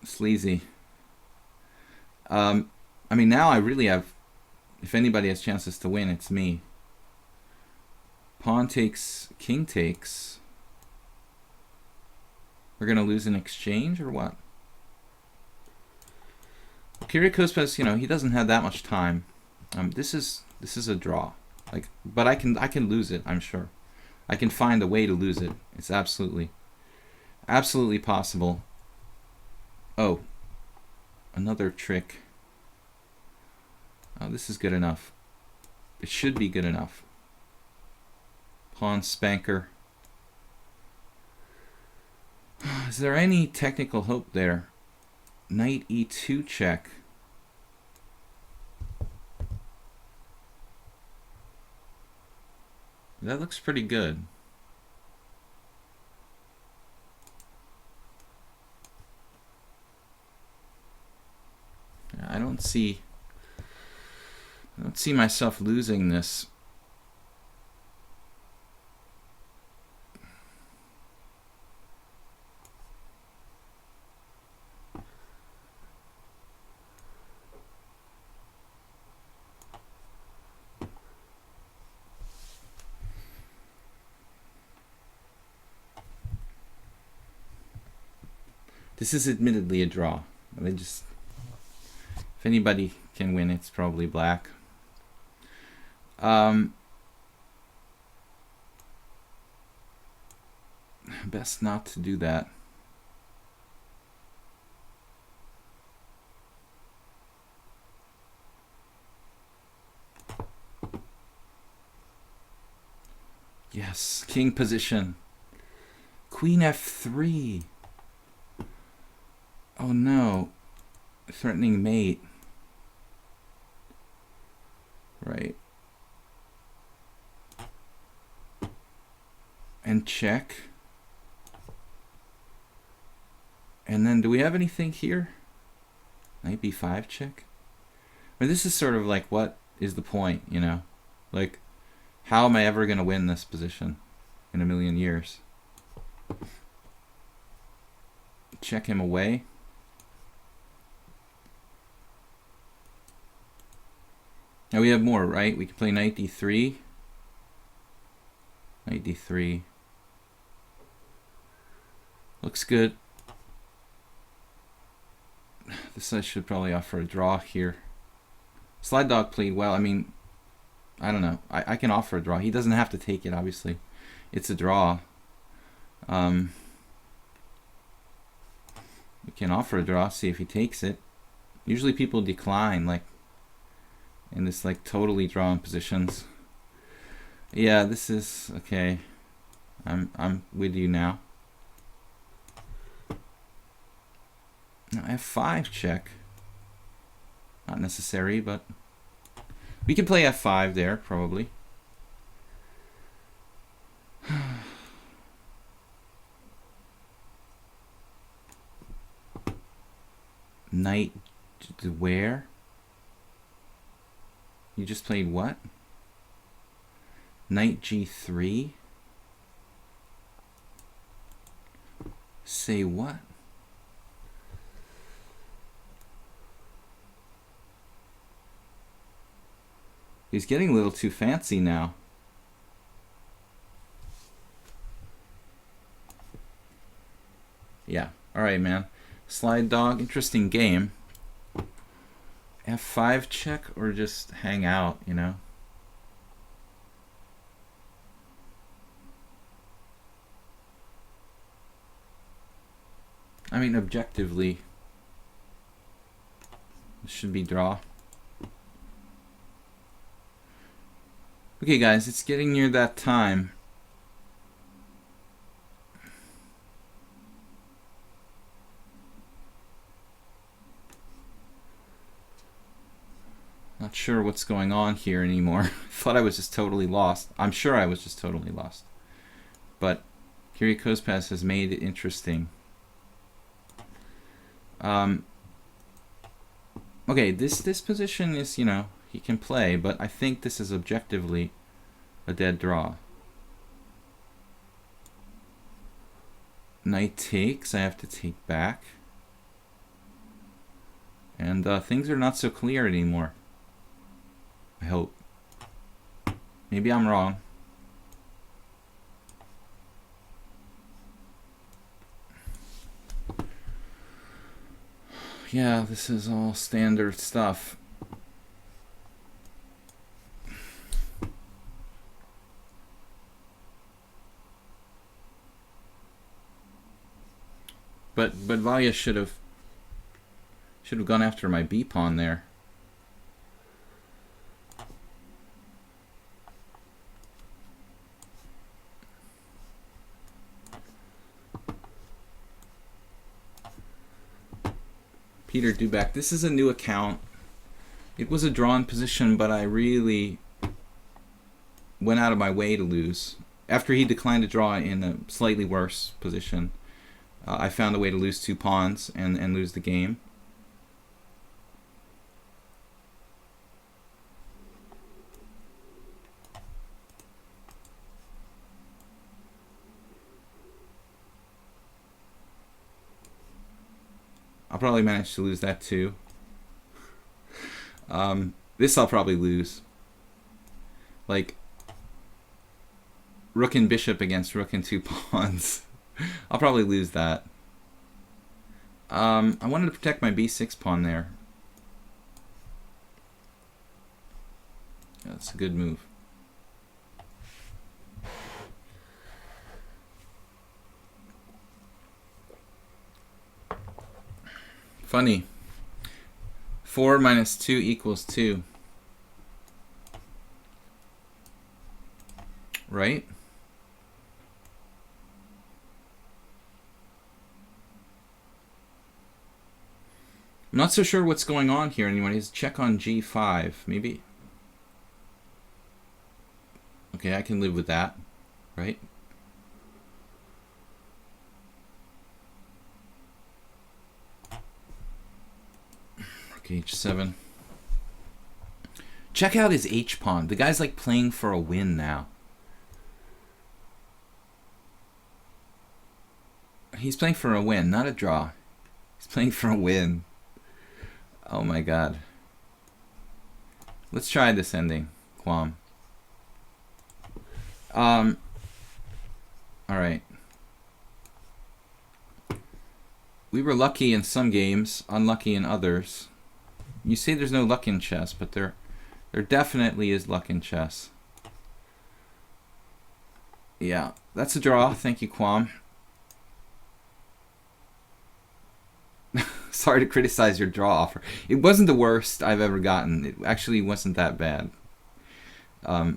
sleazy. I mean, now I really have, if anybody has chances to win, it's me. Pawn takes, king takes. We're gonna lose in exchange or what? Kyrgios, you know, he doesn't have that much time. This is a draw. Like, but I can lose it, I'm sure. I can find a way to lose it. It's absolutely possible. Oh, another trick. Oh, this is good enough. It should be good enough. Pawn spanker. Is there any technical hope there? Knight e2 check. That looks pretty good. I don't see myself losing this. This is admittedly a draw. If anybody can win, it's probably black. Best not to do that. Yes, king position. Queen f3. Oh no. Threatening mate. Right. And check. And then do we have anything here? Knight b5 check. I mean, this is sort of like, what is the point, you know? Like, how am I ever going to win this position in a million years? Check him away. Now we have more, right? We can play knight d3. Knight d3. Looks good. This I should probably offer a draw here. Slide dog played well. I mean, I don't know. I can offer a draw. He doesn't have to take it, obviously. It's a draw. We can offer a draw, see if he takes it. Usually people decline, like, in this, like, totally drawn positions. Yeah, this is okay. I'm with you now. Now f5 check. Not necessary, but we can play f5 there probably. Knight to where? You just played what? Knight g3? Say what? He's getting a little too fancy now. Yeah. All right, man. Slide dog, interesting game. F5 check or just hang out, you know? I mean, objectively, this should be draw. Okay, guys, it's getting near that time. Not sure what's going on here anymore. Thought I was just totally lost. I'm sure I was just totally lost. But Kyrgios has made it interesting. Okay, this position is, you know, he can play, but I think this is objectively a dead draw. Knight takes, I have to take back. And things are not so clear anymore. I hope. Maybe I'm wrong. Yeah, this is all standard stuff. But Valia should have gone after my B pawn there. Peter Duback, this is a new account. It was a drawn position, but I really went out of my way to lose. After he declined to draw in a slightly worse position, I found a way to lose 2 pawns and lose the game. I'll probably manage to lose that too. This I'll probably lose. Like, rook and bishop against rook and 2 pawns. I'll probably lose that. I wanted to protect my b6 pawn there. That's a good move. Funny. 4 minus 2 equals 2. Right? I'm not so sure what's going on here anyway. Let's check on g5. Maybe. Okay, I can live with that. Right? H7. Check out his H pawn. The guy's like playing for a win now. He's playing for a win, not a draw. He's playing for a win. Oh my god. Let's try this ending, Quam. Alright. We were lucky in some games, unlucky in others. You say there's no luck in chess, but there definitely is luck in chess. Yeah, that's a draw. Thank you, Quam. Sorry to criticize your draw offer. It wasn't the worst I've ever gotten. It actually wasn't that bad. I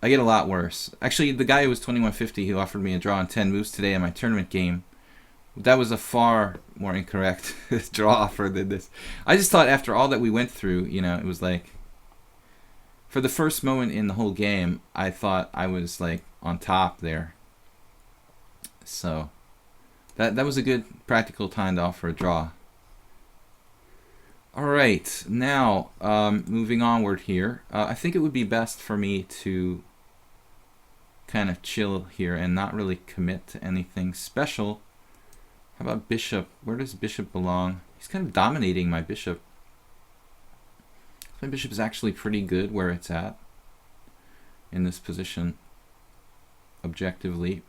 get a lot worse. Actually, the guy who was 2150 who offered me a draw in 10 moves today in my tournament game, that was a far more incorrect draw offer than this. I just thought after all that we went through, you know, it was like, for the first moment in the whole game, I thought I was like on top there. So that was a good practical time to offer a draw. All right, now moving onward here, I think it would be best for me to kind of chill here and not really commit to anything special. How about bishop? Where does bishop belong? He's kind of dominating my bishop. My bishop is actually pretty good where it's at in this position, objectively.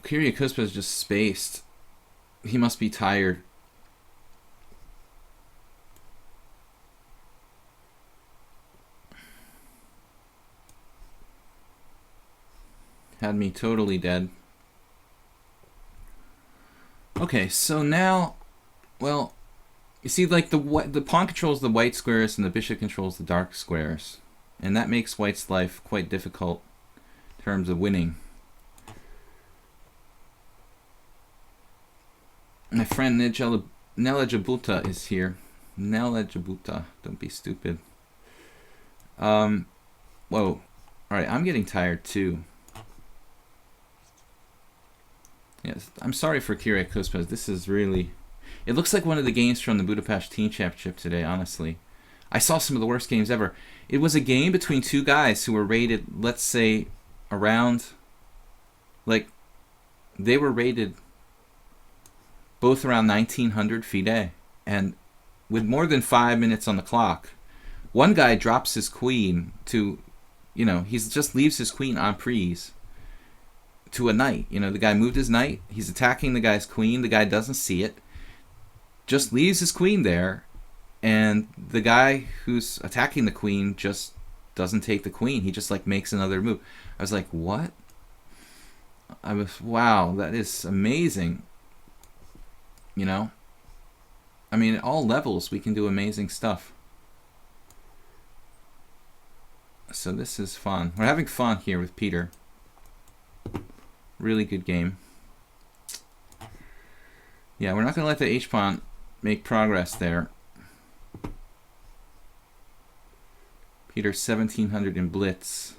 Kyrgyzstan is just spaced. He must be tired. Had me totally dead. Okay, so now, well, you see, like the pawn controls the white squares and the bishop controls the dark squares, and that makes white's life quite difficult in terms of winning. My friend Nella Jabuta is here. Nella Jabuta, don't be stupid. Whoa. Alright, I'm getting tired too. Yes, I'm sorry for Kyriak Kuspez. This is really... It looks like one of the games from the Budapest Team Championship today, honestly. I saw some of the worst games ever. It was a game between two guys who were rated, let's say, around... Like, they were rated both around 1900 FIDE. And with more than 5 minutes on the clock, one guy drops his queen to... You know, he just leaves his queen en prise to a knight. You know, the guy moved his knight. He's attacking the guy's queen. The guy doesn't see it. Just leaves his queen there. And the guy who's attacking the queen just doesn't take the queen. He just, like, makes another move. I was like, what? Wow, that is amazing. You know? I mean, at all levels, we can do amazing stuff. So this is fun. We're having fun here with Peter. Really good game. Yeah, we're not going to let the H-pawn make progress there. Peter 1700 in Blitz.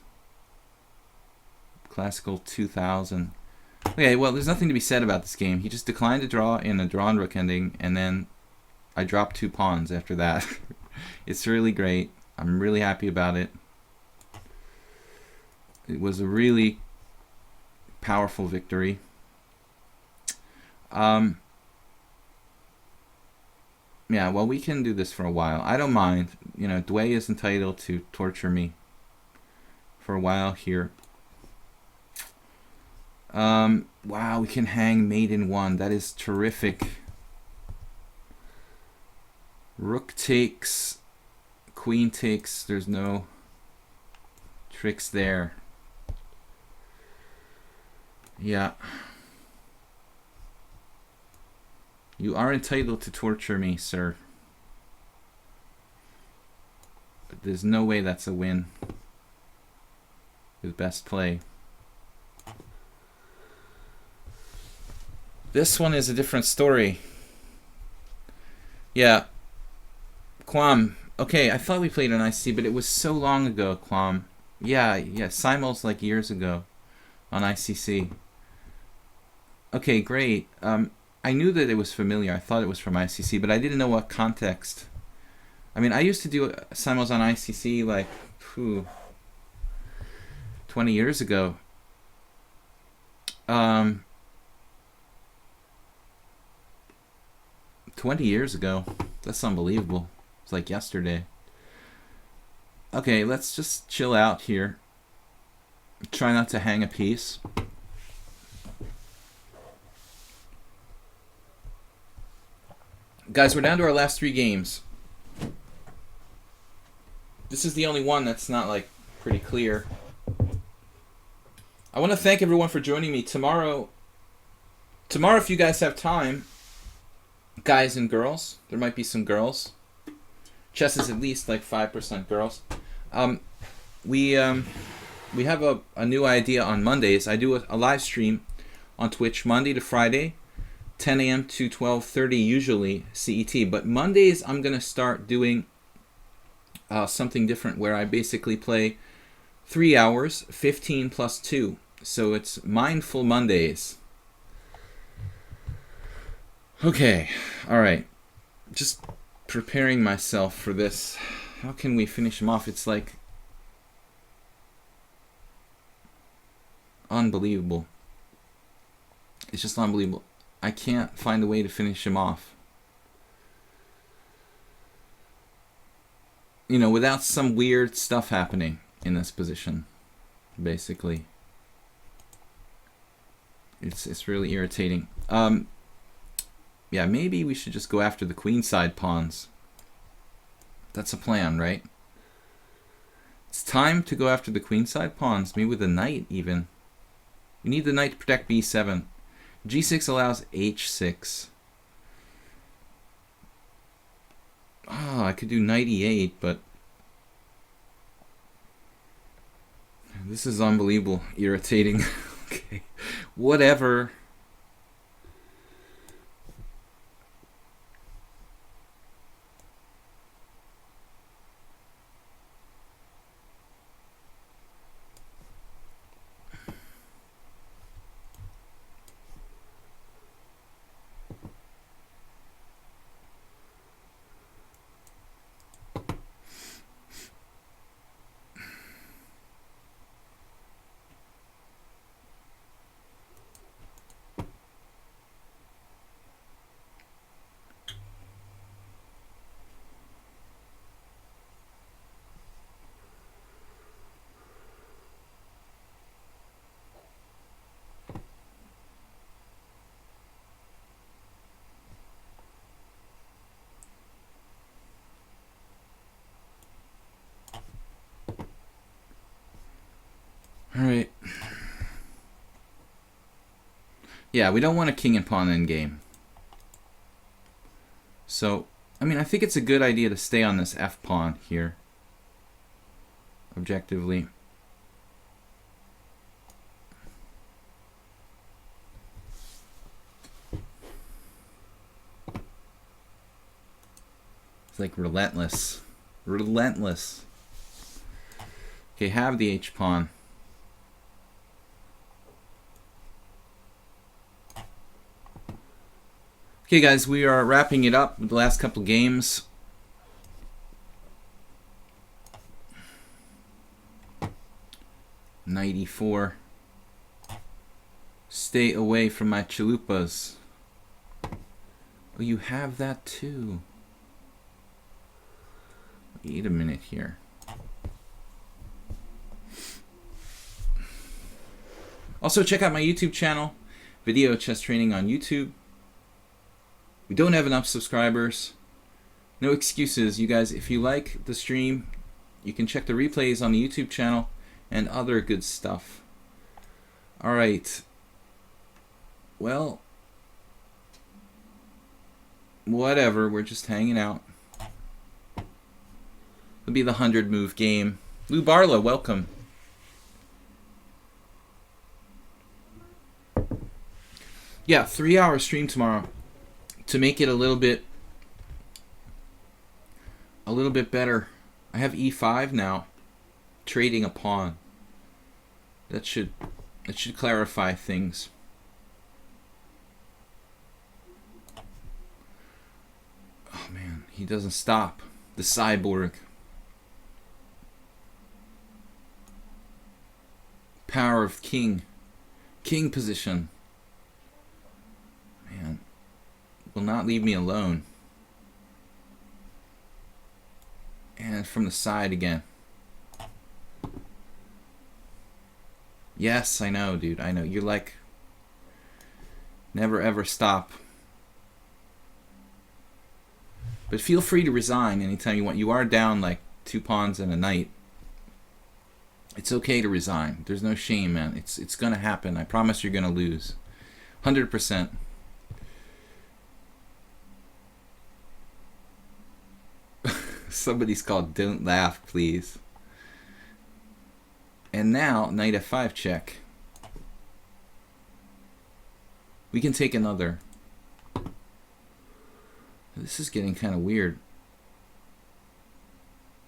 Classical 2000. Okay, well, there's nothing to be said about this game. He just declined to draw in a drawn rook ending, and then I dropped 2 pawns after that. It's really great. I'm really happy about it. It was a really powerful victory. Yeah, well, we can do this for a while. I don't mind. You know, Dway is entitled to torture me for a while here. Wow, we can hang mate in 1. That is terrific. Rook takes, queen takes. There's no tricks there. Yeah. You are entitled to torture me, sir. But there's no way that's a win with best play. This one is a different story. Yeah. Quam. Okay, I thought we played on IC, but it was so long ago, Quam. Yeah, Simul's like years ago on ICC. Okay, great. I knew that it was familiar. I thought it was from ICC, but I didn't know what context. I mean, I used to do Simuls on ICC like 20 years ago. 20 years ago. That's unbelievable. It's like yesterday. Okay, let's just chill out here. Try not to hang a piece. Guys, we're down to our last 3 games. This is the only one that's not, like, pretty clear. I want to thank everyone for joining me. Tomorrow, if you guys have time, guys and girls, there might be some girls. Chess is at least like 5% girls. We have a new idea on Mondays. I do a live stream on Twitch Monday to Friday, 10 a.m. to 12:30 usually CET. But Mondays I'm going to start doing something different where I basically play 3 hours, 15 plus 2. So it's Mindful Mondays. Okay, alright. Just preparing myself for this. How can we finish him off? It's like unbelievable. It's just unbelievable. I can't find a way to finish him off. You know, without some weird stuff happening in this position, basically. It's really irritating. Yeah, maybe we should just go after the queenside pawns. That's a plan, right? It's time to go after the queenside pawns, maybe with a knight even. You need the knight to protect b7. g6 allows h6. Oh, I could do knight e8, but this is unbelievable, irritating. Okay, whatever. Alright. Yeah, we don't want a king and pawn endgame. So, I mean, I think it's a good idea to stay on this f pawn here. Objectively. It's like relentless. Relentless. Okay, have the h pawn. Okay, guys, we are wrapping it up with the last couple games. Knight e4. Stay away from my chalupas. Oh, you have that too. Wait a minute here. Also, check out my YouTube channel, Video Chess Training on YouTube. We don't have enough subscribers. No excuses. You guys, if you like the stream, you can check the replays on the YouTube channel and other good stuff. Alright. Well, whatever. We're just hanging out. It'll be the 100-move game. Lou Barlow, welcome. Yeah, 3-hour stream tomorrow. To make it a little bit better, I have e5 now, trading a pawn. That should clarify things. Oh man, he doesn't stop. The cyborg. Power of king. King position. Man. Will not leave me alone. And from the side again. Yes, I know, dude. I know. You're like, never ever stop. But feel free to resign anytime you want. You are down like 2 pawns and a knight. It's okay to resign. There's no shame, man. It's gonna happen. I promise you're gonna lose. 100%. Somebody's called "Don't laugh, please." And now knight f5 check. We can take another. This is getting kind of weird.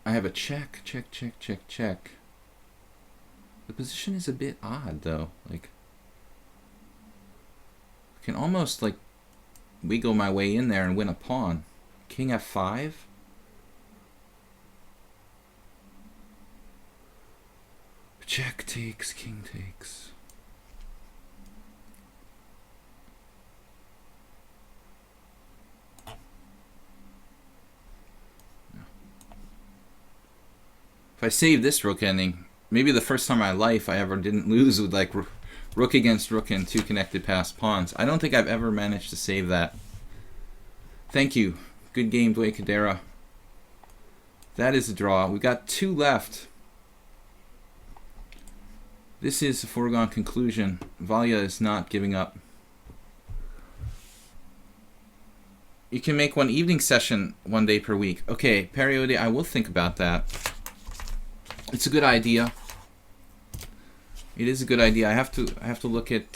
I have a check, check, check, check, check. The position is a bit odd though. Like, I can almost like wiggle my way in there and win a pawn. King f5. Check takes, king takes. If I save this rook ending, maybe the first time in my life I ever didn't lose with like Rook against rook and 2 connected past pawns. I don't think I've ever managed to save that. Thank you. Good game, Dwayne Cadera. That is a draw. We got 2 left. This is a foregone conclusion. Valya is not giving up. You can make one evening session 1 day per week. Okay, Periode, I will think about that. It's a good idea. It is a good idea. I have to look at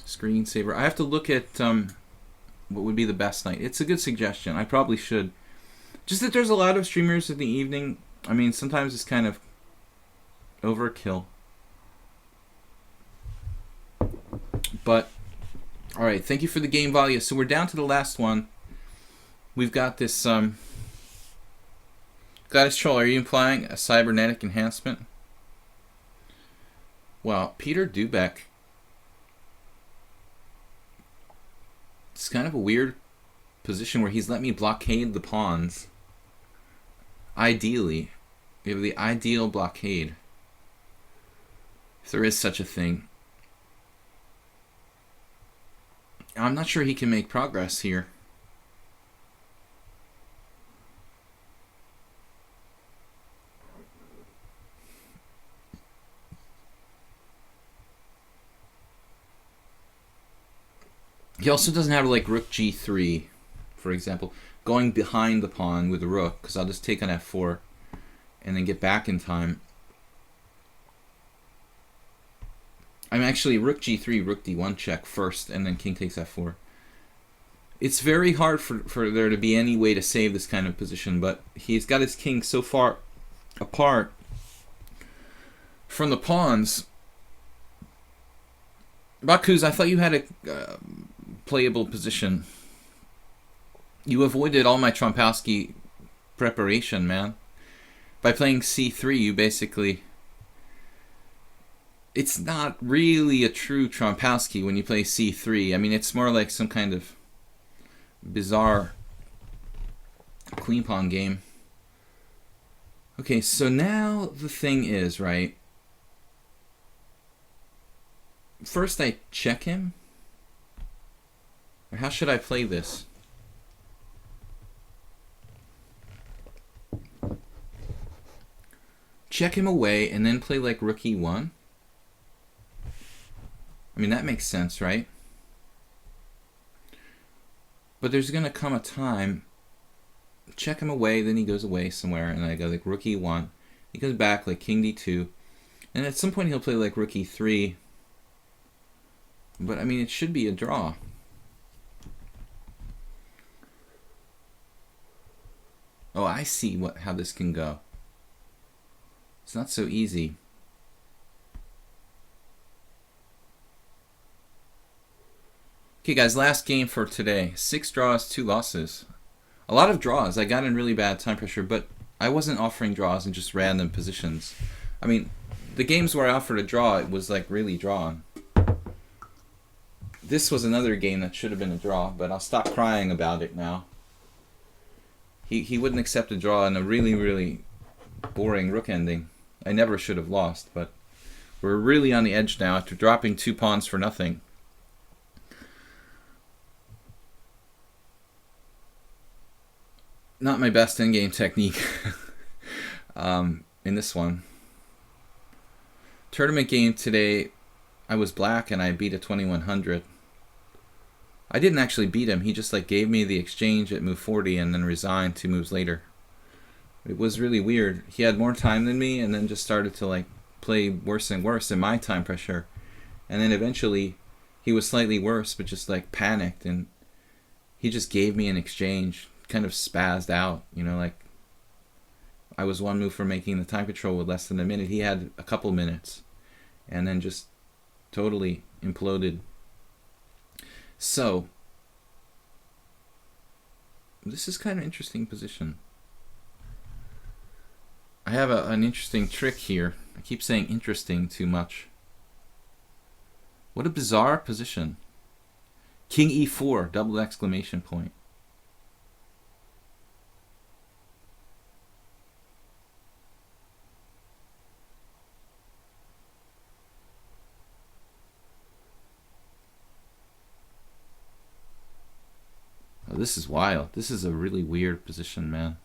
screensaver. I have to look at what would be the best night. It's a good suggestion. I probably should. Just that there's a lot of streamers in the evening. I mean, sometimes it's kind of overkill. But all right, thank you for the game, Valia. So we're down to the last one. We've got this Goddess Troll, are you implying a cybernetic enhancement? Well, Peter Dubeck. It's kind of a weird position where he's let me blockade the pawns. Ideally. We have the ideal blockade. If there is such a thing. I'm not sure he can make progress here. He also doesn't have like rook g3, for example, going behind the pawn with the rook, because I'll just take on f4 and then get back in time. I'm actually rook g3, rook d1 check first, and then king takes f4. It's very hard for there to be any way to save this kind of position, but he's got his king so far apart from the pawns. Bakuz, I thought you had a playable position. You avoided all my Trompowsky preparation, man. By playing c3, you basically... It's not really a true Trompowsky when you play c3. I mean, it's more like some kind of bizarre queen pawn game. Okay, so now the thing is, right? First I check him? Or how should I play this? Check him away and then play like rook e1? I mean, that makes sense, right? But there's going to come a time, check him away, then he goes away somewhere, and I go like rook e1. He goes back like king d2. And at some point he'll play like rook e3. But I mean, it should be a draw. Oh, I see how this can go. It's not so easy. Okay, guys, last game for today. 6 draws, 2 losses. A lot of draws. I got in really bad time pressure, but I wasn't offering draws in just random positions. I mean, the games where I offered a draw, it was like really drawn. This was another game that should have been a draw, but I'll stop crying about it now. He wouldn't accept a draw in a really, really boring rook ending. I never should have lost, but we're really on the edge now after dropping 2 pawns for nothing. Not my best endgame technique in this one. Tournament game today, I was black and I beat a 2100. I didn't actually beat him. He just like gave me the exchange at move 40 and then resigned 2 moves later. It was really weird. He had more time than me and then just started to like play worse and worse in my time pressure. And then eventually he was slightly worse, but just like panicked and he just gave me an exchange. Kind of spazzed out, you know, like I was 1 move from making the time control with less than a minute. He had a couple minutes and then just totally imploded. So this is kind of an interesting position. I have an interesting trick here. I keep saying interesting too much. What a bizarre position. King e4, double exclamation point. This is wild. This is a really weird position, man.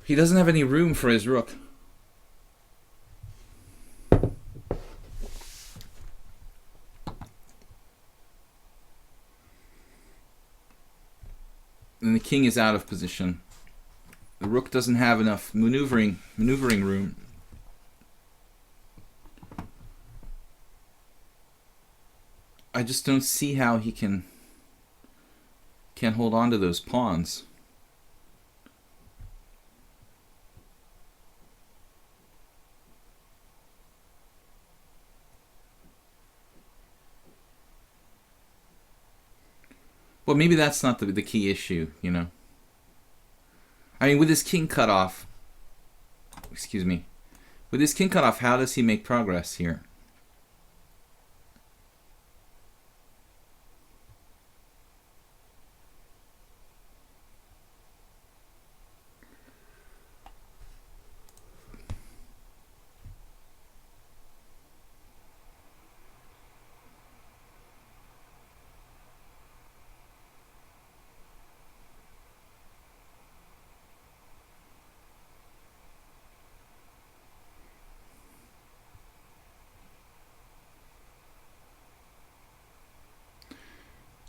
He doesn't have any room for his rook. And the king is out of position. The rook doesn't have enough maneuvering room. I just don't see how he can't hold on to those pawns. Well, maybe that's not the key issue, you know. I mean, with his king cut off, excuse me, with his king cut off, how does he make progress here?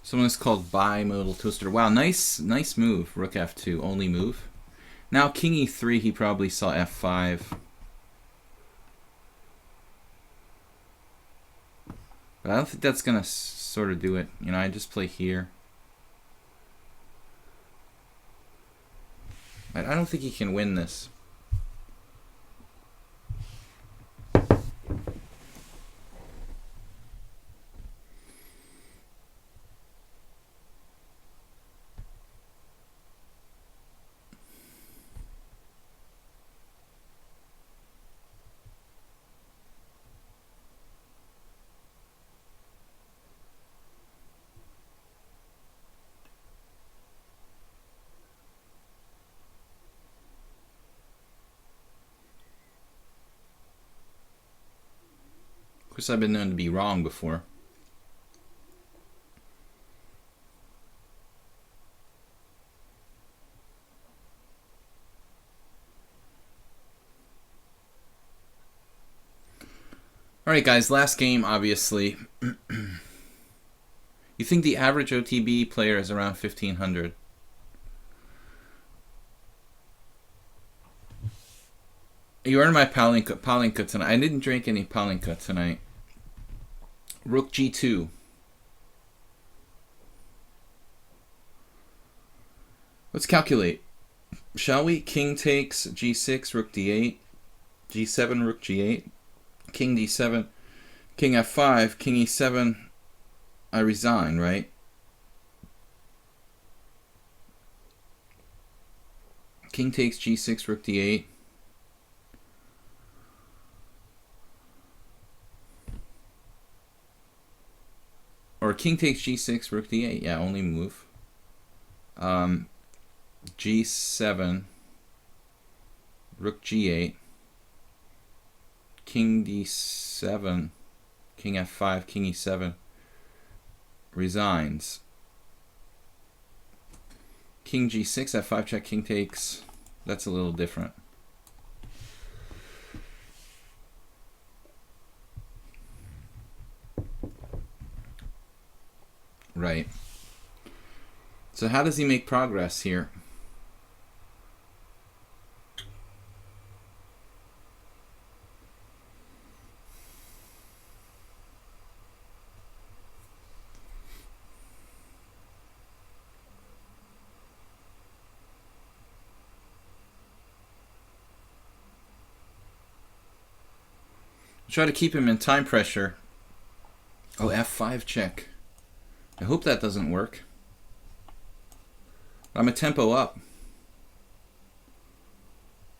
Someone is called bimodal toaster. Wow, nice move. Rook f2, only move. Now king e3, he probably saw f5. But I don't think that's gonna sort of do it. You know, I just play here. I don't think he can win this. Of course, I've been known to be wrong before. Alright guys, last game, obviously. You think the average OTB player is around 1,500? You earned my palinka tonight. I didn't drink any palinka tonight. Rook g2. Let's calculate. Shall we? King takes g6, rook d8, g7, rook g8, king d7, king f5, king e7. I resign, right? King takes g6, rook d8. Or king takes g6, rook d8. Yeah, only move. G7, rook g8, king d7, king f5, king e7. Resigns. King g6, f5 check, king takes. That's a little different. Right. So how does he make progress here? Try to keep him in time pressure. Oh, f5 check. I hope that doesn't work. I'm a tempo up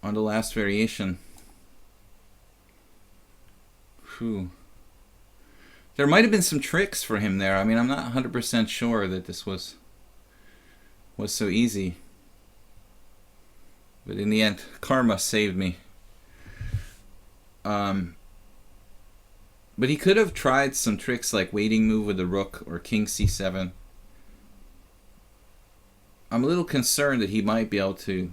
on the last variation. Whew. There might have been some tricks for him there. I mean, I'm not 100% sure that this was so easy. But in the end, karma saved me. But he could have tried some tricks like waiting move with the rook or king c7. I'm a little concerned that he might be able to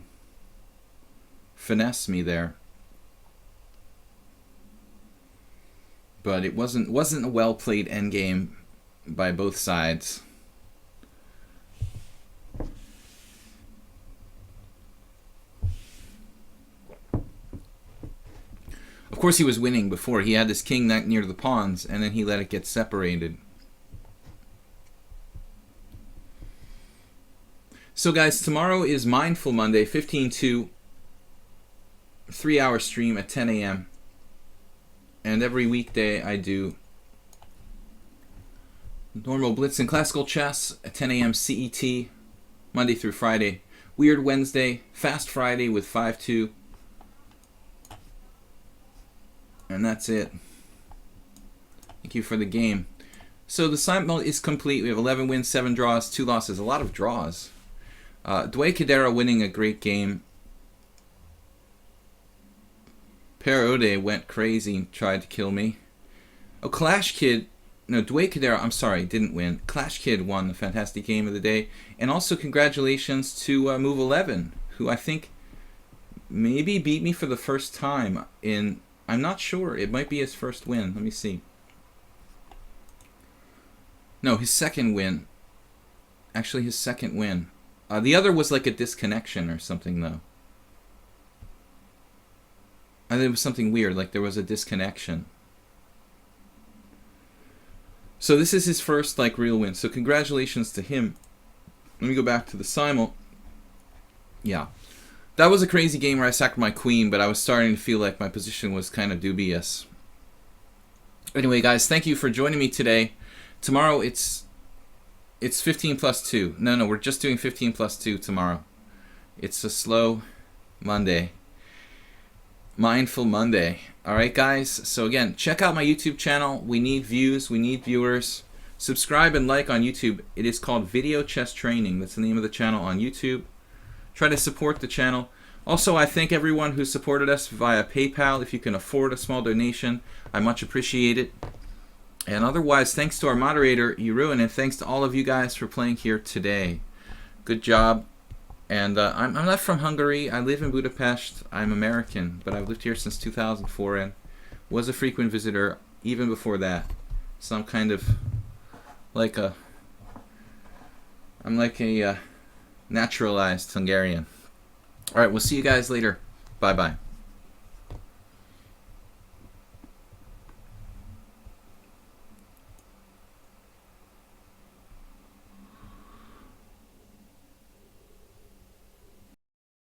finesse me there. But it wasn't a well-played endgame by both sides. Of course he was winning before. He had this king near the pawns, and then he let it get separated. So guys, tomorrow is Mindful Monday, 15-2, 3-hour stream at 10 a.m. And every weekday I do normal Blitz and Classical Chess at 10 a.m. CET, Monday through Friday. Weird Wednesday, Fast Friday with 5-2. And that's it. Thank you for the game. So the simul is complete. We have 11 wins, 7 draws, 2 losses. A lot of draws. Dwayne Cadera winning a great game. Perode went crazy and tried to kill me. Oh, Clash Kid. No, Dwayne Cadera, I'm sorry, didn't win. Clash Kid won the fantastic game of the day. And also congratulations to Move 11, who I think maybe beat me for the first time in... I'm not sure. It might be his first win. Let me see. No, his second win. Actually, his second win. The other was like a disconnection or something, though. I think it was something weird, like there was a disconnection. So this is his first, like, real win. So congratulations to him. Let me go back to the simul. Yeah. That was a crazy game where I sacked my queen, but I was starting to feel like my position was kind of dubious. Anyway, guys, thank you for joining me today. Tomorrow it's 15 plus 2. No, we're just doing 15 plus 2 tomorrow. It's a slow Monday. Mindful Monday. Alright, guys? So again, check out my YouTube channel. We need views. We need viewers. Subscribe and like on YouTube. It is called Video Chess Training. That's the name of the channel on YouTube. Try to support the channel. Also, I thank everyone who supported us via PayPal. If you can afford a small donation, I much appreciate it. And otherwise, thanks to our moderator, Jeroen, and thanks to all of you guys for playing here today. Good job. And I'm not from Hungary. I live in Budapest. I'm American, but I've lived here since 2004 and was a frequent visitor even before that. So I'm kind of like a... I'm like a naturalized Hungarian. Alright, we'll see you guys later. Bye-bye.